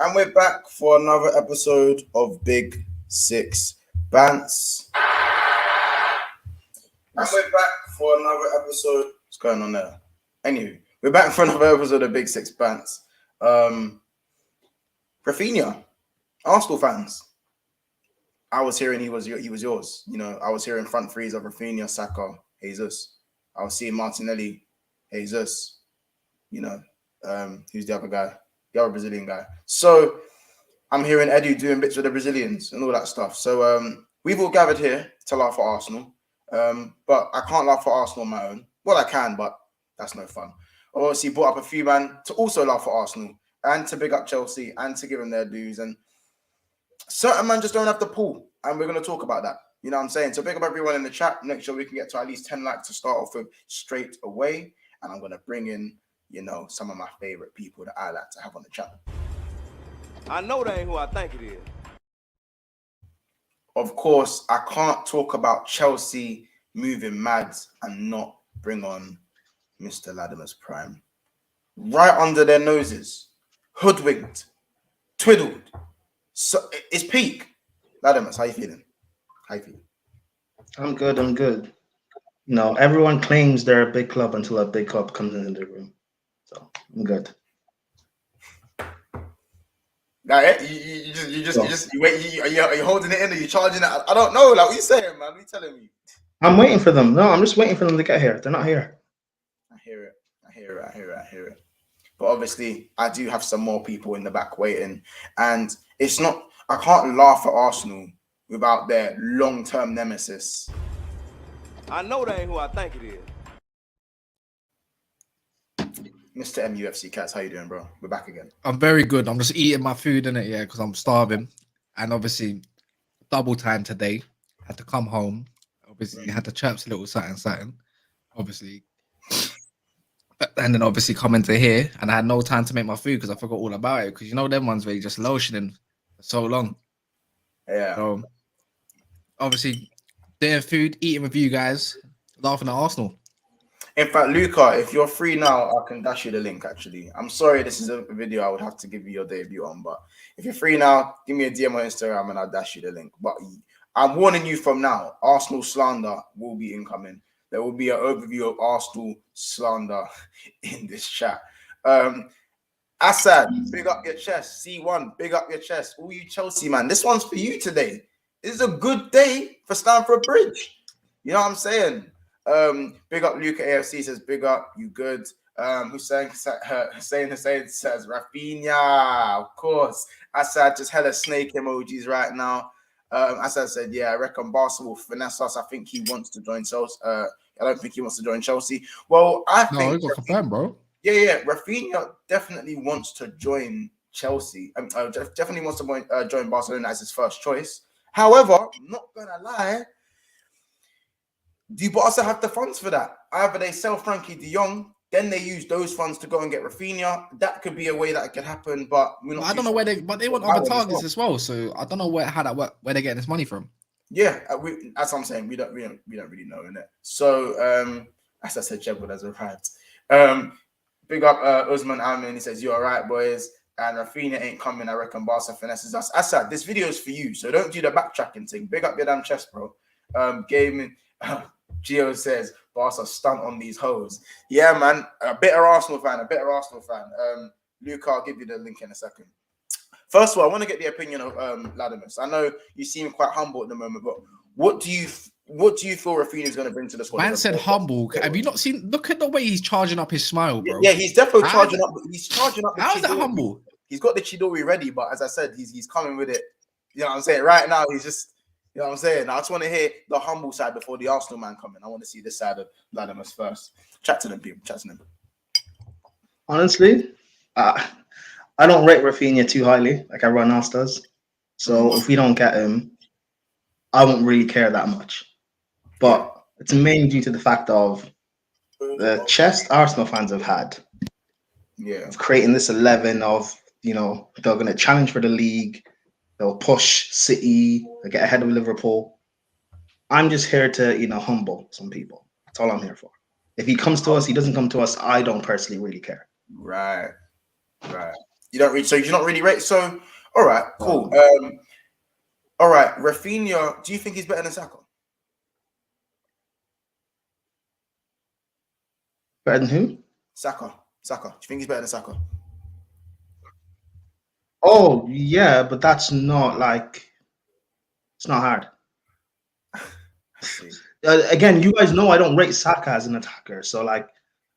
And we're back for another episode of Big Six Bants. And we're back for another episode. What's going on there? Anyway, we're back for another episode of Big Six Bants. Raphinha, Arsenal fans. I was hearing he was yours. You know, I was hearing front threes of Rafinha, Saka, Jesus. I was seeing Martinelli, Jesus. You know, who's the other guy? The other Brazilian guy. So I'm hearing Edu doing bits with the Brazilians and all that stuff. So we've all gathered here to laugh at Arsenal. But I can't laugh at Arsenal on my own. Well, I can, but that's no fun. I obviously brought up a few man to also laugh at Arsenal and to big up Chelsea and to give them their dues. And certain man just don't have the pull. And we're going to talk about that. You know what I'm saying? So big up everyone in the chat. Make sure we can get to at least 10 likes to start off with straight away. And I'm going to bring in, you know, some of my favorite people that I like to have on the channel. I know that ain't who I think it is. Of course, I can't talk about Chelsea moving mad and not bring on Mr. Latimer's Prime. Right under their noses. Hoodwinked. Twiddled. So it's peak. Latimer's, how you feeling? How you feeling? I'm good. You know, everyone claims they're a big club until a big club comes into the room. So I'm good. Nah, you wait. Are you holding it in? Are you charging it? I don't know. Like, what you saying, man? What you telling me? I'm waiting for them. No, I'm just waiting for them to get here. They're not here. I hear it. But obviously, I do have some more people in the back waiting, and it's not. I can't laugh at Arsenal without their long-term nemesis. I know that ain't who I think it is. Mr. MUFC Cats, how you doing, bro? We're back again. I'm very good. I'm just eating my food in it, yeah, because I'm starving. And obviously, double time today. Had to come home. Obviously, had to chirps a little something. Obviously. And then obviously come into here, and I had no time to make my food because I forgot all about it. Because you know them ones where you just lotioning for so long. Yeah. So obviously, doing food, eating with you guys, laughing at Arsenal. In fact, Luca, if you're free now, I can dash you the link, actually. I'm sorry this is a video I would have to give you your debut on, but if you're free now, give me a DM on Instagram and I'll dash you the link. But I'm warning you from now, Arsenal slander will be incoming. There will be an overview of Arsenal slander in this chat. Assad, big up your chest. C1, big up your chest. All you Chelsea, man. This one's for you today. This is a good day for Stamford Bridge. You know what I'm saying? Big up Luca AFC says, big up, you good. Hussein says Raphinha, of course. Assad just hella snake emojis right now. Assad said, yeah, I reckon Barca will finesse us. I think he wants to join Chelsea. I don't think he wants to join Chelsea. Well, I think No, confirmed, bro. Yeah. Raphinha definitely wants to join Chelsea. Definitely wants to join Barcelona as his first choice. However, I'm not gonna lie. Do Barca have the funds for that? Either they sell Frankie de Jong, then they use those funds to go and get Rafinha. That could be a way that it could happen, but we're not. I don't know where they want other targets as well. So I don't know where they're getting this money from. Yeah, as I'm saying, we don't really know, innit? So as I said, Jebwood has arrived. Big up Usman Amin. He says, "You all right, boys?" And Rafinha ain't coming. I reckon Barca finesses us. Assad, this video is for you, so don't do the backtracking thing. Big up your damn chest, bro. Gaming. Gio says, Barca stunt on these hoes. Yeah, man. A bitter Arsenal fan. Luca, I'll give you the link in a second. First of all, I want to get the opinion of Latimus. I know you seem quite humble at the moment, but what do you feel Rafinha is going to bring to the squad? Man said humble. Have you not seen? Look at the way he's charging up his smile, bro. Yeah, he's definitely charging up. He's charging up. How's that humble? He's got the Chidori ready, but as I said, he's coming with it. You know what I'm saying? Right now, he's just. You know what I'm saying? I just want to hear the humble side before the Arsenal man coming. I want to see this side of Latimus first. Chat to them, people. Chat to them. Honestly, I don't rate Rafinha too highly, like everyone else does. So if we don't get him, I won't really care that much. But it's mainly due to the fact of the chest Arsenal fans have had. Yeah. Of creating this 11 of, you know, they're going to challenge for the league. They'll push City, they get ahead of Liverpool. I'm just here to, you know, humble some people. That's all I'm here for. If he comes to us, he doesn't come to us, I don't personally really care. Right. You don't read, so you're not really rate. So, all right, cool. All right, Raphinha. Do you think he's better than Saka? Better than who? Saka. Do you think he's better than Saka? Oh yeah, but that's not like it's not hard. Again, you guys know I don't rate Saka as an attacker, so like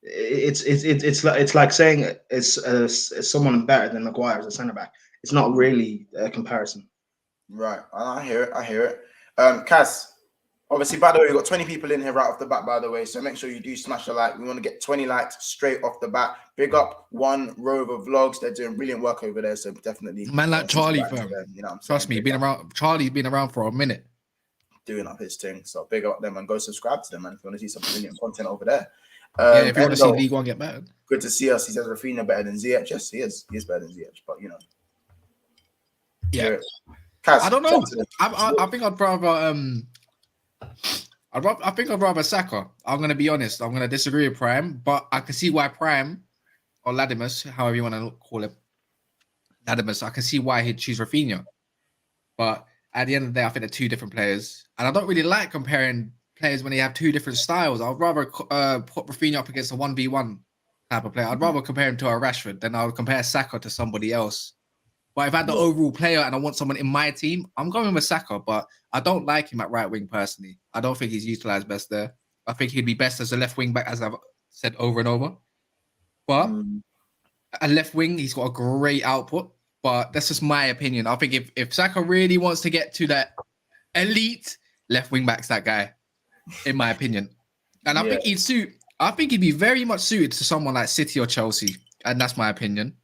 it's like saying it's someone better than Maguire as a centre back. It's not really a comparison. Right, I hear it. Kaz, obviously, by the way, we've got 20 people in here right off the bat, by the way, so make sure you do smash a like. We want to get 20 likes straight off the bat. Big up One Rover Vlogs. They're doing brilliant work over there, so definitely. Man like Charlie, fam. You know what I'm Trust saying? me, Charlie's been around for a minute. Doing up his thing, so big up them and go subscribe to them, man, if you want to see some brilliant content over there. Yeah, if you want to see League One get better. Good to see us. He says Rafinha better than Ziyech. Yes, he is. He is better than Ziyech, but you know. Yeah. Kaz, I don't know. I think I'd rather I think I'd rather Saka. I'm gonna be honest. I'm gonna disagree with Prime, but I can see why Prime or Ladimus, however you want to call him, Ladimus, I can see why he'd choose Rafinha. But at the end of the day, I think they're two different players, and I don't really like comparing players when they have two different styles. I'd rather put Rafinha up against a 1v1 type of player. I'd rather compare him to a Rashford than I would compare Saka to somebody else. But if I had the overall player and I want someone in my team, I'm going with Saka, but I don't like him at right wing personally. I don't think he's utilized best there. I think he'd be best as a left wing back, as I've said over and over. But a left wing, he's got a great output, but that's just my opinion. I think if Saka really wants to get to that elite, left wing back's that guy, in my opinion. And I think he'd be very much suited to someone like City or Chelsea. And that's my opinion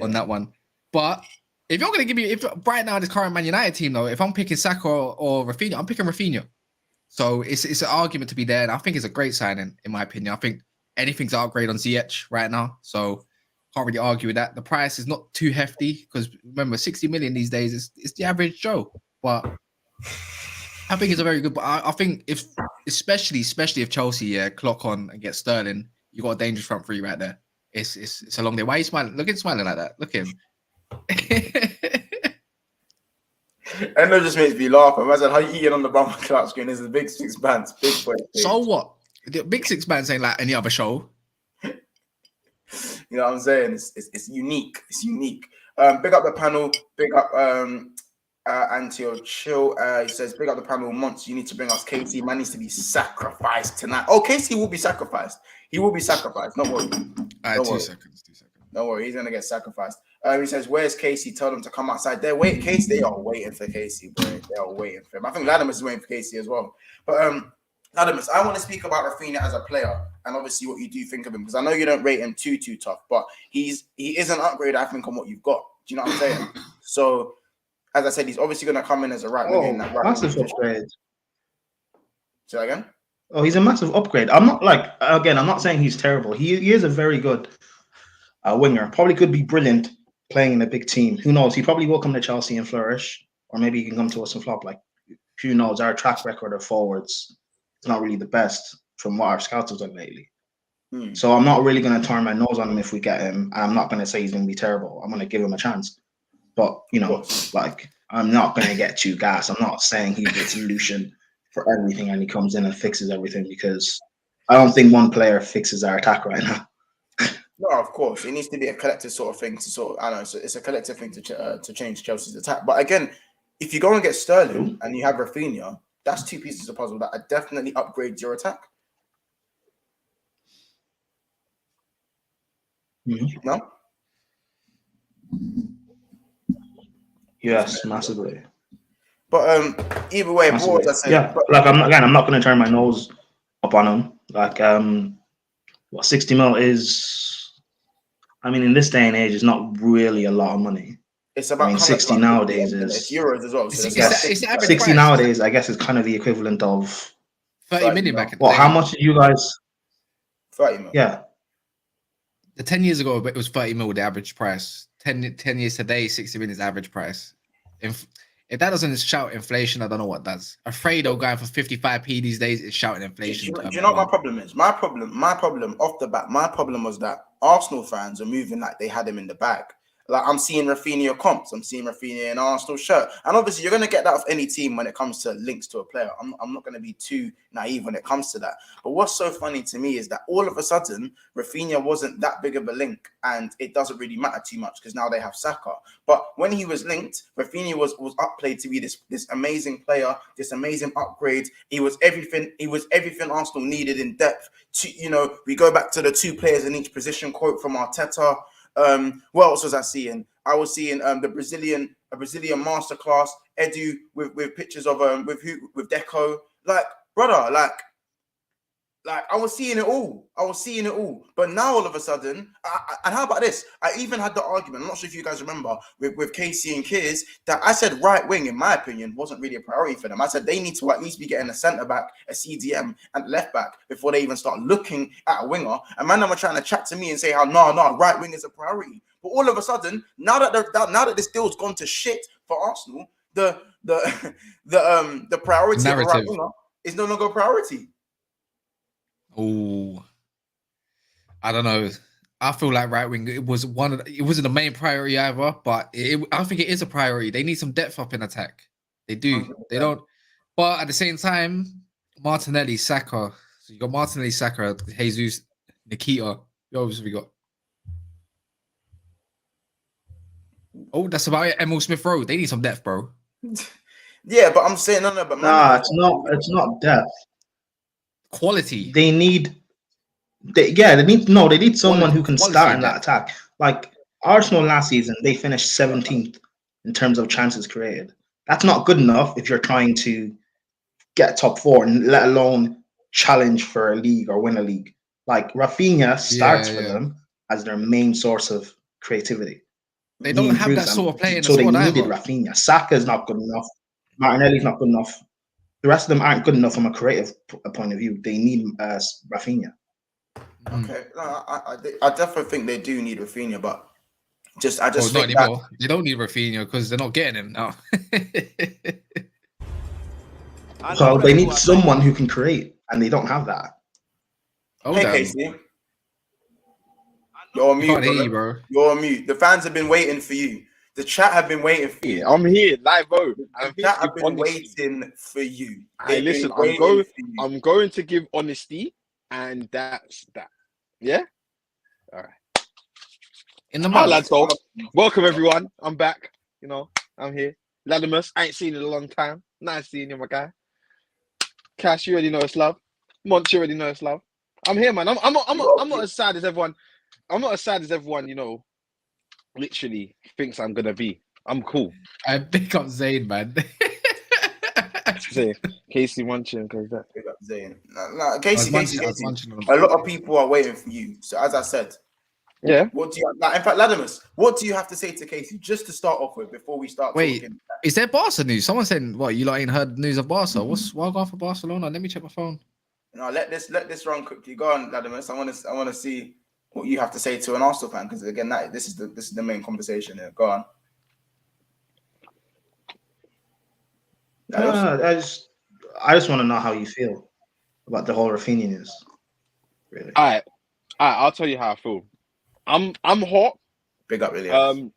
on that one. But if you're going to give me, if right now this current Man United team, though, if I'm picking Saka or Rafinha, I'm picking Rafinha. So it's an argument to be there, and I think it's a great signing, in my opinion. I think anything's an upgrade on Ziyech right now, so can't really argue with that. The price is not too hefty, because remember, 60 million these days is the average Joe. But I think it's a very good, but I think if, especially if Chelsea clock on and get Sterling, you got a dangerous front three right there. It's a long day. Why are you smiling? Look at him smiling like that. Look at him. Endo just makes me laugh. Imagine how you eating on the bum club screen. There's a big six bands, big boy. So what? The big six bands ain't like any other show. You know what I'm saying? It's unique. It's unique. Big up the panel. Big up Antio Chill. He says, big up the panel. Months. You need to bring us KC. Man needs to be sacrificed tonight. Oh, KC will be sacrificed. He will be sacrificed. Don't worry. All right, 2 seconds. Don't worry. He's gonna get sacrificed. He says, "Where's Casey? Tell them to come outside." They're waiting. Casey, they are waiting for Casey, bro. They are waiting for him. I think Latimus is waiting for Casey as well. But Latimus, I want to speak about Rafinha as a player, and obviously what you do think of him, because I know you don't rate him too tough, but he is an upgrade, I think, on what you've got. Do you know what I'm saying? So, as I said, he's obviously going to come in as a right winger. Massive upgrade. Say that again. Oh, he's a massive upgrade. I'm not saying he's terrible. He is a very good winger. Probably could be brilliant playing in a big team. Who knows? He probably will come to Chelsea and flourish, or maybe he can come to us and flop. Like, who knows? Our track record of forwards is not really the best from what our scouts have done lately. So I'm not really going to turn my nose on him if we get him. I'm not going to say he's going to be terrible. I'm going to give him a chance. But, you know, like, I'm not going to get too gassed. I'm not saying he's the solution for everything and he comes in and fixes everything, because I don't think one player fixes our attack right now. No, of course. It needs to be a collective sort of thing to sort of, I know, so it's a collective thing to change Chelsea's attack. But again, if you go and get Sterling and you have Rafinha, that's two pieces of puzzle that definitely upgrade your attack. No? Yes, massively. But either way, Massively. I said, yeah, like I'm not going to turn my nose up on him. Like, what 60 mil is. I mean, in this day and age, it's not really a lot of money. It's about 60 nowadays is it's euros as well. So it's the average 60 price. nowadays, I guess, is kind of the equivalent of 30 million back in the well, day. how much did you guys? 30 mil. Yeah, The 10 years ago, it was 30 mil the average price. 10 years today, 60 million is the average price. If that doesn't shout inflation, I don't know what does. Alfredo going for 55p these days is shouting inflation. Do you know what my problem is? My problem off the bat, my problem was that Arsenal fans are moving like they had him in the bag. Like I'm seeing Rafinha comps, I'm seeing Rafinha in an Arsenal shirt, and obviously you're going to get that of any team when it comes to links to a player. I'm not going to be too naive when it comes to that. But what's so funny to me is that all of a sudden Rafinha wasn't that big of a link, and it doesn't really matter too much because now they have Saka. But when he was linked, Rafinha was upplayed to be this amazing player, this amazing upgrade. He was everything. He was everything Arsenal needed in depth. We go back to the 2 players in each position quote from Arteta. What else was I seeing? I was seeing a Brazilian masterclass, Edu with pictures of with Deco. Like, brother, like I was seeing it all. But now all of a sudden, and how about this? I even had the argument. I'm not sure if you guys remember with Casey and Kiz that I said right wing, in my opinion, wasn't really a priority for them. I said they need to at least be getting a centre back, a CDM, and left back before they even start looking at a winger. And man, I'm trying to chat to me and say how no, right wing is a priority. But all of a sudden, now that this deal's gone to shit for Arsenal, the priority of a right winger is no longer a priority. Oh, I don't know. I feel like right wing. It wasn't the main priority either, but I think it is a priority. They need some depth up in attack. They do. 100%. They don't. But at the same time, Martinelli, Saka. So you got Martinelli, Saka, Jesus, Nikita. You obviously got. Oh, that's about it. Emil Smith Rowe. They need some depth, bro. Yeah, but I'm saying no. But it's not depth. Quality. They need someone who can start in that attack. Like Arsenal last season, they finished 17th in terms of chances created. That's not good enough if you're trying to get top 4 and let alone challenge for a league or win a league. Like Rafinha starts for them as their main source of creativity. They don't have that sort of play in the squad. So they needed either. Rafinha. Saka is not good enough. Martinelli's not good enough. The rest of them aren't good enough from a creative point of view. They need Rafinha. Okay, no, I definitely think they do need Rafinha, but I just think not they don't need Rafinha because they're not getting him now. So they need someone who can create, and they don't have that. Oh, hey, Casey. You're on mute, bro. You're on mute. The fans have been waiting for you. The chat have been waiting for you. I'm here, live, bro. The chat have been waiting for you. Hey, listen, I'm going to give honesty, and that's that. Yeah? All right. In the Hi, lads, welcome, everyone. I'm back. I'm here. Ladimus, I ain't seen you in a long time. Nice seeing you, my guy. Cash, you already know it's love. Monty, you already know it's love. I'm here, man. I'm not as sad as everyone. I'm not as sad as everyone, literally thinks I'm gonna be. I'm cool. I pick up Zayn, man. Say Casey munching because that. Pick up Zayn. No, Casey. A lot of people are waiting for you. So as I said, yeah. What do you in fact, Ladimus, what do you have to say to Casey just to start off with before we start? Wait, talking? Is there Barca news? Someone said, "What you ain't heard news of Barca? Why go for Barcelona? Let me check my phone." No, let this run quickly. Go on, Ladimus. I want to see what you have to say to an Arsenal fan because again, this is the main conversation here. Go on. I just want to know how you feel about the whole Rafinha news. Really. All right. I'll tell you how I feel. I'm hot. Big up, really.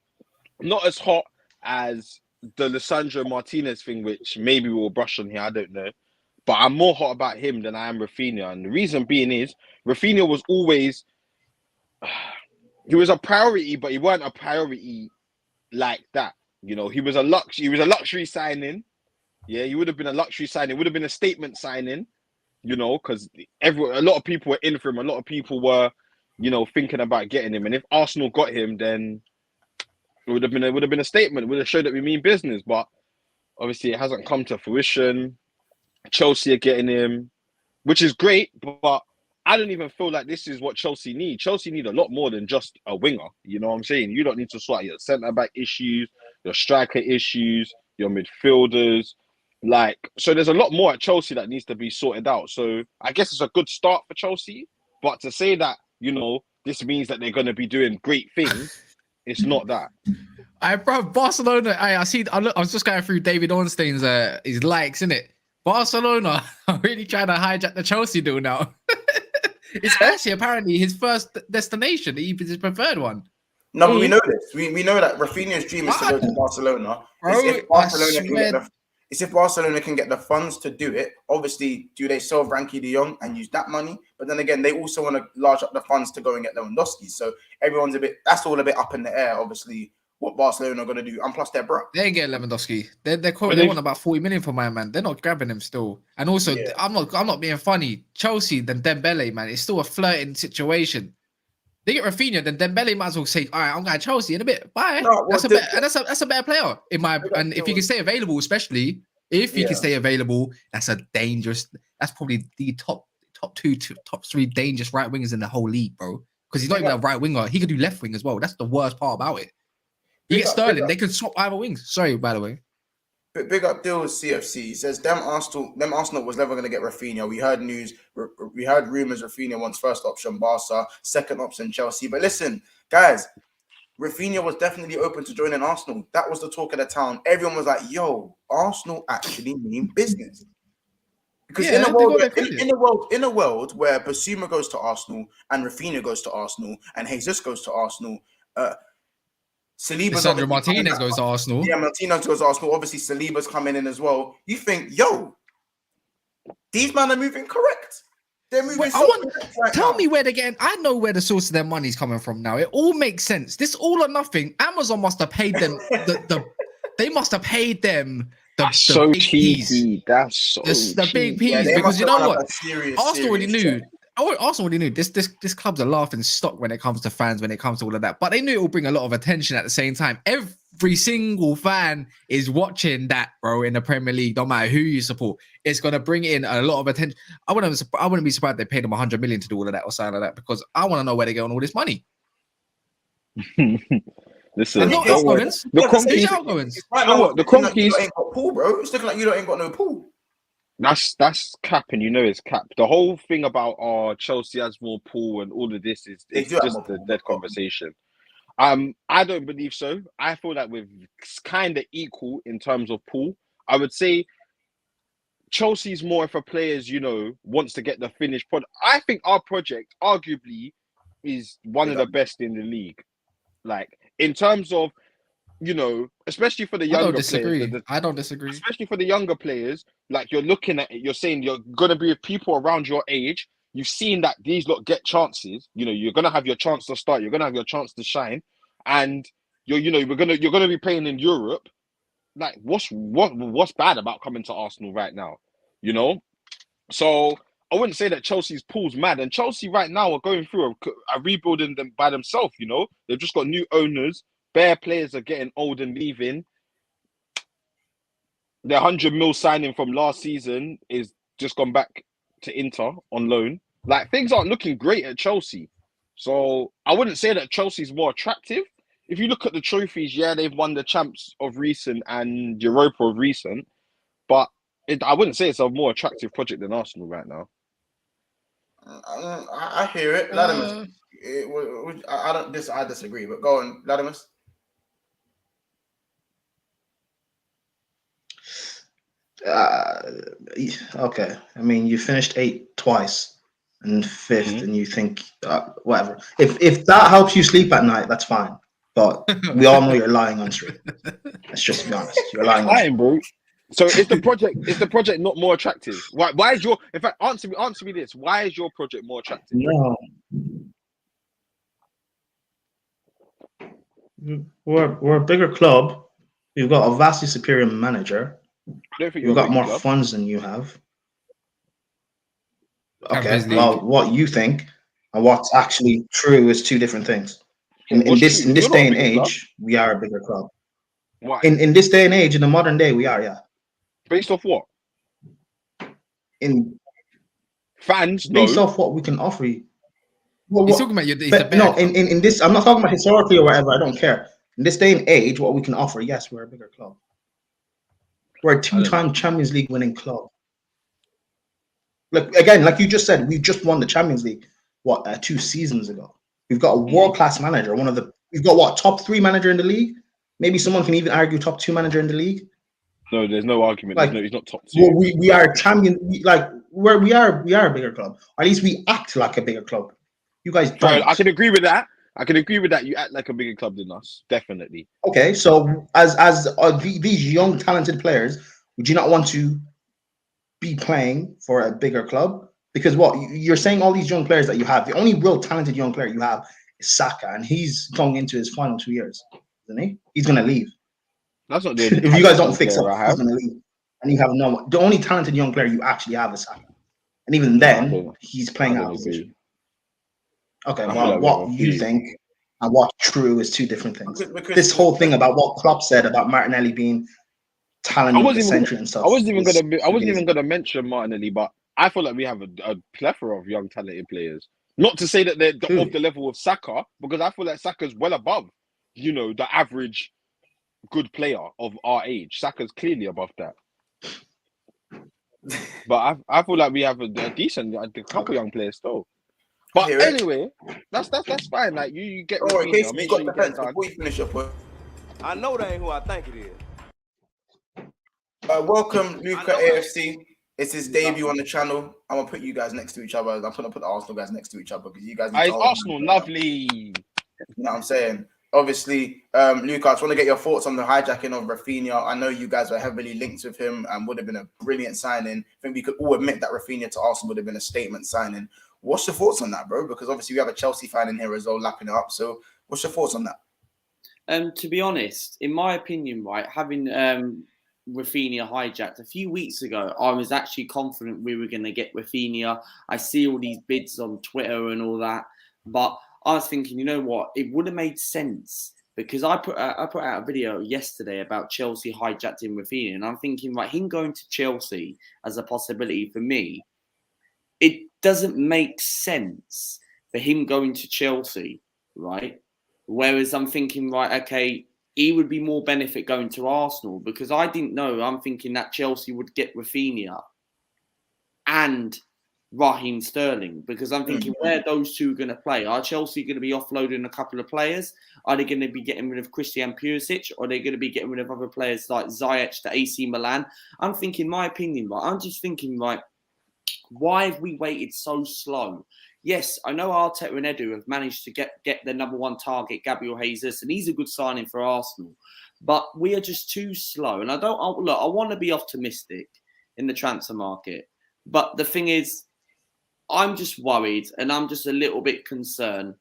Not as hot as the Lisandro Martinez thing, which maybe we'll brush on here. I don't know, but I'm more hot about him than I am Rafinha, and the reason being is Rafinha was always he was a priority, but he weren't a priority like that. He was a luxury signing. Yeah, he would have been a luxury signing. It would have been a statement signing, because a lot of people were in for him. A lot of people were, thinking about getting him. And if Arsenal got him, then it would have been a statement. It would have showed that we mean business. But obviously, it hasn't come to fruition. Chelsea are getting him, which is great. But I don't even feel like this is what Chelsea need. Chelsea need a lot more than just a winger. You know what I'm saying? You don't need to sort out your centre back issues, your striker issues, your midfielders. So there's a lot more at Chelsea that needs to be sorted out. So I guess it's a good start for Chelsea. But to say that, this means that they're going to be doing great things, it's not that. Bro, Barcelona, I was just going through David Ornstein's his likes, innit? Barcelona are really trying to hijack the Chelsea deal now. It's actually apparently his first destination, even his preferred one. No, but we know this. We know that Rafinha's dream is to go to What? Barcelona. Bro, It's if I Barcelona can get swear. it's if Barcelona can get the funds to do it. Obviously, do they sell Frankie de Jong and use that money? But then again, they also want to large up the funds to go and get Lewandowski. So everyone's that's all a bit up in the air, obviously, what Barcelona are going to do. And plus, they're broke. They ain't getting Lewandowski. They want about 40 million for my man. They're not grabbing him still. And also, Yeah. I'm not being funny. Chelsea, then Dembele, man, it's still a flirting situation. They get Rafinha, then Dembele might as well say, all right, I'm going to Chelsea in a bit. Bye. No, well, That's a better player. And if he can stay available, especially if he can stay available, that's probably the top three dangerous right wingers in the whole league, bro. Because he's not even a right winger. He could do left wing as well. That's the worst part about it. You get Sterling, they could swap either wings. Sorry, by the way. Big up deal with CFC. He says them Arsenal was never going to get Rafinha. We heard rumors Rafinha wants first option Barca, second option Chelsea. But listen, guys, Rafinha was definitely open to joining Arsenal. That was the talk of the town. Everyone was like, yo, Arsenal actually mean business. Because in a world where Basuma goes to Arsenal and Rafinha goes to Arsenal and Jesus goes to Arsenal, Saliba's Lisandro Martinez goes to Arsenal. Yeah, Martinez goes to Arsenal. Obviously, Saliba's coming in as well. You think, yo, these men are moving correct. They're moving correct right Tell now. me where they're getting. I know where the source of their money's coming from now. It all makes sense. This all or nothing. Amazon must have paid them. They must have paid them. That's so cheeky. That's so the big piece. Yeah, because you know what? Arsenal already knew. check. Arsenal already knew this club's a laughing stock when it comes to fans, when it comes to all of that. But they knew it will bring a lot of attention at the same time. Every single fan is watching that, bro, in the Premier League. No matter who you support, it's gonna bring in a lot of attention. I wouldn't be surprised if they paid them 100 million to do all of that or something like that, because I want to know where they get on all this money. Listen, And not don't worry. outgoings. The Who's Conkeys, outgoings? Right know now, what, the it's looking like you Conkeys- lot ain't got pool, bro. It's looking like you ain't got no pool. that's cap, and you know it's cap. The whole thing about Chelsea has more pool and all of this is They it's do have just more the pool. dead conversation. I don't believe so. I feel that we're kind of equal in terms of pool. I would say Chelsea's more if a player's, wants to get the finished product. I think our project arguably is one of the best in the league. Like in terms of, especially for the I younger don't disagree. players. I don't disagree. Especially for the younger players, like you're looking at it, you're saying you're gonna be with people around your age. You've seen that these lot get chances. You're gonna have your chance to start. You're gonna have your chance to shine, and you're gonna be playing in Europe. Like, what's bad about coming to Arsenal right now? So I wouldn't say that Chelsea's pool's mad, and Chelsea right now are going through a rebuilding them by themselves. They've just got new owners. Bare players are getting old and leaving. Their 100 mil signing from last season is just gone back to Inter on loan. Like, things aren't looking great at Chelsea. So I wouldn't say that Chelsea's more attractive. If you look at the trophies, yeah, they've won the Champs of recent and Europa of recent, but I wouldn't say it's a more attractive project than Arsenal right now. I hear it, Latimus. I disagree, but go on, Latimus. Okay. I mean, you finished 8th twice and 5th, and you think whatever. If that helps you sleep at night, that's fine. But we all know you're lying on stream. Let's just be honest. You're lying on stream. Bro. So is the project not more attractive? Why is in fact, answer me this. Why is your project more attractive? No. We're a bigger club. We've got a vastly superior manager. I don't think We've got more club. funds than you have. Okay, Champions League. well, what you think and what's actually true is two different things. In this You're day not and a bigger club. age, we are a bigger club. Why? In this day and age, in the modern day, we are, yeah. Based off what? In Fans, based no. off what we can offer you. Well, He's what- talking about you. no, in this, I'm not talking about historically or whatever. I don't care. In this day and age, what we can offer, yes, we're a bigger club. We're a two-time Champions League winning club. Like again, like you just said, we just won the Champions League. 2 seasons ago? We've got a world-class manager. We've got top 3 manager in the league. Maybe someone can even argue top 2 manager in the league. No, there's no argument. Like, he's not top 2. Well, we are champion. We are a bigger club. Or at least we act like a bigger club. You guys don't. I can agree with that. I can agree with that. You act like a bigger club than us, definitely. Okay, so as these young talented players, would you not want to be playing for a bigger club? Because what you're saying, all these young players that you have, the only real talented young player you have is Saka, and he's going into his final 2 years, isn't he? He's going to leave. That's not the only If you guys talented don't young fix up, player I he's have. going to leave, and you have no one. The only talented young player you actually have is Saka, and even No, I then, don't. he's I playing out don't of position. agree. Okay, I feel well, like we have what a you few. think and what's true is two different things. Because This whole thing about what Klopp said about Martinelli being talent I of the wasn't even. century and stuff. I wasn't even is gonna. I wasn't even fugazi. gonna mention Martinelli, but I feel like we have a plethora of young talented players. Not to say that they're Who? of the level of Saka, because I feel like Saka's well above, the average good player of our age. Saka's clearly above that. But I feel like we have a decent, a couple Okay. young players still. I But hear it. anyway, that's fine. Like you get Don't worry, Rafinha, Casey, you make got sure you the get it fence done. before you finish your point. I know that ain't who I think it is. Welcome, Luca AFC. It's his debut on the channel. I'm gonna put you guys next to each other. I'm gonna put the Arsenal guys next to each other because you guys need to It's hold Arsenal, on. lovely. You know what I'm saying? Obviously, Luca, I just want to get your thoughts on the hijacking of Rafinha. I know you guys were heavily linked with him and would have been a brilliant signing. I think we could all admit that Rafinha to Arsenal would have been a statement signing. What's your thoughts on that, bro? Because obviously we have a Chelsea fan in here as well, lapping it up. So what's your thoughts on that? To be honest, in my opinion, right, having Rafinha hijacked a few weeks ago, I was actually confident we were going to get Rafinha. I see all these bids on Twitter and all that, but I was thinking, you know what, it would have made sense because I put out a video yesterday about Chelsea hijacking Rafinha, and I'm thinking, right, him going to Chelsea as a possibility for me, it doesn't make sense for him going to Chelsea, right? Whereas I'm thinking, right, okay, he would be more benefit going to Arsenal because I didn't know. I'm thinking that Chelsea would get Rafinha and Raheem Sterling because I'm thinking where are those two going to play? Are Chelsea going to be offloading a couple of players? Are they going to be getting rid of Christian Pulisic? Or are they going to be getting rid of other players like Ziyech to AC Milan? I'm thinking, my opinion, right? I'm just thinking, right, why have we waited so slow? Yes, I know Arteta and Edu have managed to get their number one target, Gabriel Jesus, and he's a good signing for Arsenal. But we are just too slow. And I want to be optimistic in the transfer market. But the thing is, I'm just worried and I'm just a little bit concerned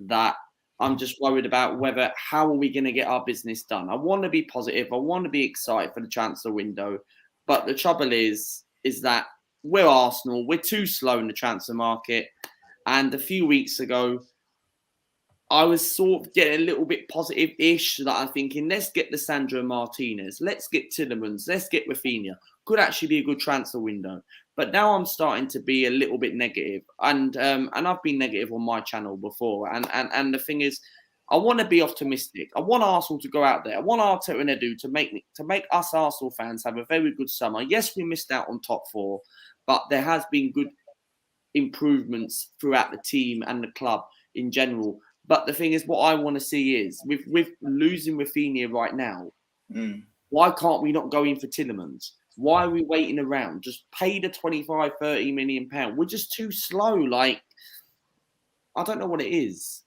that I'm just worried about how are we going to get our business done? I want to be positive. I want to be excited for the transfer window. But the trouble is that we're Arsenal. We're too slow in the transfer market. And a few weeks ago, I was sort of getting a little bit positive-ish that I'm thinking, let's get Lisandro Martinez, let's get Tielemans, let's get Raphinha. Could actually be a good transfer window. But now I'm starting to be a little bit negative. And I've been negative on my channel before. And the thing is, I want to be optimistic. I want Arsenal to go out there. I want Arteta and Edu to make us Arsenal fans have a very good summer. Yes, we missed out on top four, but there has been good improvements throughout the team and the club in general. But the thing is, what I want to see is with losing Rafinha right now, why can't we not go in for Tielemans? Why are we waiting around? Just pay the 25, 30 million pounds. We're just too slow. Like, I don't know what it is.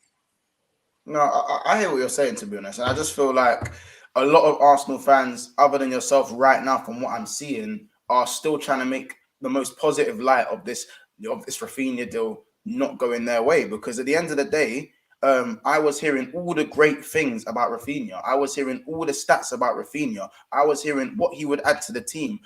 No, I hear what you're saying, to be honest. And I just feel like a lot of Arsenal fans, other than yourself right now, from what I'm seeing, are still trying to make the most positive light of this Rafinha deal not going their way. Because at the end of the day, I was hearing all the great things about Rafinha. I was hearing all the stats about Rafinha. I was hearing what he would add to the team.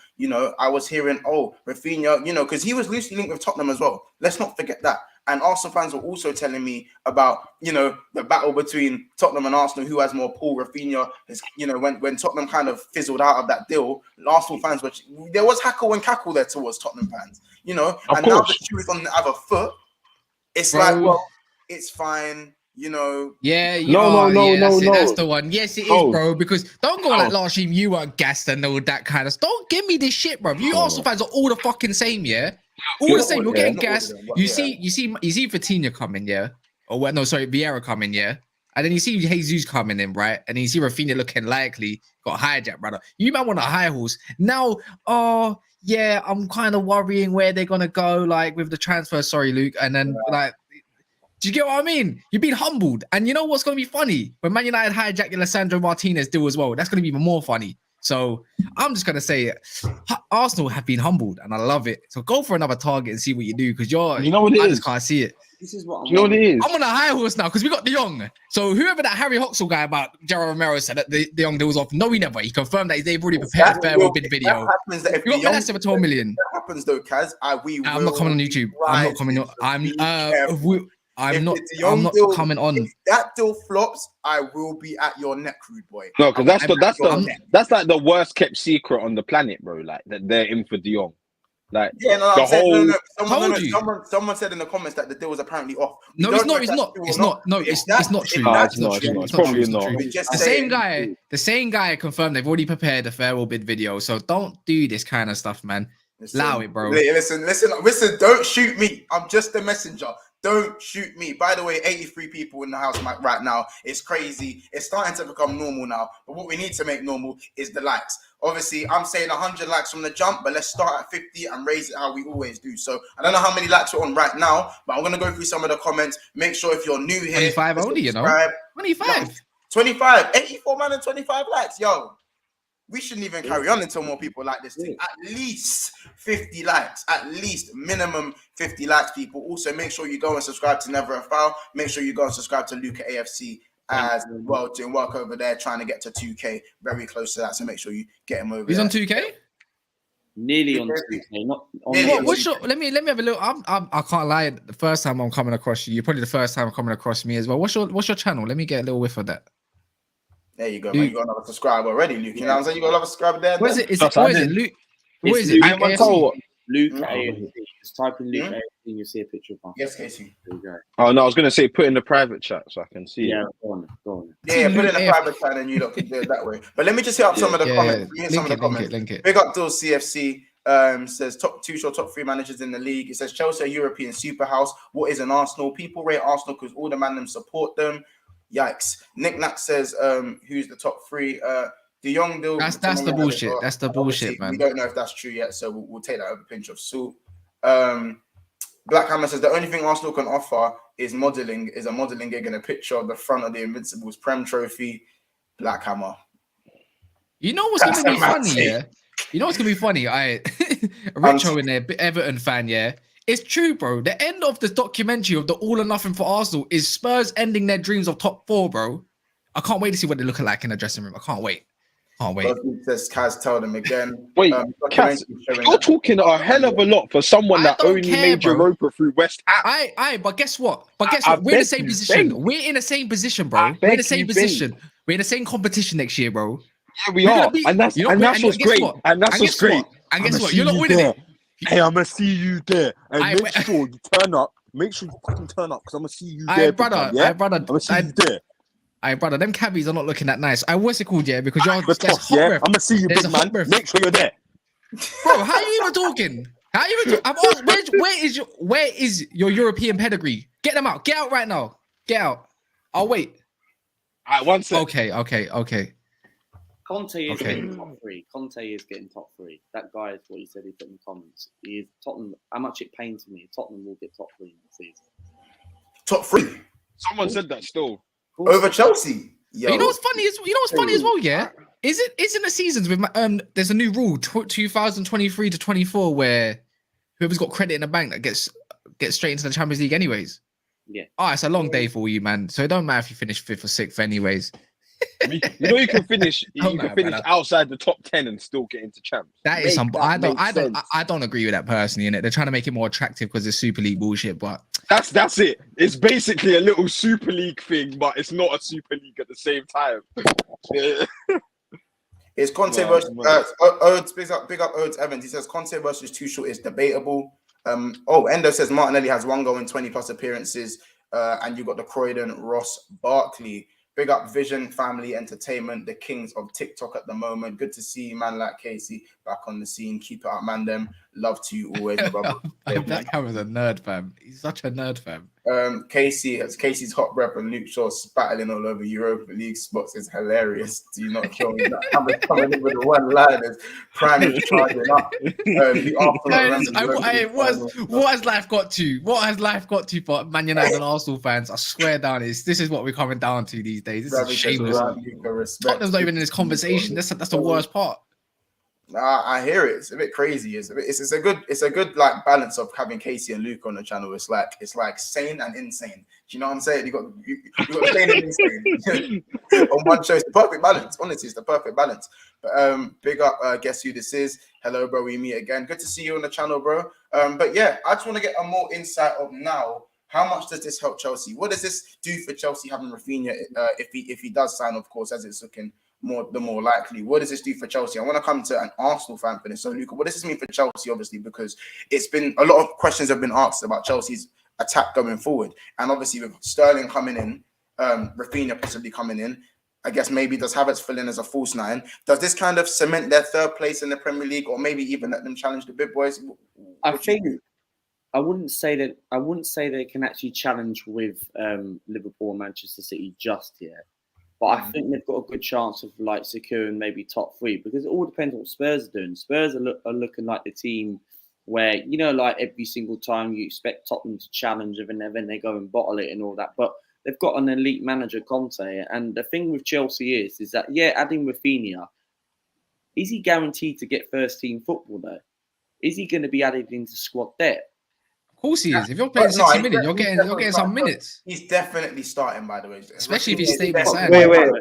I was hearing, Rafinha, because he was loosely linked with Tottenham as well. Let's not forget that. And Arsenal fans were also telling me about, the battle between Tottenham and Arsenal, who has more pull. Rafinha is, when Tottenham kind of fizzled out of that deal, Arsenal fans there was hackle and cackle there towards Tottenham fans, and now the truth on the other foot, it's like, well, it's fine. No. That's the one. Yes, it is, bro. Because don't go like last year, you weren't gassed and all that kind of stuff. Don't give me this shit, bro. You Arsenal fans are all the fucking same, yeah. All the same. You're getting gassed. You see Vitinha coming, yeah. Vieira coming, yeah. And then you see Jesus coming in, right? And then you see Rafinha looking likely got hijacked, brother. You might want a high horse now. Oh yeah, I'm kind of worrying where they're gonna go, like with the transfer. Sorry, Luke. And then Do you get what I mean? You've been humbled. And you know what's going to be funny? When Man United hijack the Lisandro Martinez deal as well, that's going to be even more funny. So I'm just going to say Arsenal have been humbled and I love it. So go for another target and see what you do because You know what it I is? just can't see it. This is what You know what it is? I'm on a high horse now because we got De Jong. So whoever that Harry Hoxall guy about Gerard Romero said that De Jong deal was off. No, he never. He confirmed that they've already prepared a farewell bid video. That happens that if We got the young, Benassi for 12 million. that happens though, Kaz. I'm not coming on YouTube. I'm not coming on. I'm not coming on. If that deal flops, I will be at your neck, rude boy. No, because that's like the worst kept secret on the planet, bro. Like that they're in for De Jong. Like Yeah, no, the I'm saying, whole. someone said in the comments that the deal was apparently off. We No, it's don't know not. if It's that's not. true or It's not. not. No, If it's that's- not if true. that's It's not true, true. It's It's not probably true. not. we're just The saying- same guy confirmed they've already prepared a farewell bid video. So don't do this kind of stuff, man. Allow it, bro. Listen. Don't shoot me. I'm just a messenger. Don't shoot me. By the way, 83 people in the house right now. It's crazy. It's starting to become normal now. But what we need to make normal is the likes. Obviously, I'm saying 100 likes from the jump, but let's start at 50 and raise it how we always do. So I don't know how many likes we're on right now, but I'm going to go through some of the comments. Make sure if you're new here, 25 only, you know. subscribe. 25. 25. 84 man and 25 likes. Yo, we shouldn't even carry on until more people like this thing. At least 50 likes. At least minimum 50 likes, people. Also, make sure you go and subscribe to Never a Foul. Make sure you go and subscribe to Luca AFC as well. Doing work over there, trying to get to 2K. Very close to that. So make sure you get him over He's there. on 2K. Nearly on 2K, not on Nearly on What's your, let me have a look. I can't lie. The first time I'm coming across you, you're probably the first time coming across me as well. What's your channel? Let me get a little whiff of that. There you go, man. You got another subscriber already, Luke. You know what I'm saying? You got another subscriber there. What is it? That's What is I it? did. Luke. It's What is it? Luke. Luke I tell AFC? what. Luke Oh. AFC. Just type in Luke Hmm? AFC and you see a picture of him. Yes, Casey. There you go. Oh no, I was gonna say put in the private chat so I can see Yeah, it. go on. Yeah, put it in the Luke private chat and you lot can do it that way. But let me just hit up some of the comments. Let me hit some of the comments. Link it. Big up Dills CFC. Says top three managers in the league. It says Chelsea are European super house. What is an Arsenal? People rate Arsenal because all the man them support them. Yikes. Nick Nack says who's the top three? De Jong deal. That's the bullshit. That's the bullshit, man. We don't know if that's true yet, so we'll take that with a pinch of salt. Black Hammer says the only thing Arsenal can offer is modelling. Is a modelling gig and a picture of the front of the Invincibles Prem Trophy. Black Hammer. You know what's That's gonna be a mad funny, take. yeah? You know what's gonna be funny? Richo in there, Everton fan, yeah. It's true, bro. The end of the documentary of the All or Nothing for Arsenal is Spurs ending their dreams of top 4, bro. I can't wait to see what they look like in the dressing room. I can't wait. Rossi says Kaz, tell them again. Wait, Kaz, you're talking a hell of a lot for someone that don't only care, made bro. Europa through West Ham. But guess what? We're in the beg same you, position. beg. We're in the same position, bro. I We're in beg the same you, position. We're in the same competition next year, bro. Yeah, we We're gonna are, be- and that's you know, and that's and what's guess great, what? and that's And what's guess great. what? And guess I'ma what? see You're not you winning there. it. Hey, I'm gonna see you there, and Aye, make wait. sure you turn up. Make sure you fucking turn up, because I'm gonna see you Aye, there, brother. big man, yeah? Aye, brother. I'm gonna see you there. Aye, brother. Them cabbies are not looking that nice. What's it called, yeah? Because you're The there's toss, hot yeah. breath. I'm gonna see you, There's big a hot man. breath. Make sure you're there. Bro, how you even talking? How you even? I'm asked, where is your European pedigree? Get them out. Get out right now. Get out. I'll wait. All right, one sec. Okay. Conte is Okay. getting top 3. Conte is getting top 3. That guy is what he said he put in the comments. He is Tottenham. How much it pains me. Tottenham will get top 3 next season. Top 3 Someone said that still. over Chelsea. Yo, But you know what's funny as well, yeah? Isn't the seasons with there's a new rule 2023 to 24 where whoever's got credit in the bank that gets straight into the Champions League anyways. Yeah. Oh, it's a long day for you, man. So it don't matter if you finish 5th or 6th anyways. You know you can finish. Oh, You can man, finish brother. outside the top 10 and still get into champs. That is Make some. that make sense. I don't agree with that personally. Innit? They're trying to make it more attractive because it's Super League bullshit. But That's it. It's basically a little Super League thing, but it's not a Super League at the same time. Yeah. It's Conte Wow, versus man. Odes. Big up Odes Evans. He says Conte versus Tuchel is debatable. Endo says Martinelli has 1 goal in 20 plus appearances, and you got the Croydon Ross Barkley. Big up Vision Family Entertainment, the kings of TikTok at the moment. Good to see you, man like Casey back on the scene. Keep it up, man. Them love to you always, my brother. That camera's a nerd, fam. He's such a nerd, fam. Casey's hot rep and Luke Shaw battling all over Europa League spots is hilarious. Do you not show me that? Coming in with the one line is prime charging up. What has life got to? What has life got to for Man United and Arsenal fans? I swear down, this is what we're coming down to these days. This is shameless. Tottenham's not even in this conversation. That's the worst part. I hear it. It's a bit crazy. It's a good like balance of having Casey and Luke on the channel. It's like sane and insane. Do you know what I'm saying? You got sane and insane on one show. It's the perfect balance. Honestly, it's the perfect balance. But big up. Guess who this is? Hello, bro. We meet again. Good to see you on the channel, bro. But yeah, I just want to get a more insight of now. How much does this help Chelsea? What does this do for Chelsea having Raphinha if he does sign, of course, as it's looking the more likely? What does this do for Chelsea? I want to come to an Arsenal fan for this. So, Luca, what does this mean for Chelsea? Obviously, because it's been a lot of questions have been asked about Chelsea's attack going forward, and obviously with Sterling coming in, Raphinha possibly coming in. I guess maybe does Havertz fill in as a false nine? Does this kind of cement their third place in the Premier League, or maybe even let them challenge the big boys? I wouldn't say they can actually challenge with Liverpool and Manchester City just yet. But I think they've got a good chance of like securing maybe top three, because it all depends on what Spurs are doing. Spurs are looking like the team where, you know, like every single time you expect Tottenham to challenge and then they go and bottle it and all that. But they've got an elite manager, Conte. And the thing with Chelsea is that, yeah, adding Raphinha, is he guaranteed to get first team football though? Is he going to be added into squad depth? Of course he is. If you're playing 60 minutes, you're getting some minutes. He's definitely starting, by the way. Especially if he stays beside. Wait.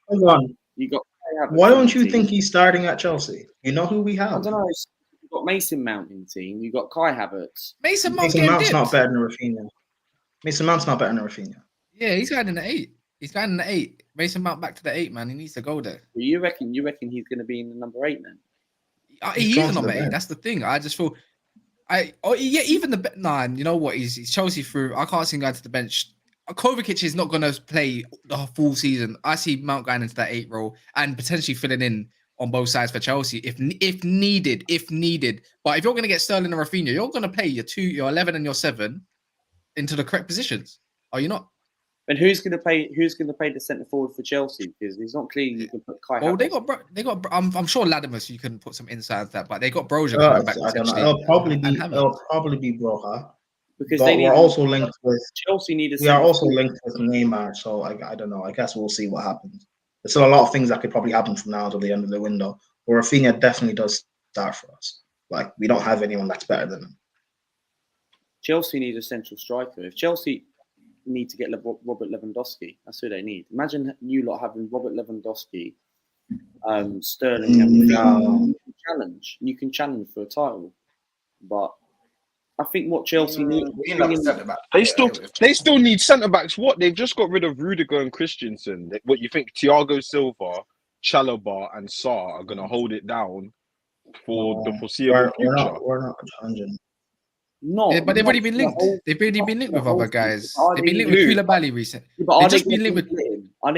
Hold on. You got. Why don't you think he's starting at Chelsea? You know who we have. I don't know. You've got Mason Mount in the team. You've got Kai Havertz. Mason Mount's not better than Rafinha. Mason Mount's not better than Rafinha. Yeah, he's going in the 8. He's going in the 8. Mason Mount back to the 8, man. He needs to go there. You reckon he's going to be in the number 8 then? He is a number 8. That's the thing. I just feel. Even the nine. You know what? He's Chelsea through. I can't see him going to the bench. Kovacic is not going to play the full season. I see Mount going into that 8 role and potentially filling in on both sides for Chelsea if needed. But if you're going to get Sterling and Rafinha, you're going to play your 2, your 11, and your 7 into the correct positions. Are you not? And who's going to play the centre forward for Chelsea? Because it's not clear you can put Kai. Well, they got. I'm sure Latimus. You can put some insight into that, but they got Broja coming back. It'll probably be Broja. Because we're also linked with Chelsea. We are also linked with Neymar, so I don't know. I guess we'll see what happens. There's still a lot of things that could probably happen from now to the end of the window. But Rafinha definitely does start for us. Like, we don't have anyone that's better than him. Chelsea need a central striker. If Chelsea need to get Robert Lewandowski, that's who they need. Imagine you lot having Robert Lewandowski, Sterling, and challenge. You can challenge for a title, but I think what Chelsea need. They still need centre backs. What, they've just got rid of Rudiger and Christensen. What, you think Thiago Silva, Chalobah, and Sarr are going to hold it down for the foreseeable future? We're not challenging. No, but they've already been linked. They've already been linked with other guys. They've been linked with Koulibaly recently. Are they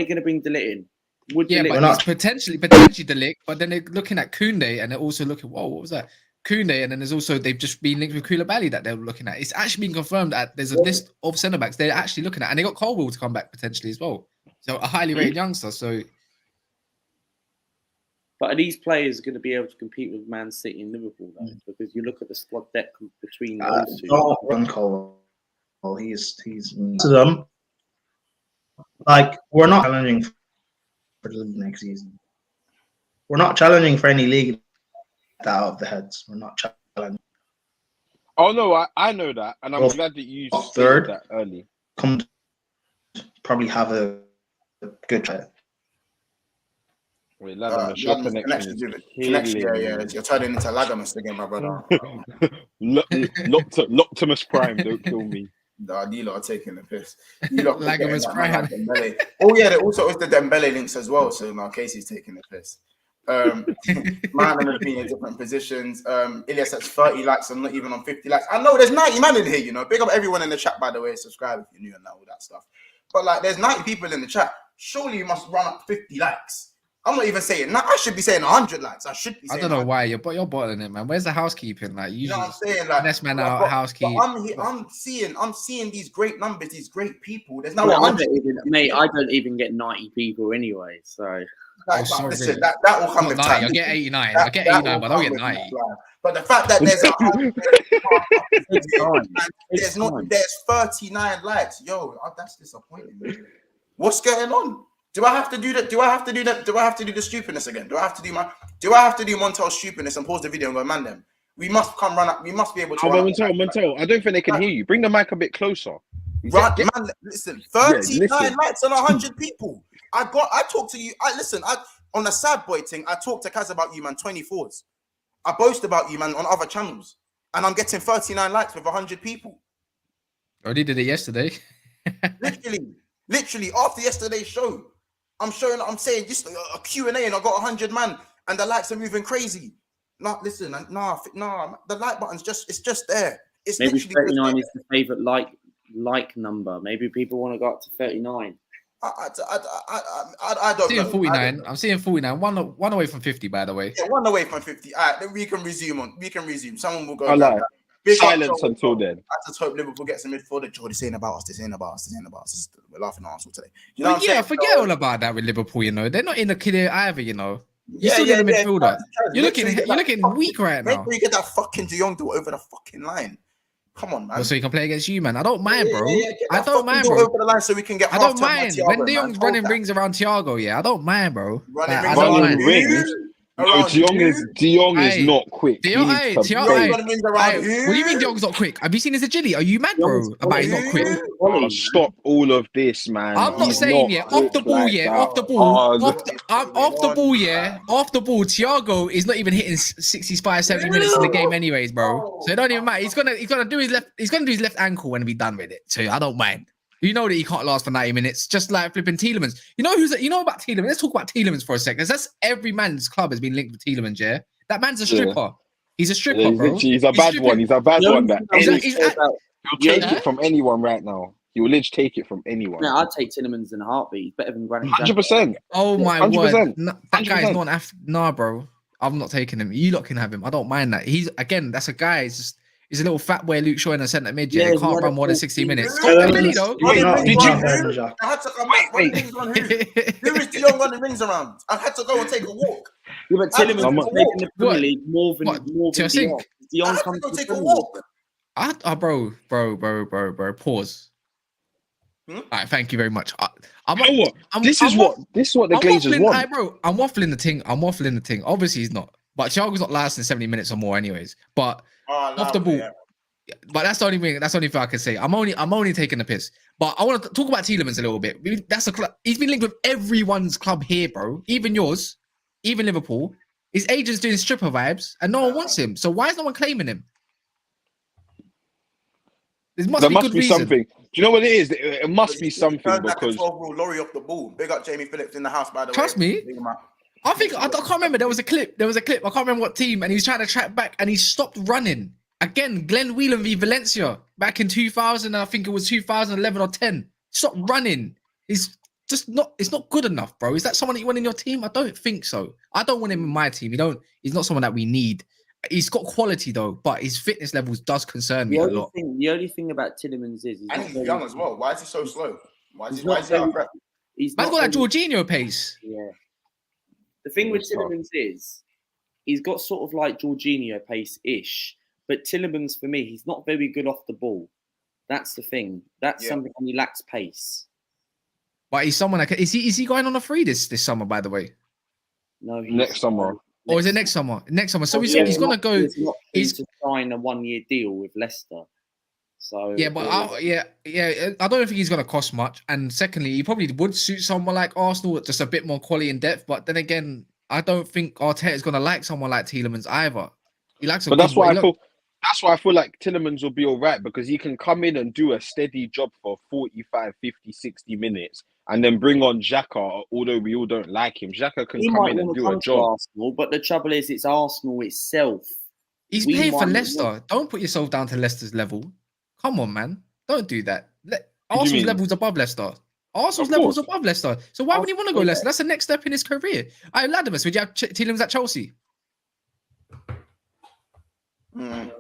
going to bring De Ligt in? But it's potentially De Ligt. But then they're looking at Koundé, and they're also looking. Whoa, what was that? Koundé, and then there's also they've just been linked with Koulibaly that they're looking at. It's actually been confirmed that there's a list of centre backs they're actually looking at, and they got Colwell to come back potentially as well. So a highly rated youngster. So. But are these players going to be able to compete with Man City and Liverpool though? Because you look at the squad depth between those two. Don't run Colwell. He's to them. Like, we're not challenging for the league next season. We're not challenging for any league out of the heads. We're not challenging. Oh no, I know that, and I'm glad that you said that early. Come to probably have a good try. Wait, Latimus, your connection is you're turning into Latimus again, my brother. Loctimus Prime, don't kill me. Nah, you lot are taking the piss. You lot Latimus Prime. Oh yeah, there also is the Dembele links as well. So now Casey's taking the piss. Man and Raphinha in different positions. Ilyas has 30 likes. I'm not even on 50 likes. I know there's 90 man in here. You know, big up everyone in the chat, by the way. Subscribe if you're new and all that stuff. But like, there's 90 people in the chat. Surely you must run up 50 likes. I'm not even saying that. I should be saying 100 likes. I should be I saying don't know 100. why you're bottling it, man. Where's the housekeeping? Like You know usually, what I'm saying? Like, finesse man but- out, but housekeep. I'm seeing these great numbers, these great people. There's no Well, I 100. don't even, mate, I don't even get 90 people anyway, so. Like, Oh, but sorry. listen, that will come Not with 90. time. I get 89. That- I get that 89, will but I don't come get with 90. time. But the fact that there's It's fine. there's 39 likes, yo, that's disappointing. Man. What's going on? Do I have to do that? Do I have to do that? Do I have to do the stupidness again? Do I have to do Montel's stupidness and pause the video and go, man, them? We must come run up. We must be able to run up. Montel, I don't think they can hear you. Bring the mic a bit closer. Man, listen, 39 listen. likes on 100 people. I talked to you. On the sad boy thing, I talked to Kaz about you, man, 24s. I boast about you, man, on other channels. And I'm getting 39 likes with 100 people. Already did it yesterday. Literally, after yesterday's show, I'm saying just a Q&A and I got 100 man and the likes are moving crazy. No, listen, the like button's it's just there. It's Maybe literally 39 is the favorite like number. Maybe people want to go up to 39. I I'm don't seeing know. 49. I'm seeing 49. One away from 50, by the way. Yeah, one away from 50. All right, then we can resume. Someone will go. I down. like Big up silence Joe. until then. I just hope Liverpool gets a midfielder. Joe, this ain't about us. This ain't about us. We're laughing at Arsenal today. You know Well, what I'm yeah, saying? forget all about that with Liverpool. You know, they're not in the clear either. You know, you Yeah, still yeah, need a yeah. midfielder. You're Literally get looking that weak right Make now. sure you get that fucking De Jong door over the fucking line. Come on, man. Well, so he can play against you, man. I don't mind, bro. Get I that don't fucking mind, door bro. over the line so we can get I half don't time by mind Thiago, when De man. Jong's Hold running that. rings around Thiago. Yeah, I don't mind, bro. Running Like, rings I don't around mind. who? rings. Around De Jong who? is not quick. He needs to Thiago beg. running rings around who? What do you mean De Jong's not quick? Have you seen his agility? Are you mad, bro? About he's not quick. Oh, stop all of this, man. I'm not He's saying yeah. quick Off the ball, like yeah. that. Off the ball. Oh, Off the ball, yeah. Off the ball. Thiago is not even hitting 65, 70 minutes in the game, anyways, bro. So it don't even matter. He's gonna do his left. He's gonna do his left ankle when we done with it. So I don't mind. You know that he can't last for 90 minutes, just like flipping Tielemans. You know about Tielemans? Let's talk about Tielemans for a second. That's every man's club has been linked with Tielemans, yeah? That man's a stripper. He's a stripper, bro. He's a bad one. He's a bad one. That He'll take it from anyone right now. He will literally take it from anyone. I'd take Tielemans in a heartbeat. He's better than Granit Xhaka. 100%. Oh my 100%. word. No, that guy is not nah, bro. I'm not taking him. You lot can have him. I don't mind that. That's a guy. He's a little fat boy Luke Shaw in the centre mid. Yeah, he can't run more than 60 minutes. Really, though. Did you? Jack. I had to come back. Running rings on who? Who is De Jong running rings around? I had to go and take a walk. Yeah, but Tielemans I'm- is making the Premier League more than What? De Do you think? Jong. De I Jong had to comes go to take the a Premier League. Bro. Pause. All right, thank you very much. You know what? This is what the Glazers want. Aye, bro, I'm waffling the thing. Obviously, he's not. But Thiago's not lasting 70 minutes or more, anyways. But off the ball. Yeah. But that's the only thing. That's the only thing I can say. I'm only taking the piss. But I want to talk about Tielemans a little bit. That's a club. He's been linked with everyone's club here, bro. Even yours, even Liverpool. His agent's doing stripper vibes, and no one wants him. So why is no one claiming him? There must be reason. Something. Do you know what it is? It must be something because 12-rule lorry off the ball. Big up Jamie Phillips in the house, by the way. Trust me. I can't remember. There was a clip. I can't remember what team, and he was trying to track back, and he stopped running. Again, Glenn Whelan v Valencia back in 2000. I think it was 2011 or 10. Stop running. He's just not. It's not good enough, bro. Is that someone that you want in your team? I don't think so. I don't want him in my team. He's not someone that we need. He's got quality though, but his fitness levels does concern me a lot. The only thing about Tielemans is he's young as well. Why is he so slow? He's out of breath? Man's got that Jorginho pace. Yeah. The thing with Tielemans is he's got sort of like Jorginho pace-ish, but Tielemans for me, he's not very good off the ball. That's the thing. That's something, and he lacks pace. But he's someone that is he going on a free this summer? By the way, no, next summer. Or is it next summer? Next summer. So he's going to go. He's to sign a 1-year deal with Leicester. So yeah, but I don't think he's going to cost much. And secondly, he probably would suit someone like Arsenal with just a bit more quality and depth. But then again, I don't think Arteta is going to like someone like Tielemans either. He likes. But that's why I feel like Tielemans will be all right because he can come in and do a steady job for 45, 50, 60 minutes. And then bring on Xhaka, although we all don't like him. Xhaka can come in and do a job. Arsenal, but the trouble is, it's Arsenal itself. He's paying for Leicester. Don't put yourself down to Leicester's level. Come on, man. Don't do that. Arsenal's level's above Leicester. Arsenal's Of levels course. above Leicester. So why would he want to go Arsenal, Leicester? That's the next step in his career. I Latimus, would you have Tielemans at Chelsea? Mm.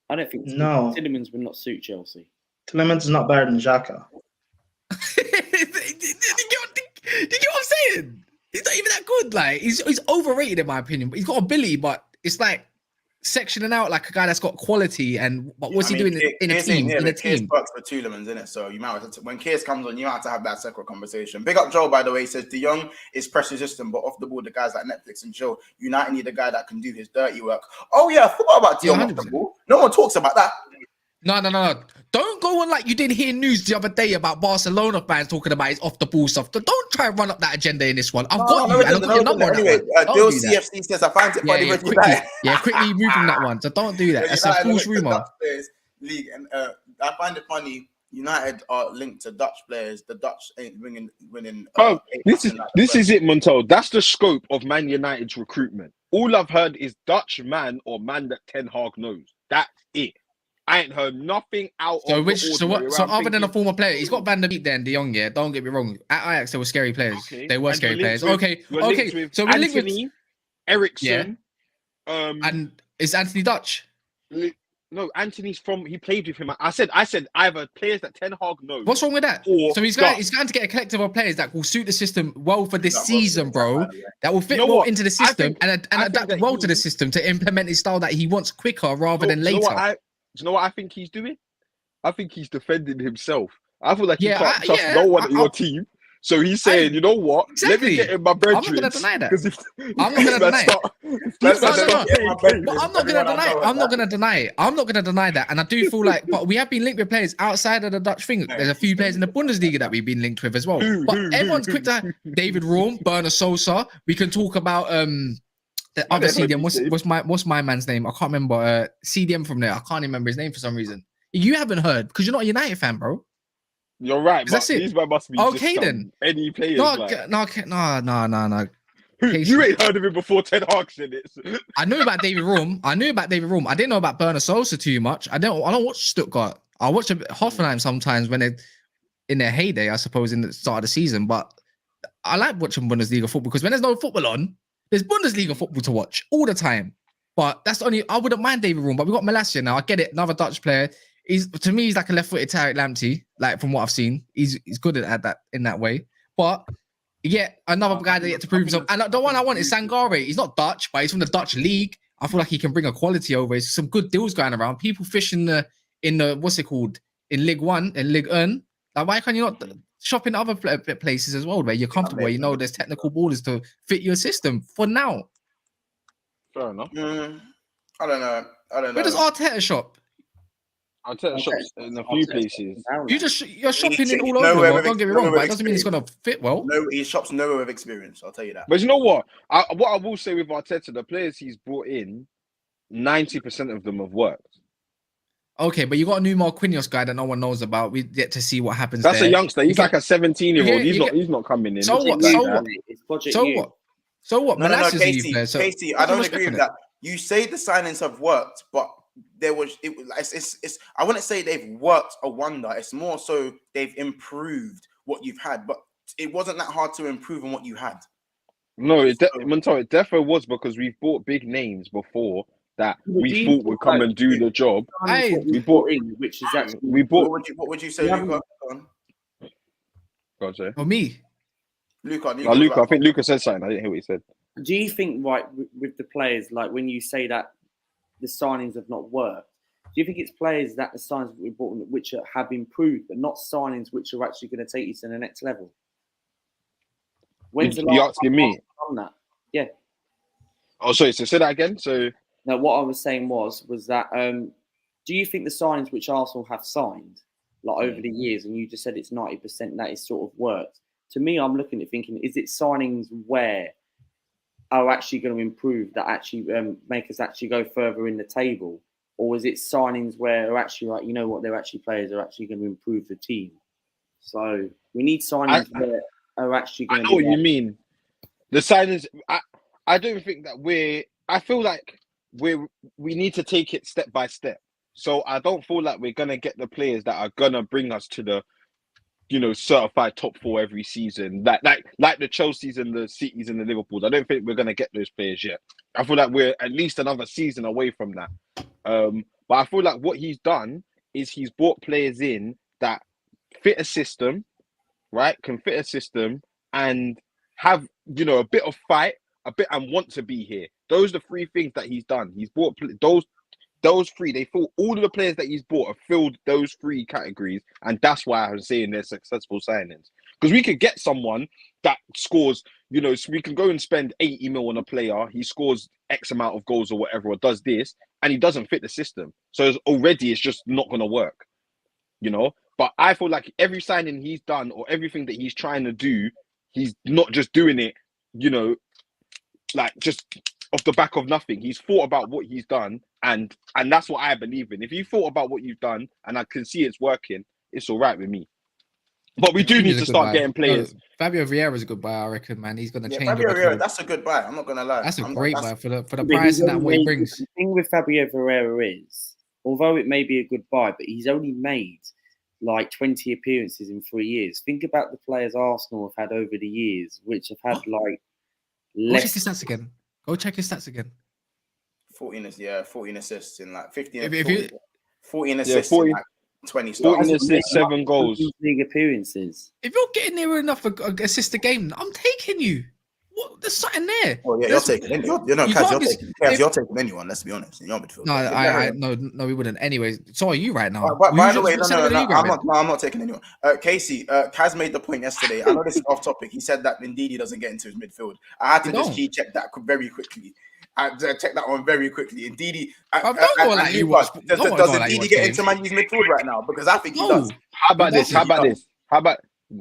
I don't think No. Tielemans would not suit Chelsea. Tielemans is not better than Xhaka. Do you get what I'm saying? He's not even that good. Like he's overrated in my opinion. But he's got ability, but it's like sectioning out like a guy that's got quality. And but what's he doing in a team? In a team. Works for Tielemans, innit? So you might have to, when Kears comes on, you might have to have that separate conversation. Big up Joe, by the way. He says De Jong is press resistant, but off the ball, the guys like Netflix and Joe, United need a guy that can do his dirty work. Oh yeah, I forgot about De Jong off the ball. No one talks about that. No. Don't go on like you didn't hear news the other day about Barcelona fans talking about his off the ball stuff. Don't try and run up that agenda in this one. I've got you. And I've got your number on that Anyway, one. Bill Don't do that. CFC says I find it funny when you Quickly move from that one. So don't do that. That's a false rumor. League, and I find it funny. United are linked to Dutch players. The Dutch ain't winning. This is it, Montel. That's the scope of Man United's recruitment. All I've heard is Dutch man or man that Ten Hag knows. That's it. I ain't heard nothing out. So other than a former player, he's got Van der Beek there and De Jong. Yeah, don't get me wrong. At Ajax, they were scary players. Okay. They were And scary players. With, Okay. So we're linked with Ericsson. Yeah. And is Anthony Dutch? No, Anthony's from. He played with him. I said either players that Ten Hag knows. What's wrong with that? So he's going to get a collective of players that will suit the system well for this season, bro. That will fit well into the system and adapt well to the system to implement his style that he wants quicker rather than later. Do you know what I think he's doing? I think he's defending himself. I feel like he can't trust no one in your team. So he's saying, you know what? Let me get in my brethren. I'm not going to deny that. I'm not going to deny it. I'm not going to deny it. I'm not going to deny that. And I do feel like, but we have been linked with players outside of the Dutch thing. There's a few players in the Bundesliga that we've been linked with as well. But everyone's quick to David Raum, Bernard Sosa. We can talk about the other CDM. What's my man's name? I can't remember. CDM from there. I can't remember his name for some reason. You haven't heard because you're not a United fan, bro. You're right. But that's it. These must be okay then. Any players? No. You ain't heard of him before Ten Hag said it. I knew about David Raum. I didn't know about Bernard Sosa too much. I don't watch Stuttgart. I watch a bit Hoffenheim sometimes when they're in their heyday, I suppose, in the start of the season. But I like watching Bundesliga football because when there's no football on, there's Bundesliga football to watch all the time. But that's only I wouldn't mind David Raum. But we got Malacia now. I get it. Another Dutch player. He's like a left-footed Tariq Lamptey. Like from what I've seen, he's good at that in that way. But another guy that yet to prove himself. And the one I want is Sangare. He's not Dutch, but he's from the Dutch league. I feel like he can bring a quality over. There's some good deals going around. People fish in the what's it called in Ligue 1 and Ligue 1. Like why can't you not shop in other places as well where you're comfortable? Where you know there's technical ballers to fit your system for now. Fair enough. I don't know. Where does Arteta shop? Arteta shops in a few places. You're shopping in all over the world. Don't get me wrong, but it doesn't mean it's gonna fit well. No, he shops nowhere with experience. I'll tell you that. But you know what? What I will say with Arteta, the players he's brought in, 90% of them have worked. Okay, but you got a new Marquinhos guy that no one knows about. We get to see what happens. That's there. a youngster. He's like a 17-year-old. He's not coming in. So what? No, Casey, I don't agree with that. You say the signings have worked, but it's I wouldn't say they've worked a wonder. It's more so they've improved what you've had, but it wasn't that hard to improve on what you had. No, it definitely was because we've bought big names before that we thought would come and do the job. We bought in, which is actually What would you say, Luca? Go on, say. Oh, me, Luca. I think Luca said something. I didn't hear what he said. Do you think, right, with the players, like when you say that the signings have not worked, do you think it's players that the signings that we bought which have improved, but not signings which are actually going to take you to the next level? When's the last asking me on that? Yeah. Oh, sorry. So say that again. So no, what I was saying was that do you think the signings which Arsenal have signed, like over the years, and you just said it's 90% that is sort of worked. To me, I'm looking at thinking, is it signings where are actually going to improve that actually make us actually go further in the table? Or is it signings where are actually like, you know what, they're actually players are actually going to improve the team? So we need signings that are actually going to I know what you mean. The signings, I don't think that I feel like we need to take it step by step. So I don't feel like we're going to get the players that are going to bring us to the certified top 4 every season, like the Chelseas and the Cities and the Liverpools. I don't think we're gonna get those players yet. I feel like we're at least another season away from that. But I feel like what he's done is he's brought players in that fit a system, right? Can fit a system and have a bit of fight, a bit and want to be here. Those are the 3 things that he's done. He's brought those 3. They feel all of the players that he's bought have filled those 3 categories, and that's why I'm saying they're successful signings. Because we could get someone that scores, so we can go and spend 80 mil on a player. He scores X amount of goals or whatever, or does this, and he doesn't fit the system. So it's just not going to work, But I feel like every signing he's done or everything that he's trying to do, he's not just doing it, like just off the back of nothing. He's thought about what he's done, and that's what I believe in. If you thought about what you've done and I can see it's working, it's all right with me. But we do need to start getting players. No, Fabio Vieira's a good buy, I reckon, man. He's going to change. Fabio Vieira, that's a good buy. I'm not going to lie. That's a great buy for the price and that what he brings. The thing with Fabio Vieira is, although it may be a good buy, but he's only made like 20 appearances in 3 years. Think about the players Arsenal have had over the years, which have had like less. Go check his stats again. Go check his stats again. 14 assists in like 15. If you 14 assists in like 20 starts. 14 assists, 7 goals. League appearances. If you're getting near enough assist a game, I'm taking you. What? There's something there. Oh yeah, you're taking anyone. You're taking anyone. Let's be honest. In your midfield. No, we wouldn't. Anyways, so are you right now? By the way, I'm not taking anyone. Casey, Kaz made the point yesterday. I know this is off topic. He said that Ndidi doesn't get into his midfield. I had to just key check that very quickly. I checked that one very quickly. Ndidi, does Ndidi get into Man U's midfield right now? Because I think he does. How about this?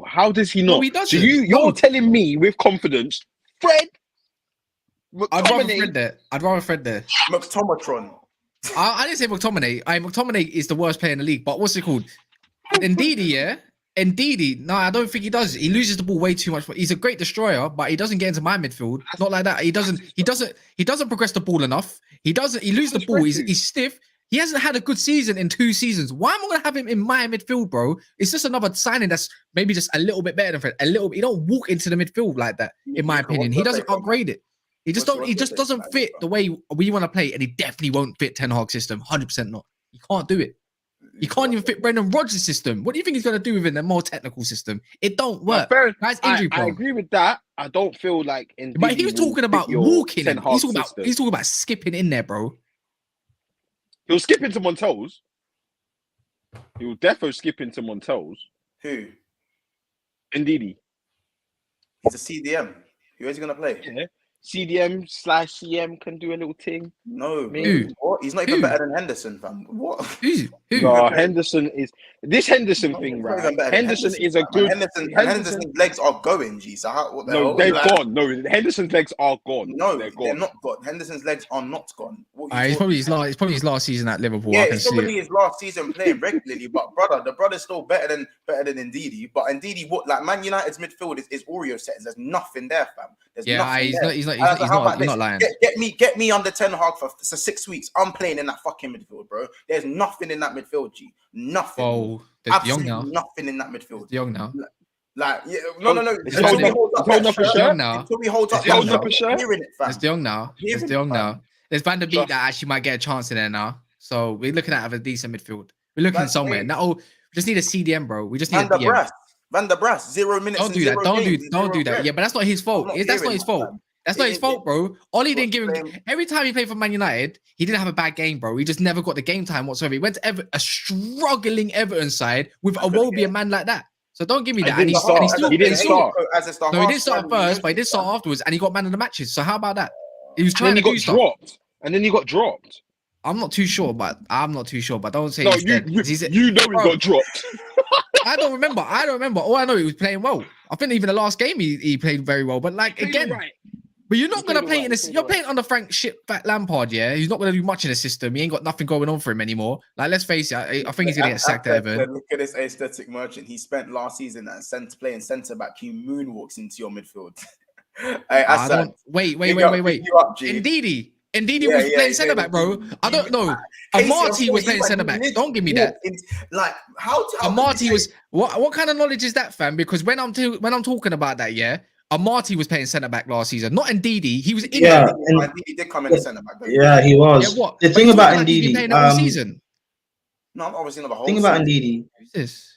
How does he not? No, he doesn't. So you're telling me with confidence, Fred? I'd rather Fred there. McTomatron. I didn't say McTominay. McTominay is the worst player in the league. But what's it called? Ndidi, yeah. Ndidi, no, I don't think he does. He loses the ball way too much. He's a great destroyer, but he doesn't get into my midfield. Not like that. He doesn't progress the ball enough. He loses the ball. He's stiff. He hasn't had a good season in 2 seasons. Why am I going to have him in my midfield, bro? It's just another signing that's maybe just a little bit better than Fred. A little bit. He don't walk into the midfield like that, in my opinion. He doesn't upgrade it. He just doesn't fit the way we want to play, and he definitely won't fit Ten Hag's system. 100% not. He can't do it. He can't even fit Brendan Rodgers' system. What do you think he's going to do within a more technical system? It don't work. That's injury prone. I agree with that. I don't feel like but he was talking about walking. He's talking about skipping in there, bro. He'll skip into Montel's. He will defo skip into Montel's. Who? Ndidi. He's a CDM. Who is he going to play? Yeah. CDM/CM can do a little thing. No, what? He's not even better than Henderson, fam. What? Who? No, Henderson is this Henderson thing, right? Henderson is a good. Henderson's legs are going, G. So what the hell? They've gone. No, Henderson's legs are gone. No, they're not gone. Henderson's legs are not gone. It's probably his last season at Liverpool. Yeah, it's probably his last season playing regularly. But the brother's still better than Ndidi. But Ndidi, what like Man United's midfield is Oreo settings. There's nothing there, fam. There's nothing there. He's not lying. Get me under Ten Hag for 6 weeks. I'm playing in that fucking midfield, bro. There's nothing in that midfield, G. Nothing. Oh, absolutely nothing in that midfield. It's young now. Like, yeah, no. Until we hold up that shirt, hearing it, fam. It's De Jong now. It's De Jong now. There's Van der Beek that actually might get a chance in there now. So we're looking at a decent midfield. We're looking somewhere. Now, we just need a CDM, bro. We just need a DM. Van der Bras, 0 minutes. Don't do that. Don't do that. Yeah, but that's not his fault. That's not his fault. That's not his fault, bro. Ollie didn't give him. Every time he played for Man United, he didn't have a bad game, bro. He just never got the game time whatsoever. He went to a struggling Everton side with a Iwobi, man like that. So don't give me that. He didn't start. No, he didn't start at first, but he did start afterwards, and he got man of the matches. So how about that? He was trying to do stuff. And then he got dropped. I'm not too sure, but don't say no. You know he got dropped. I don't remember. All I know, he was playing well. I think even the last game he played very well. But like again. Right. But you're not gonna play in this. You're playing under Frank Fat Lampard, yeah. He's not gonna do much in the system. He ain't got nothing going on for him anymore. Like, let's face it. I think he's gonna get sacked ever. Look at this aesthetic merchant. He spent last season playing centre back. He moonwalks into your midfield. Wait. Ndidi. Ndidi Yeah, was yeah, playing yeah, centre back, bro. I don't know. Casey, Amati was he playing went centre back. mid- Don't give me walk that. like how could you Amati say- was what kind of knowledge is that, fam? Because when I'm talking about that, yeah, Amati was playing centre back last season, not Ndidi. He was injured. Yeah, he did come in as centre back. Though. yeah, he was. Yeah, what? The But thing he's about talking like he's been Ndidi, playing the whole season. No, I'm obviously not the whole. thing about season. Ndidi, Who's this?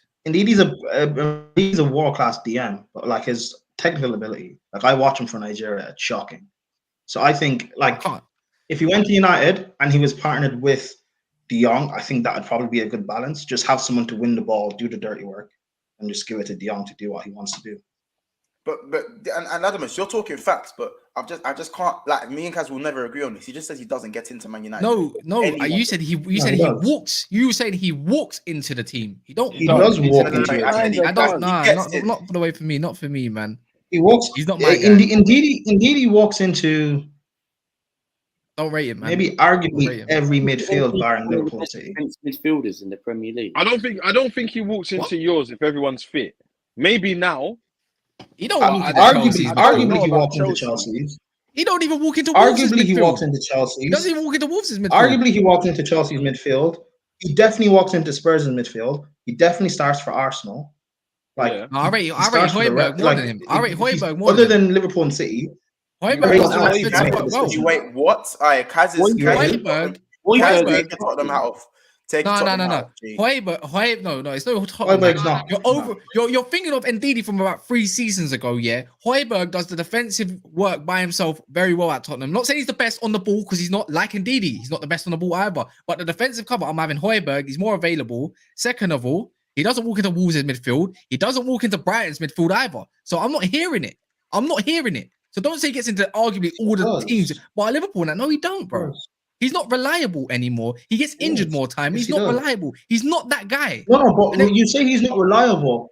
he's a world class DM, but like his technical ability, like I watch him for Nigeria, it's shocking. So I think I like can't. if he went to United and he was partnered with De Jong, I think that would probably be a good balance. Just have someone to win the ball, do the dirty work, and just give it to De Jong to do what he wants to do. But and Adamus, you're talking facts, but I just can't, like, me and Kaz will never agree on this. He just says he doesn't get into Man United. No. Anyone. You said he he does. walks. You were saying he walks into the team. He don't. He does walk No, into I it. said he I don't. does. Nah, He gets it. not for the way for me. Not for me, man. He walks. He's not my guy. Indeed, he walks into Don't rate him, man. maybe Rate arguably him. every midfield bar in Liverpool City. Midfielders in the Premier League. I don't think he walks into yours if everyone's fit. Maybe now. He don't walk into Chelsea's. Arguably, he about walks into Chelsea. Chelsea's. He don't even walk into Wolves' Arguably, he midfield. walks into He Chelsea's. doesn't even walk into Wolves' midfield. Arguably, he walks into Chelsea's midfield. He definitely walks into Spurs' midfield. He definitely starts for Arsenal. Like, Yeah. I rate he starts for the Højbjerg more than him. I rate if he's- Højbjerg more Other than him. than Liverpool and City, Højbjerg Right, does the now, defensive he's work well. right. Wait, what? Kaz is Højbjerg. taking Tottenham out of. Take No. Tottenham out, G. Højbjerg, no, it's no Tottenham. Højbjerg's not. You're thinking of Ndidi from about 3 seasons ago, yeah. Højbjerg does the defensive work by himself very well at Tottenham. Not saying he's the best on the ball because he's not like Ndidi. He's not the best on the ball either. But the defensive cover, I'm having Højbjerg. He's more available. Second of all, he doesn't walk into Wolves' midfield. He doesn't walk into Brighton's midfield either. So I'm not hearing it. So don't say he gets into arguably all the teams. But Liverpool, no, he don't, bro. He's not reliable anymore. He gets injured more time. He's not reliable. He's not that guy. No, but you say he's not reliable.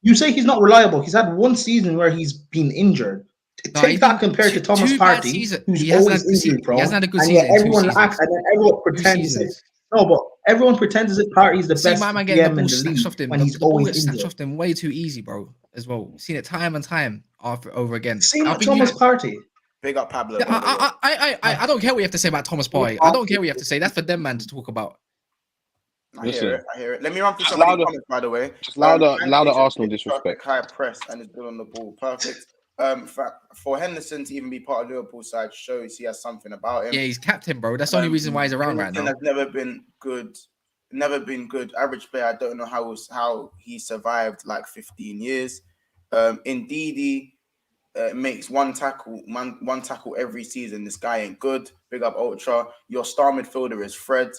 He's had one season where he's been injured. Take that compared to Thomas Partey, who's always injury prone. He hasn't had a good and season. yet everyone acts and then everyone pretends. No, but everyone pretends that Partey's the best my man DM getting the in ball the snatched off league him. when The he's ball always gets snatched injured. off him way too easy, bro. As well, we've seen it time and time over again. Same with Thomas Partey. Big up Pablo. I don't care what you have to say about Thomas Partey. I don't care what you have to say. That's for them, man, to talk about. I hear it. Let me run through some louder, comments, by the way. Just louder Arsenal disrespect. High press and is good on the ball. Perfect. For Henderson to even be part of Liverpool's side shows he has something about him. Yeah, he's captain, bro. That's the only reason why he's around right now. Has never been good. Average player. I don't know how he survived like 15 years. Ndidi makes one tackle every season. This guy ain't good. Big up Ultra. Your star midfielder is Fred.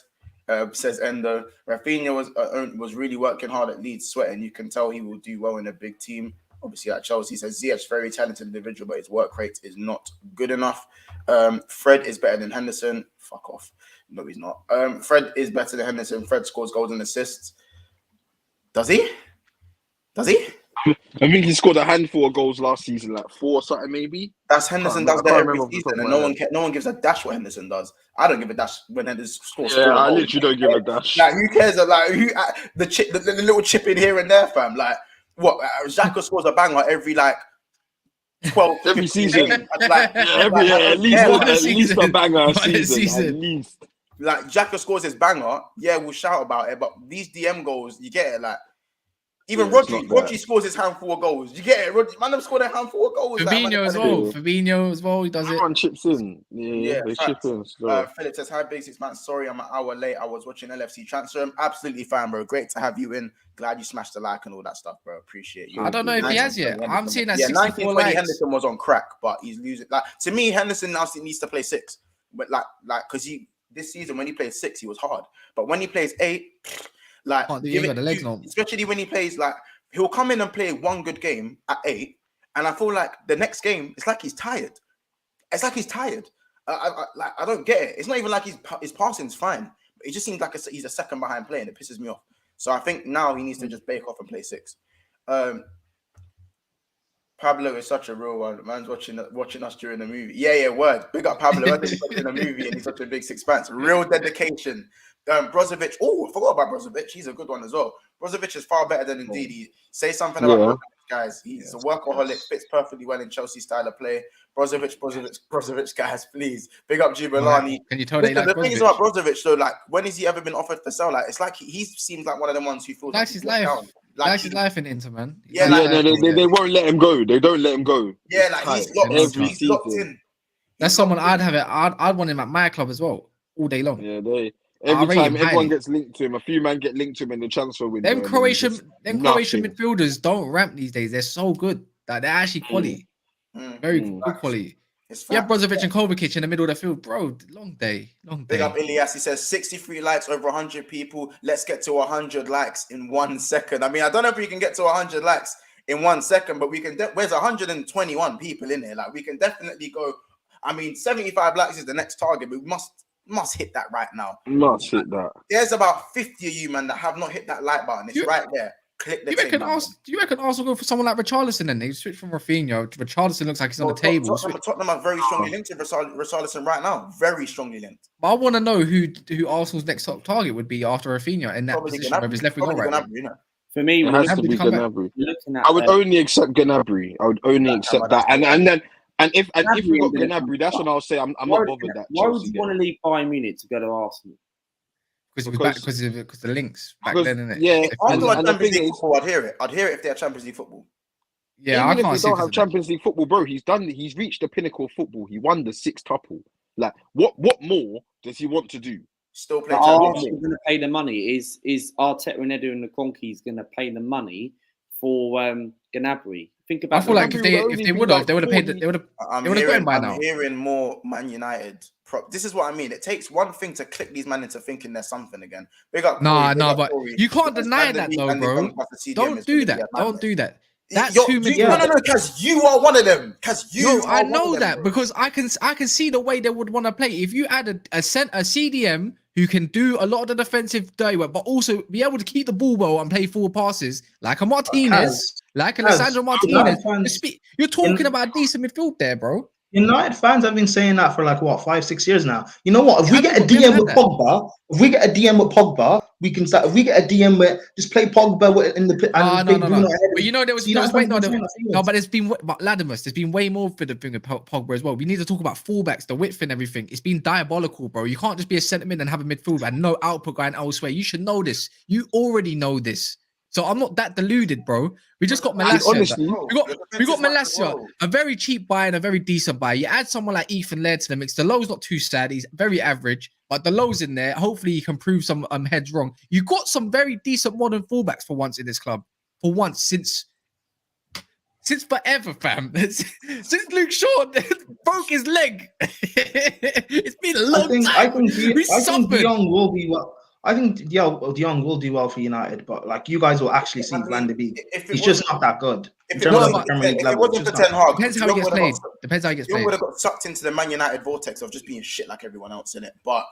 Says Endo. Rafinha was really working hard at Leeds, sweating. You can tell he will do well in a big team. Obviously at Chelsea. Says Ziyech, very talented individual, but his work rate is not good enough. Fred is better than Henderson. Fuck off. No, he's not. Fred is better than Henderson. Fred scores goals and assists. Does he? I think he scored a handful of goals last season, like 4 or something maybe. That's Henderson does that every season, and no one gives a dash what Henderson does. I don't give a dash when Henderson scores. Yeah, I literally don't give a dash. Like, who cares? Like, the little chip in here and there, fam. Like, what? Xhaka scores a banger every 12 every season. At least a banger a season. At least. Like, Xhaka scores his banger, yeah, we'll shout about it. But these DM goals, you get it, like. Even Rodri scores his handful of goals. You get it? Man, scored a handful of goals. Fabinho as well. He does it. Everyone chips in. Yeah, they chip in. Philip says, hi, Basics, man. Sorry, I'm an hour late. I was watching LFC transfer. Absolutely fine, bro. Great to have you in. Glad you smashed the like and all that stuff, bro. Appreciate you. I don't know if he has yet. I'm seeing that 64 likes. Henderson was on crack, but he's losing. Like, to me, Henderson now needs to play 6. But because this season when he played 6, he was hard. But when he plays 8. Like, especially when he plays, like, he'll come in and play one good game at 8, and I feel like the next game, it's like he's tired. I don't get it. It's not even like his passing's fine. It just seems like he's a second behind player, and it pisses me off. So I think now he needs to just bake off and play 6. Pablo is such a real one. Man's watching us during the movie. Yeah, word. Big up Pablo. He's watching a movie and he's such a big 6 pants. Real dedication. Brozovic. Oh, I forgot about Brozovic. He's a good one as well. Brozovic is far better than Ndidi. Say something about Brozovic guys. He's a workaholic, fits perfectly well in Chelsea style of play. Brozovic, guys, please. Big up Jubilani. Can you tell they like the thing is Brozovic? about Brozovic, though, like, when has he ever been offered for sale? Like, it's like he seems like one of them ones who feels Likes like his he's let life. down. Like, Likes his life in Inter, man. Yeah, Yeah, like, they won't let him go. They don't let him go. yeah, like Tight. he's locked, Every he's locked season. in. That's He's someone locked I'd in. have it. I'd want him at my club as well, all day long. Yeah, I every rate time him everyone highly. gets linked to him, a few man get linked to him in the transfer window. Them and then Croatian just Croatian nothing. midfielders don't ramp these days. They're so good. Like, they're actually quality. Very good quality. It's Yeah, fact. Brozovic and Kovacic in the middle of the field, bro. Long day. Big up Ilias. He says 63 likes over 100 people. Let's get to 100 likes in 1 second. I mean, I don't know if we can get to 100 likes in 1 second, but we can. Where's 121 people in there? Like, we can definitely go. I mean, 75 likes is the next target, but we must hit that right now. Must hit that. There's about 50 of you, man, that have not hit that like button. It's right there. Click the Do you reckon Arsenal go for someone like Richarlison then? They switch from Rafinha. Richarlison looks like he's on the table. Tottenham are very strongly linked to Richarlison right now. Very strongly linked. But I want to know who Arsenal's next top target would be after Rafinha in that position, whether it's left wing or right wing. For me, It has to be Gnabry. I would only accept Gnabry. I would only accept that. And if we got Gnabry, that's when I'll say I'm not bothered that. Why would you want to leave Bayern Munich to go to Arsenal? Because the links back then, innit? Yeah, Arsenal had Champions League football. I'd hear it. I'd hear it if they had Champions League football. Yeah, even if we don't have Champions League football, bro, he's reached the pinnacle of football. He won the six-tuple. Like, what more does he want to do? Still play. Arsenal going to pay the money. Is Arteta and Edu and the Conkeys going to pay the money for Gnabry? Think about. I feel like if they would have paid. They would have got him by now. I'm hearing more Man United. This is what I mean. It takes one thing to click these men into thinking there's something again. Big up. But you can't deny that though, bro. Don't do that. Don't do that. That's too many. No, because you are one of them. I know that because I can see the way they would want to play. If you add a CDM who can do a lot of the defensive dirty work, but also be able to keep the ball well and play forward passes, like a Martinez, like a Lisandro Martinez. You're talking about a decent midfield there, bro. United fans have been saying that for like what 5-6 years now. You know what? If we get a DM with Pogba, we can start. If we get a DM with just play Pogba in the no. But you know there was but there's been Latimus. There's been way more for the thing with Pogba as well. We need to talk about fullbacks, the width and everything. It's been diabolical, bro. You can't just be a centre mid and have a midfield and no output going elsewhere. You should know this. You already know this. So I'm not that deluded, bro. We just got Malacia. Honestly, we got Malacia, a very cheap buy and a very decent buy. You add someone like Ethan Laird to the mix. The low's not too sad. He's very average, but the low's in there. Hopefully, he can prove some heads wrong. You got some very decent modern fullbacks for once in this club. For once since forever, fam. Since Luke Shaw broke his leg. It's been a long time. I think De Jong will be well. I think De Jong will do well for United, but like you guys will actually see Van de Beek. He's just not that good. If it wasn't for Ten Hag, depends how he gets played. Depends how he gets played. He would have got sucked into the Man United vortex of just being shit like everyone else in it. But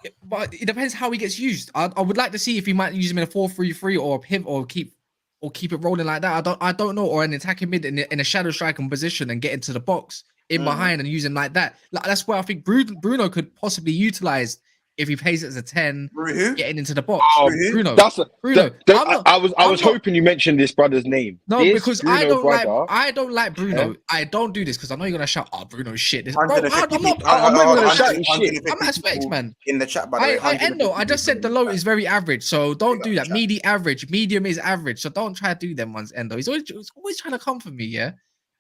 it depends how he gets used. I would like to see if he might use him in a 4-3-3 or a pivot or keep it rolling like that. I don't know, or an attacking mid in a shadow striking position and get into the box in behind and use him like that. Like, that's where I think Bruno could possibly utilize. If he plays it as a 10, getting into the box, Bruno. I was hoping you mentioned this brother's name. No, because I don't like Bruno. I don't do this because I know you're gonna shout, "Oh, Bruno's shit." I'm not gonna shout shit. I'm Aspect, man. In the chat, by the way, Endo, I just said the low is very average, so don't do that. Medium is average, so don't try to do them ones. Endo, he's always trying to come for me. Yeah,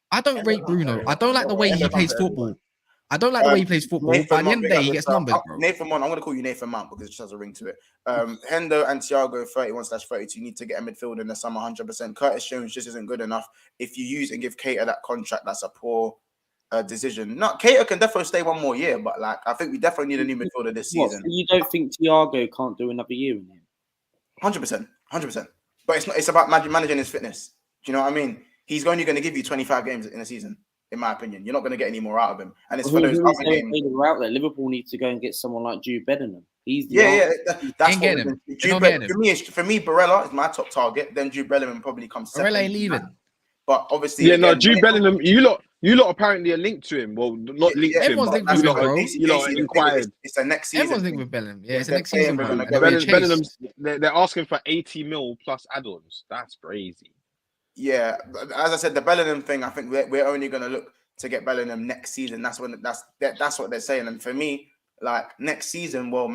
I don't rate Bruno. I don't like the way he plays football. I don't like the way he plays football. By the end of the day, he gets numbers, bro. Nathan Mount, I'm going to call you Nathan Mount because it just has a ring to it. Hendo and Thiago, 31/32, need to get a midfielder in the summer, 100%. Curtis Jones just isn't good enough. If you use and give Keita that contract, that's a poor decision. No, Keita can definitely stay one more year, but like I think we definitely need a new midfielder this season. So you don't think Thiago can't do another year in him? 100%. But it's not. It's about managing his fitness. Do you know what I mean? He's only going to give you 25 games in a season. In my opinion, you're not going to get any more out of him, and it's for those other games. Out there. Liverpool needs to go and get someone like Jude Bellingham. He's that's what him. For me, Barella is my top target. Then Jude Bellingham probably comes second. Barella ain't leaving, but obviously, Jude Bellingham. You lot apparently are linked to him. Well, not linked to him. Everyone's linked with him, bro. You lot inquired. It's the next season. Everyone's linked with Bellingham. Yeah, it's the next season. Bellingham's. They're asking for 80 mil plus add-ons. That's crazy. Yeah, as I said, the Bellingham thing. I think we're only going to look to get Bellingham next season. That's what they're saying. And for me, like next season, well,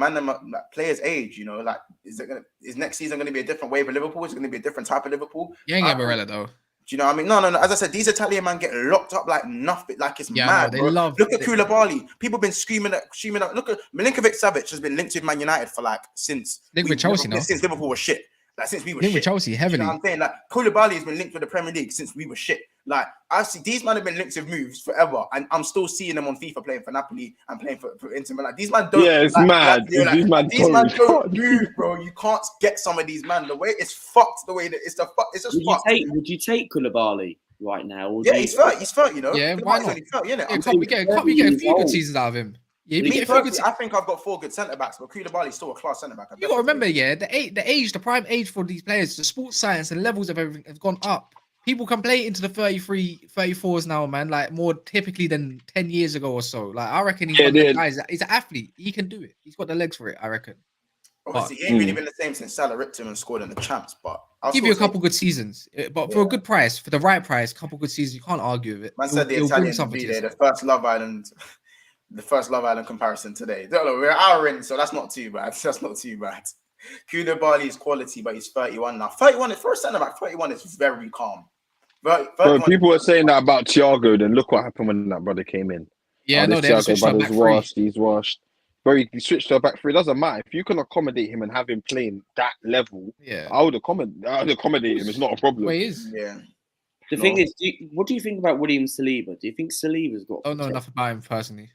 players age. You know, like is next season going to be a different wave of Liverpool? Is it going to be a different type of Liverpool? You ain't get Barella though. Do you know what I mean? No. As I said, these Italian men get locked up like nothing. Like it's mad. No, they bro. love. Look at Koulibaly. People been screaming. Look at Milinkovic-Savic has been linked with Man United for like since Chelsea now. Since Liverpool was shit. Like since we were Linked shit. with Chelsea heavily. You know what I'm saying? Like Koulibaly has been linked with the Premier League since we were shit. Like I see these men have been linked with moves forever, and I'm still seeing them on FIFA playing for Napoli and playing for Inter Milan. These men don't. Yeah, it's mad. These men don't move, bro. You can't get some of these men. The way it's fucked. The way that it's just fucked. Would you take Koulibaly right now? Or Yeah, he's 30. He's 30. You know. Yeah, why not? 30, Yeah, we get a few good seasons out of him. Yeah, I think I've got 4 good centre backs, but Koulibaly's still a class centre back. You got to remember, the prime age for these players, the sports science and levels of everything have gone up. People can play into the 33, 34s now, man, like more typically than 10 years ago or so. Like, I reckon he's one of the guys. He's an athlete. He can do it. He's got the legs for it, I reckon. Obviously, he ain't really been the same since Salah ripped him and scored in the champs, but I'll give you a couple good seasons. But for a good price, for the right price, couple good seasons, you can't argue with it. Man said the Italian the first Love Island. The first Love Island comparison today. We're an hour in, so that's not too bad. Koulibaly's quality, but he's 31 now. 31 is first centre back. 31 is very calm. Bro, people were saying that about Thiago. Then look what happened when that brother came in. Yeah, no, they switched to back three. He's washed. Bro, he switched to a back three. It doesn't matter if you can accommodate him and have him playing that level. Yeah, I would accommodate him. It's not a problem. Well, he is. Yeah. The thing is, what do you think about William Saliba? Do you think Saliba's got? I don't know enough about him personally.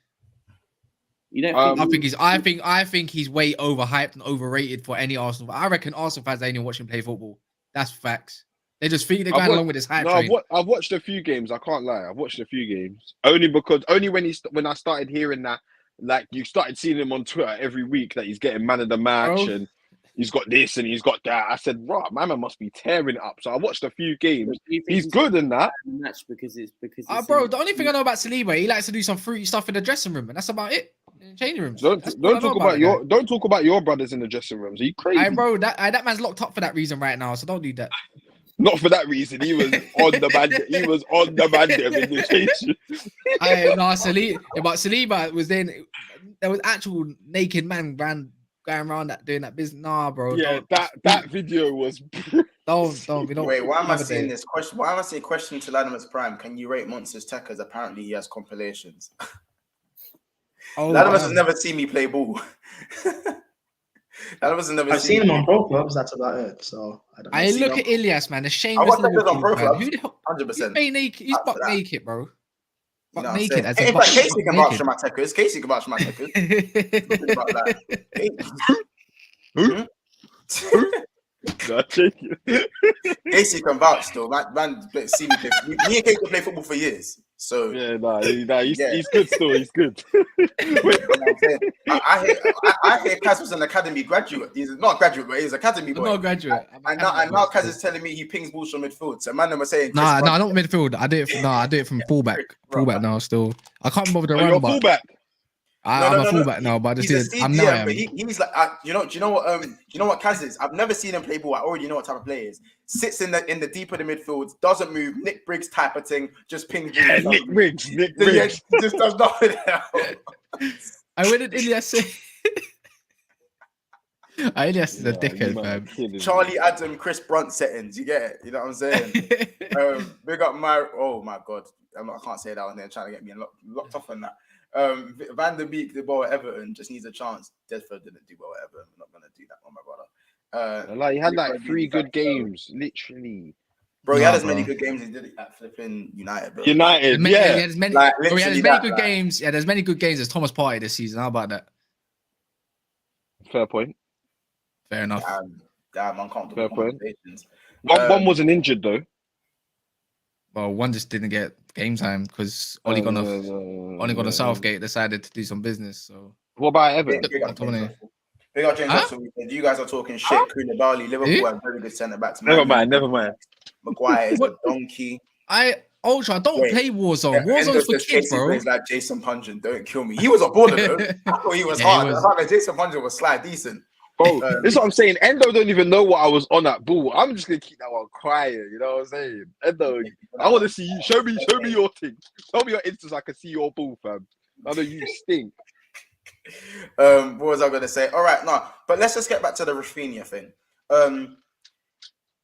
You don't think I think he's way overhyped and overrated for any Arsenal. I reckon Arsenal fans ain't even watching play football. That's facts. They just think they're going along with this hype train. I've watched a few games. I can't lie. I've watched a few games only when I started hearing that, like you started seeing him on Twitter every week that he's getting man of the match and he's got this and he's got that. I said, right, man must be tearing it up. So I watched a few games. He's good in that. Match because bro, the only thing I know about Saliba, he likes to do some fruity stuff in the dressing room, and that's about it. In changing rooms. Don't talk about your brothers in the dressing rooms. Are you crazy? Bro, that man's locked up for that reason right now, so don't do that. Not for that reason. He was on the bandit. He was on the bandit in the change. Saliba was then. There was actual naked man going around doing that business. Nah, bro. Yeah, that video was. Don't. We don't. Wait, why am I seeing this question? Why am I seeing question to Latimer's Prime? Can you rate Monsters Techers? Apparently, he has compilations. Latimer's has never seen me play ball. I've seen him on pro clubs. That's about it. So I look at Ilias, man. The shameless little on pro clubs. Who the hell? 100%. He's butt naked, bro. Butt naked. In fact, Casey can vouch for my techers. Casey can vouch for my techers. Casey can vouch still. Man, see me play. Me and Casey play football for years. So he's good still. He's good. I hear Kaz was an academy graduate. He's not a graduate, but he's an academy boy. Not a graduate. And now Kaz is telling me he pings balls from midfield. So man, was saying, nah, not midfield. I do it from fullback. Fullback now. Still, I can't remember the run. Fullback. I'm a fullback now, but I just did. I'm now. But he's like, do you know what Kaz is? I've never seen him play ball. I already know what type of player he is. Sits in the deep of the midfield, doesn't move. Nick Briggs type of thing, just pings. Yeah, Nick Briggs. Just does nothing else. I went at Ilias say. Ilias is a dickhead, man. Charlie Adam, Chris Brunt settings. You get it? You know what I'm saying? Big up oh my god, I can't say that one there. Trying to get me locked off on that. Van der Beek did well at Everton, just needs a chance. Desford didn't do well at Everton. I'm not gonna do that one, my brother. He had like 3 good games, literally. Bro, he had as many good games as he did at flipping United, bro. He had as many good games. Yeah, there's many good games as Thomas Partey this season. How about that? Fair point. Fair enough. Damn, uncomfortable. Fair point. One wasn't injured though. Well, one just didn't get game time because Oli gone to Southgate decided to do some business. So what about Everton? Big up James Russell. You guys are talking shit. Koulibaly, Liverpool have very good centre backs. Never mind. Maguire is a donkey. Ultra, don't play Warzone. Warzone's for kids, bro. Plays like Jason Pungent. Don't kill me. He was a baller though. I thought he was hard. I thought that Jason Pungent was decent. Bro, this is what I'm saying. Endo don't even know what I was on at ball. I'm just gonna keep that one quiet. You know what I'm saying? Endo, I want to see you. Show me your thing. Tell me your Insta so I can see your ball, fam. I know you stink. What was I gonna say? All right, no, but let's just get back to the Raphinha thing.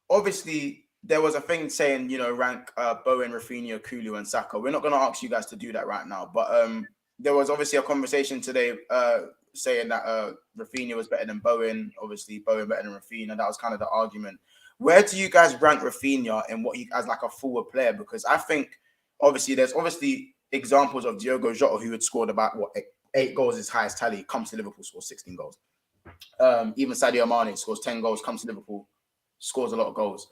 Obviously there was a thing saying, rank Bowen, Raphinha, Kulu, and Saka. We're not gonna ask you guys to do that right now, but there was obviously a conversation today saying that Raphinha was better than Bowen. Obviously, Bowen better than Raphinha. That was kind of the argument. Where do you guys rank Raphinha in what he as like a forward player? Because I think there's examples of Diogo Jota who had scored about 8 goals, his highest tally, comes to Liverpool, scores 16 goals. Even Sadio Mane scores 10 goals, comes to Liverpool, scores a lot of goals.